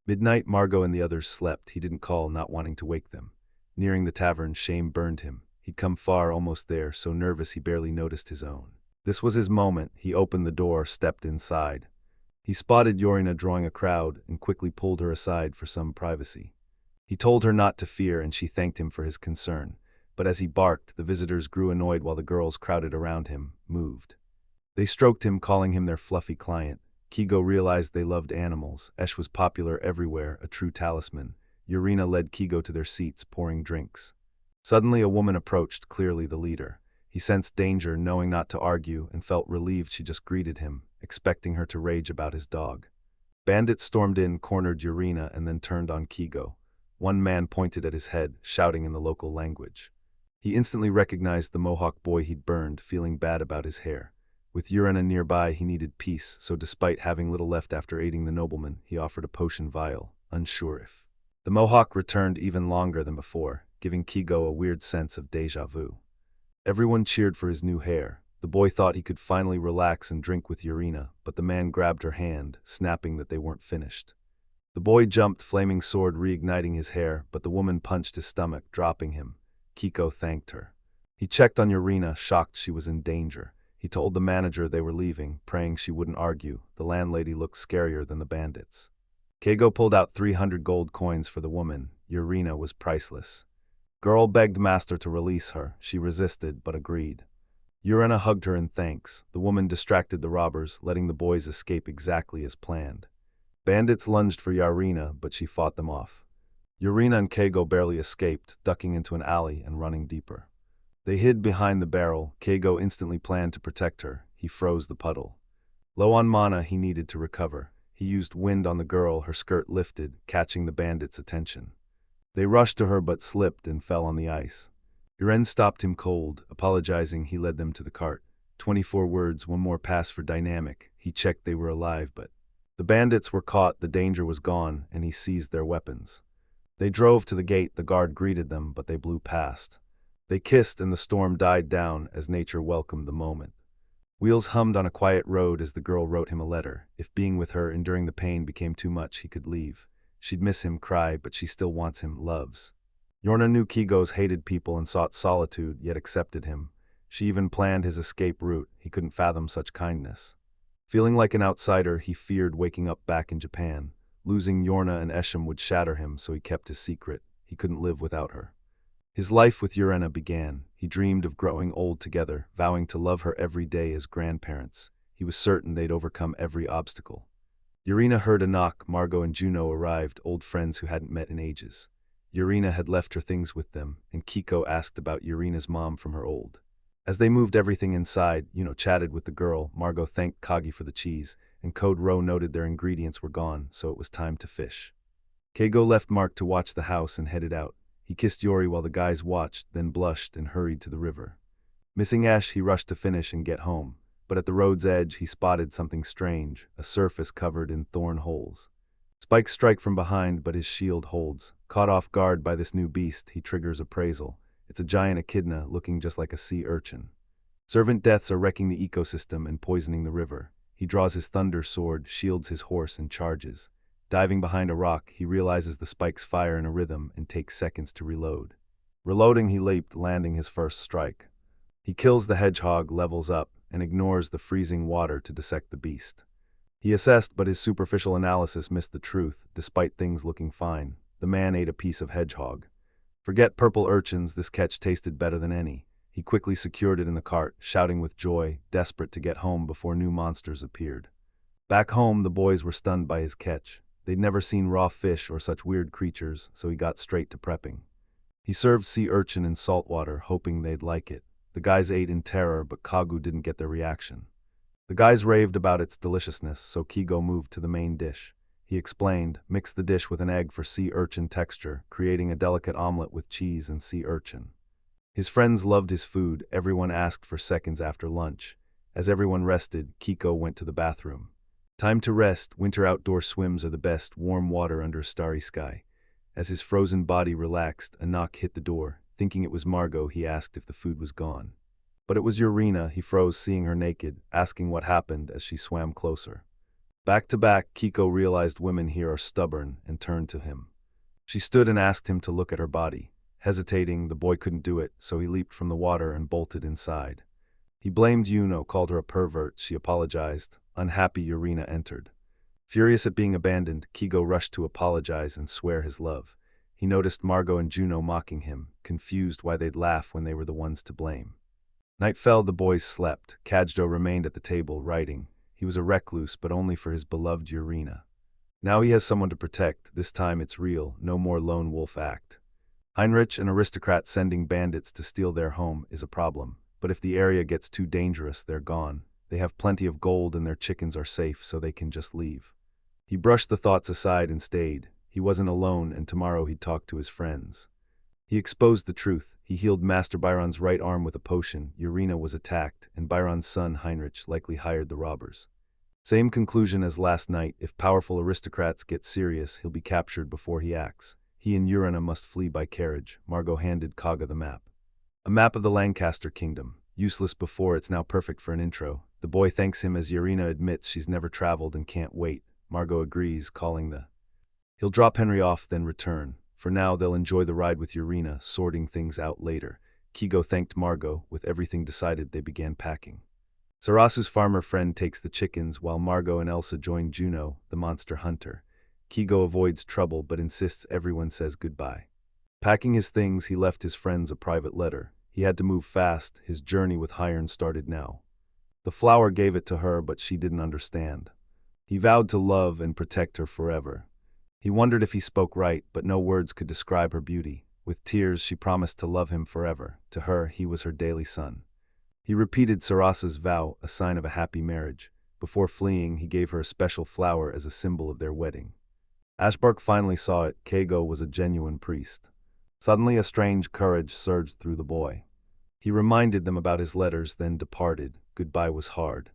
Speaker 1: Midnight, Margot and the others slept. He didn't call, not wanting to wake them. Nearing the tavern, shame burned him. He'd come far, almost there, so nervous he barely noticed his own. This was his moment. He opened the door, stepped inside. He spotted Yorina drawing a crowd and quickly pulled her aside for some privacy. He told her not to fear and she thanked him for his concern. But as he barked, the visitors grew annoyed while the girls crowded around him, moved. They stroked him, calling him their fluffy client. Keigo realized they loved animals. Esh was popular everywhere, a true talisman. Urena led Keigo to their seats, pouring drinks. Suddenly a woman approached, clearly the leader. He sensed danger, knowing not to argue, and felt relieved she just greeted him, expecting her to rage about his dog. Bandits stormed in, cornered Urena, and then turned on Keigo. One man pointed at his head, shouting in the local language. He instantly recognized the Mohawk boy he'd burned, feeling bad about his hair. With Urena nearby, he needed peace, so despite having little left after aiding the nobleman, he offered a potion vial, unsure if. The Mohawk returned even longer than before, giving Keigo a weird sense of déjà vu. Everyone cheered for his new hair. The boy thought he could finally relax and drink with Urena, but the man grabbed her hand, snapping that they weren't finished. The boy jumped, flaming sword reigniting his hair, but the woman punched his stomach, dropping him. Keigo thanked her. He checked on Urena, shocked she was in danger. He told the manager they were leaving, praying she wouldn't argue. The landlady looked scarier than the bandits. Keigo pulled out 300 gold coins for the woman. Urena was priceless. Girl begged master to release her. She resisted, but agreed. Urena hugged her in thanks. The woman distracted the robbers, letting the boys escape exactly as planned. Bandits lunged for Urena, but she fought them off. Urena and Keigo barely escaped, ducking into an alley and running deeper. They hid behind the barrel. Keigo instantly planned to protect her. He froze the puddle. Low on mana, he needed to recover. He used wind on the girl, her skirt lifted, catching the bandits' attention. They rushed to her but slipped and fell on the ice. Uren stopped him cold. Apologizing, he led them to the cart. 24 words, one more pass for dynamic. He checked they were alive, but the bandits were caught, the danger was gone, and he seized their weapons. They drove to the gate, the guard greeted them, but they blew past. They kissed and the storm died down as nature welcomed the moment. Wheels hummed on a quiet road as the girl wrote him a letter. If being with her, enduring the pain, became too much, he could leave. She'd miss him, cry, but she still wants him, loves. Yorna knew Kigo's hated people and sought solitude, yet accepted him. She even planned his escape route. He couldn't fathom such kindness. Feeling like an outsider, he feared waking up back in Japan. Losing Yorna and Esham would shatter him, so he kept his secret. He couldn't live without her. His life with Urena began. He dreamed of growing old together, vowing to love her every day as grandparents. He was certain they'd overcome every obstacle. Urena heard a knock. Margot and Juno arrived, old friends who hadn't met in ages. Urena had left her things with them, and Kiko asked about Urena's mom from her old. As they moved everything inside, chatted with the girl, Margot thanked Kagi for the cheese, and Code Row noted their ingredients were gone, so it was time to fish. Keigo left Mark to watch the house and headed out. He kissed Yori while the guys watched, then blushed and hurried to the river. Missing Ash, he rushed to finish and get home, but at the road's edge he spotted something strange, a surface covered in thorn holes. Spikes strike from behind, but his shield holds. Caught off guard by this new beast, he triggers appraisal. It's a giant echidna looking just like a sea urchin. Servant deaths are wrecking the ecosystem and poisoning the river. He draws his thunder sword, shields his horse, and charges. Diving behind a rock, he realizes the spikes fire in a rhythm and takes seconds to reload. Reloading, he leaped, landing his first strike. He kills the hedgehog, levels up, and ignores the freezing water to dissect the beast. He assessed, but his superficial analysis missed the truth. Despite things looking fine, the man ate a piece of hedgehog. Forget purple urchins, this catch tasted better than any. He quickly secured it in the cart, shouting with joy, desperate to get home before new monsters appeared. Back home, the boys were stunned by his catch. They'd never seen raw fish or such weird creatures, so he got straight to prepping. He served sea urchin in salt water, hoping they'd like it. The guys ate in terror, but Kagu didn't get their reaction. The guys raved about its deliciousness, so Kigo moved to the main dish. He explained, mix the dish with an egg for sea urchin texture, creating a delicate omelet with cheese and sea urchin. His friends loved his food. Everyone asked for seconds after lunch. As everyone rested, Kiko went to the bathroom. Time to rest. Winter outdoor swims are the best, warm water under a starry sky. As his frozen body relaxed, a knock hit the door. Thinking it was Margot, he asked if the food was gone. But it was Urena. He froze, seeing her naked, asking what happened as she swam closer. Back to back, Kiko realized women here are stubborn and turned to him. She stood and asked him to look at her body. Hesitating, the boy couldn't do it, so he leaped from the water and bolted inside. He blamed Yuno, called her a pervert. She apologized. Unhappy, Urena entered. Furious at being abandoned, Kigo rushed to apologize and swear his love. He noticed Margot and Juno mocking him, confused why they'd laugh when they were the ones to blame. Night fell, the boys slept. Kajdo remained at the table, writing. He was a recluse, but only for his beloved Urena. Now he has someone to protect. This time it's real, no more lone wolf act. Heinrich, an aristocrat sending bandits to steal their home, is a problem. But if the area gets too dangerous, they're gone. They have plenty of gold and their chickens are safe, so they can just leave. He brushed the thoughts aside and stayed. He wasn't alone, and tomorrow he'd talk to his friends. He exposed the truth. He healed Master Byron's right arm with a potion. Urena was attacked, and Byron's son, Heinrich, likely hired the robbers. Same conclusion as last night. If powerful aristocrats get serious, he'll be captured before he acts. He and Urena must flee by carriage. Margot handed Kaga the map. A map of the Lancaster kingdom. Useless before, it's now perfect for an intro. The boy thanks him as Urena admits she's never traveled and can't wait. Margot agrees, calling He'll drop Henry off, then return. For now, they'll enjoy the ride with Urena, sorting things out later. Kigo thanked Margot. With everything decided, they began packing. Sarasu's farmer friend takes the chickens, while Margot and Elsa join Juno, the monster hunter. Kigo avoids trouble, but insists everyone says goodbye. Packing his things, he left his friends a private letter. He had to move fast. His journey with Hiron started now. The flower gave it to her, but she didn't understand. He vowed to love and protect her forever. He wondered if he spoke right, but no words could describe her beauty. With tears, she promised to love him forever. To her, he was her daily son. He repeated Sarasa's vow, a sign of a happy marriage. Before fleeing, he gave her a special flower as a symbol of their wedding. Ashbark finally saw it. Keigo was a genuine priest. Suddenly, a strange courage surged through the boy. He reminded them about his letters, then departed. Goodbye was hard.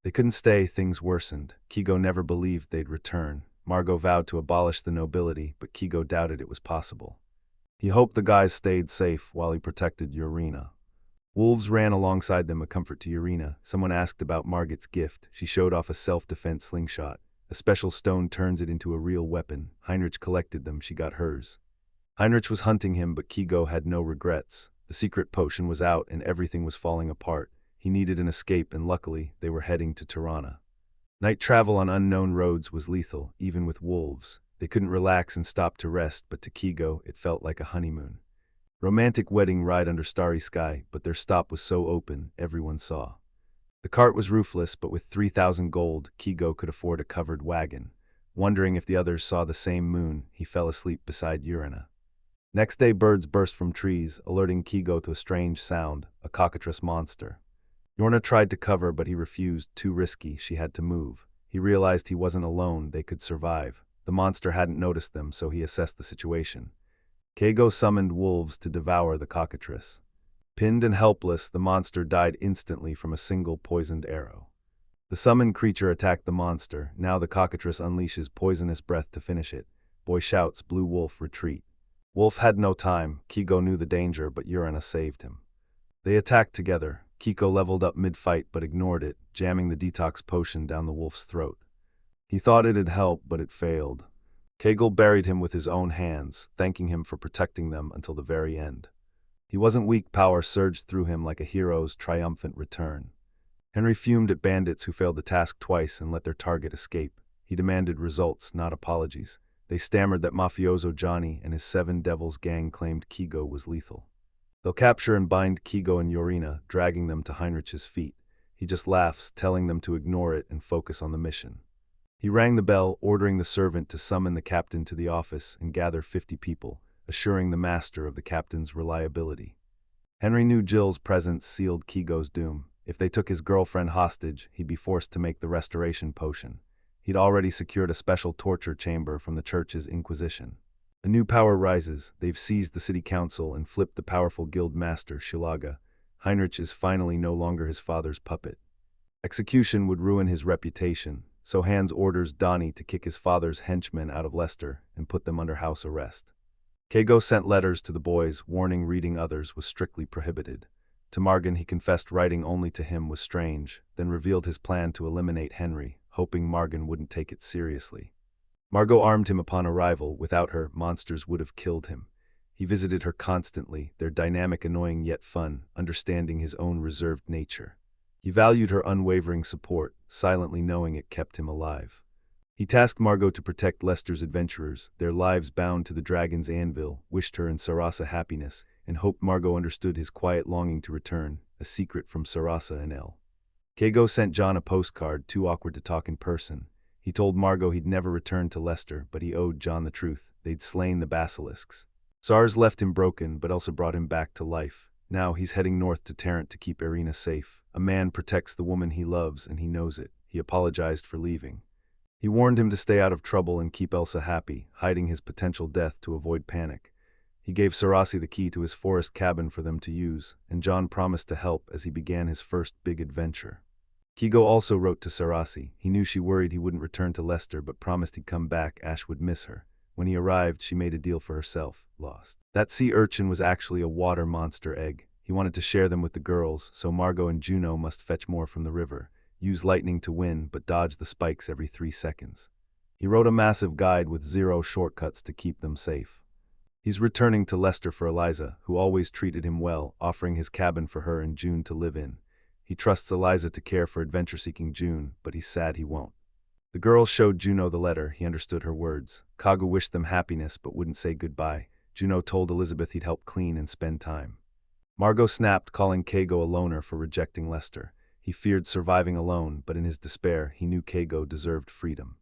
Speaker 1: They couldn't stay, things worsened. Kigo never believed they'd return. Margot vowed to abolish the nobility, but Kigo doubted it was possible. He hoped the guys stayed safe while he protected Urena. Wolves ran alongside them, a comfort to Urena. Someone asked about Margit's gift. She showed off a self-defense slingshot. A special stone turns it into a real weapon. Heinrich collected them, she got hers. Heinrich was hunting him, but Kigo had no regrets. The secret potion was out and everything was falling apart. He needed an escape and luckily, they were heading to Tirana. Night travel on unknown roads was lethal, even with wolves. They couldn't relax and stop to rest, but to Kigo, it felt like a honeymoon. Romantic wedding ride under starry sky, but their stop was so open, everyone saw. The cart was roofless, but with 3,000 gold, Kigo could afford a covered wagon. Wondering if the others saw the same moon, he fell asleep beside Urina. Next day, birds burst from trees, alerting Kigo to a strange sound, a cockatrice monster. Yorna tried to cover, but he refused, too risky, she had to move. He realized he wasn't alone, they could survive. The monster hadn't noticed them, so he assessed the situation. Kigo summoned wolves to devour the cockatrice. Pinned and helpless, the monster died instantly from a single poisoned arrow. The summoned creature attacked the monster. Now the cockatrice unleashes poisonous breath to finish it. Boy shouts, Blue Wolf, retreat. Wolf had no time. Kigo knew the danger, but Urina saved him. They attacked together. Kiko leveled up mid-fight but ignored it, jamming the detox potion down the wolf's throat. He thought it'd help, but it failed. Kegel buried him with his own hands, thanking him for protecting them until the very end. He wasn't weak, power surged through him like a hero's triumphant return. Henry fumed at bandits who failed the task twice and let their target escape. He demanded results, not apologies. They stammered that mafioso Johnny and his 7 Devils gang claimed Kigo was lethal. They'll capture and bind Kigo and Yorina, dragging them to Heinrich's feet. He just laughs, telling them to ignore it and focus on the mission. He rang the bell, ordering the servant to summon the captain to the office and gather 50 people, assuring the master of the captain's reliability. Henry knew Jill's presence sealed Kigo's doom. If they took his girlfriend hostage, he'd be forced to make the restoration potion. He'd already secured a special torture chamber from the church's inquisition. A new power rises. They've seized the city council and flipped the powerful guild master, Shilaga. Heinrich is finally no longer his father's puppet. Execution would ruin his reputation, so Hans orders Donnie to kick his father's henchmen out of Leicester and put them under house arrest. Kego sent letters to the boys, warning reading others was strictly prohibited. To Margan he confessed writing only to him was strange, then revealed his plan to eliminate Henry, hoping Margan wouldn't take it seriously. Margot armed him upon arrival. Without her, monsters would have killed him. He visited her constantly, their dynamic annoying yet fun, understanding his own reserved nature. He valued her unwavering support, silently knowing it kept him alive. He tasked Margot to protect Leicester's adventurers, their lives bound to the dragon's anvil, wished her and Sarasa happiness, and hoped Margot understood his quiet longing to return, a secret from Sarasa and Elle. Kego sent John a postcard, too awkward to talk in person. He told Margot he'd never return to Leicester, but he owed John the truth. They'd slain the basilisks. SARS left him broken, but Elsa brought him back to life. Now he's heading north to Tarrant to keep Irina safe. A man protects the woman he loves, and he knows it. He apologized for leaving. He warned him to stay out of trouble and keep Elsa happy, hiding his potential death to avoid panic. He gave Sarasi the key to his forest cabin for them to use, and John promised to help as he began his first big adventure. Kigo also wrote to Sarasi. He knew she worried he wouldn't return to Leicester, but promised he'd come back. Ash would miss her. When he arrived, she made a deal for herself. Lost. That sea urchin was actually a water monster egg. He wanted to share them with the girls, so Margot and Juno must fetch more from the river, use lightning to win, but dodge the spikes every 3 seconds. He wrote a massive guide with 0 shortcuts to keep them safe. He's returning to Leicester for Eliza, who always treated him well, offering his cabin for her and June to live in. He trusts Eliza to care for adventure-seeking June, but he's sad he won't. The girls showed Juno the letter. He understood her words. Kagu wished them happiness but wouldn't say goodbye. Juno told Elizabeth he'd help clean and spend time. Margot snapped, calling Kego a loner for rejecting Leicester. He feared surviving alone, but in his despair, he knew Kego deserved freedom.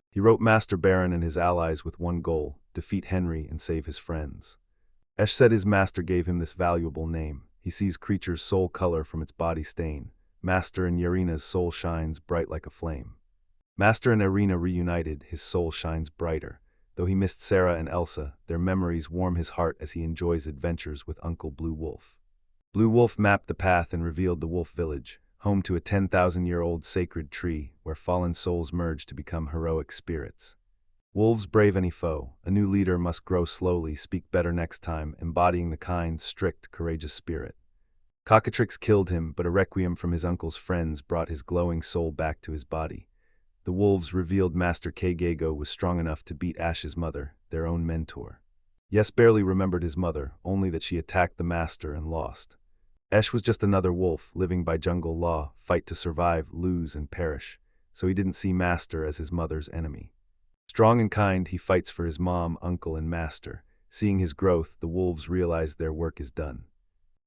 Speaker 1: He wrote Master Baron and his allies with one goal: defeat Henry and save his friends. Esh said his master gave him this valuable name. He sees creature's soul color from its body stain. Master and Yarina's soul shines bright like a flame. Master and Irina reunited, his soul shines brighter. Though he missed Sarah and Elsa, their memories warm his heart as he enjoys adventures with Uncle Blue Wolf. Blue Wolf mapped the path and revealed the Wolf Village, home to a 10,000-year-old sacred tree where fallen souls merge to become heroic spirits. Wolves brave any foe. A new leader must grow slowly, speak better next time, embodying the kind, strict, courageous spirit. Cockatrix killed him, but a requiem from his uncle's friends brought his glowing soul back to his body. the wolves revealed Master Kagego was strong enough to beat Ash's mother, their own mentor. Yes barely remembered his mother, only that she attacked the master and lost. Ash was just another wolf, living by jungle law, fight to survive, lose, and perish, so he didn't see Master as his mother's enemy. Strong and kind, he fights for his mom, uncle, and master. Seeing his growth, the wolves realize their work is done.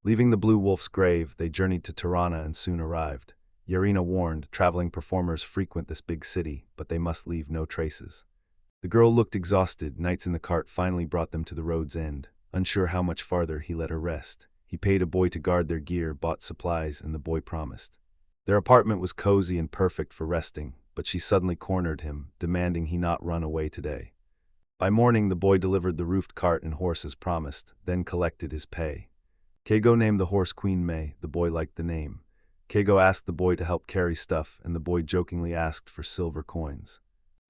Speaker 1: Leaving the blue wolf's grave, they journeyed to Tirana and soon arrived. Yarina warned, traveling performers frequent this big city, but they must leave no traces. The girl looked exhausted. Knights in the cart finally brought them to the road's end. Unsure how much farther, he let her rest. He paid a boy to guard their gear, bought supplies, and the boy promised. Their apartment was cozy and perfect for resting, but she suddenly cornered him, demanding he not run away today. By morning, the boy delivered the roofed cart and horse as promised, then collected his pay. Keigo named the horse Queen May. The boy liked the name. Keigo asked the boy to help carry stuff, and the boy jokingly asked for silver coins.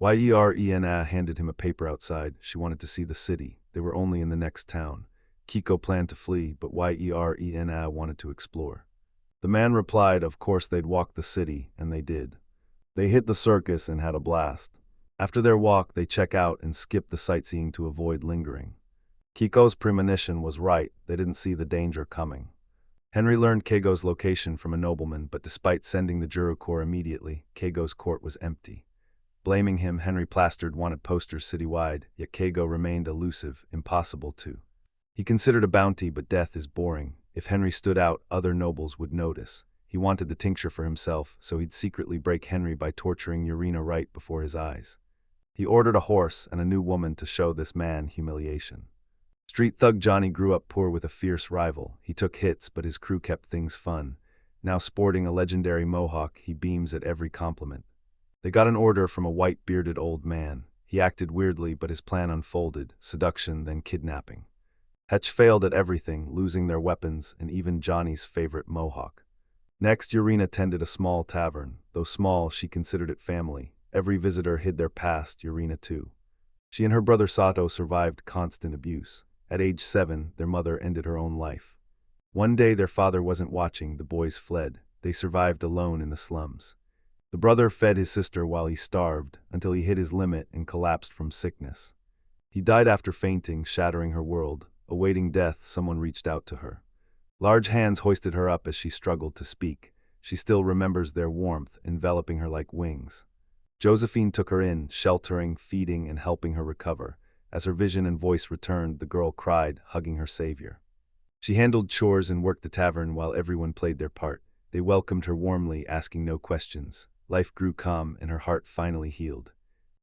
Speaker 1: Yerena handed him a paper outside. She wanted to see the city. They were only in the next town. Kiko planned to flee, but Yerena wanted to explore. The man replied, of course they'd walk the city, and they did. They hit the circus and had a blast. After their walk, they check out and skip the sightseeing to avoid lingering. Kiko's premonition was right. They didn't see the danger coming. Henry learned Keigo's location from a nobleman, but despite sending the Juru Corps immediately, Keigo's court was empty. Blaming him, Henry plastered wanted posters citywide, yet Keigo remained elusive, impossible to. He considered a bounty, but death is boring. If Henry stood out, other nobles would notice. He wanted the tincture for himself, so he'd secretly break Henry by torturing Yarina right before his eyes. He ordered a horse and a new woman to show this man humiliation. Street thug Johnny grew up poor with a fierce rival. He took hits, but his crew kept things fun. Now sporting a legendary mohawk, he beams at every compliment. They got an order from a white-bearded old man. He acted weirdly, but his plan unfolded, seduction, then kidnapping. Hetch failed at everything, losing their weapons and even Johnny's favorite mohawk. Next, Yarina tended a small tavern. Though small, she considered it family. Every visitor hid their past, Yarina too. She and her brother Sato survived constant abuse. At age 7, their mother ended her own life. One day their father wasn't watching, the boys fled. They survived alone in the slums. The brother fed his sister while he starved, until he hit his limit and collapsed from sickness. He died after fainting, shattering her world. Awaiting death, someone reached out to her. Large hands hoisted her up as she struggled to speak. She still remembers their warmth, enveloping her like wings. Josephine took her in, sheltering, feeding, and helping her recover. As her vision and voice returned, the girl cried, hugging her savior. She handled chores and worked the tavern while everyone played their part. They welcomed her warmly, asking no questions. Life grew calm, and her heart finally healed.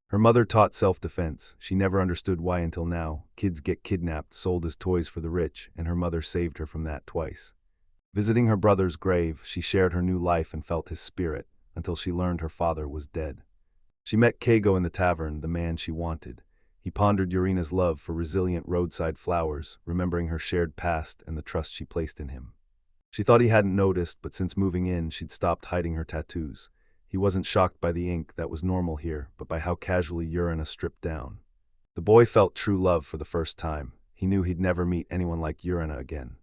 Speaker 1: Her mother taught self-defense. She never understood why until now. Kids get kidnapped, sold as toys for the rich, and her mother saved her from that twice. Visiting her brother's grave, she shared her new life and felt his spirit, until she learned her father was dead. She met Keigo in the tavern, the man she wanted. He pondered Yarina's love for resilient roadside flowers, remembering her shared past and the trust she placed in him. She thought he hadn't noticed, but since moving in, she'd stopped hiding her tattoos. He wasn't shocked by the ink, that was normal here, but by how casually Yarina stripped down. The boy felt true love for the first time. He knew he'd never meet anyone like Yarina again.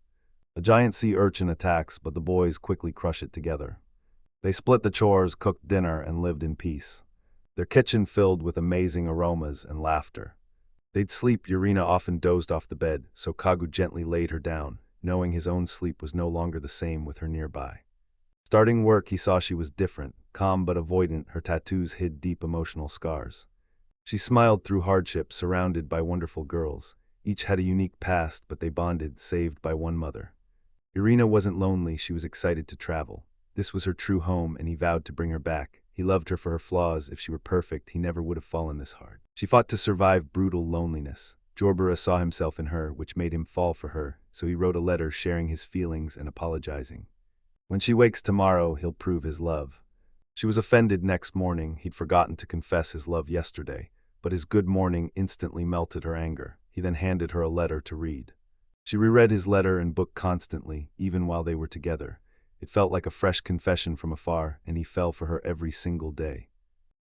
Speaker 1: A giant sea urchin attacks, but the boys quickly crush it together. They split the chores, cooked dinner, and lived in peace. Their kitchen filled with amazing aromas and laughter. They'd sleep. Yarina often dozed off the bed, so Kagu gently laid her down, knowing his own sleep was no longer the same with her nearby. Starting work, he saw she was different, calm but avoidant. Her tattoos hid deep emotional scars. She smiled through hardship, surrounded by wonderful girls. Each had a unique past, but they bonded, saved by one mother. Yarina wasn't lonely, she was excited to travel. This was her true home, and he vowed to bring her back. He loved her for her flaws. If she were perfect, he never would have fallen this hard. She fought to survive brutal loneliness. Jorbura saw himself in her, which made him fall for her, so he wrote a letter sharing his feelings and apologizing. When she wakes tomorrow, he'll prove his love. She was offended next morning. He'd forgotten to confess his love yesterday, but his good morning instantly melted her anger. He then handed her a letter to read. She reread his letter and book constantly, even while they were together. It felt like a fresh confession from afar, and he fell for her every single day.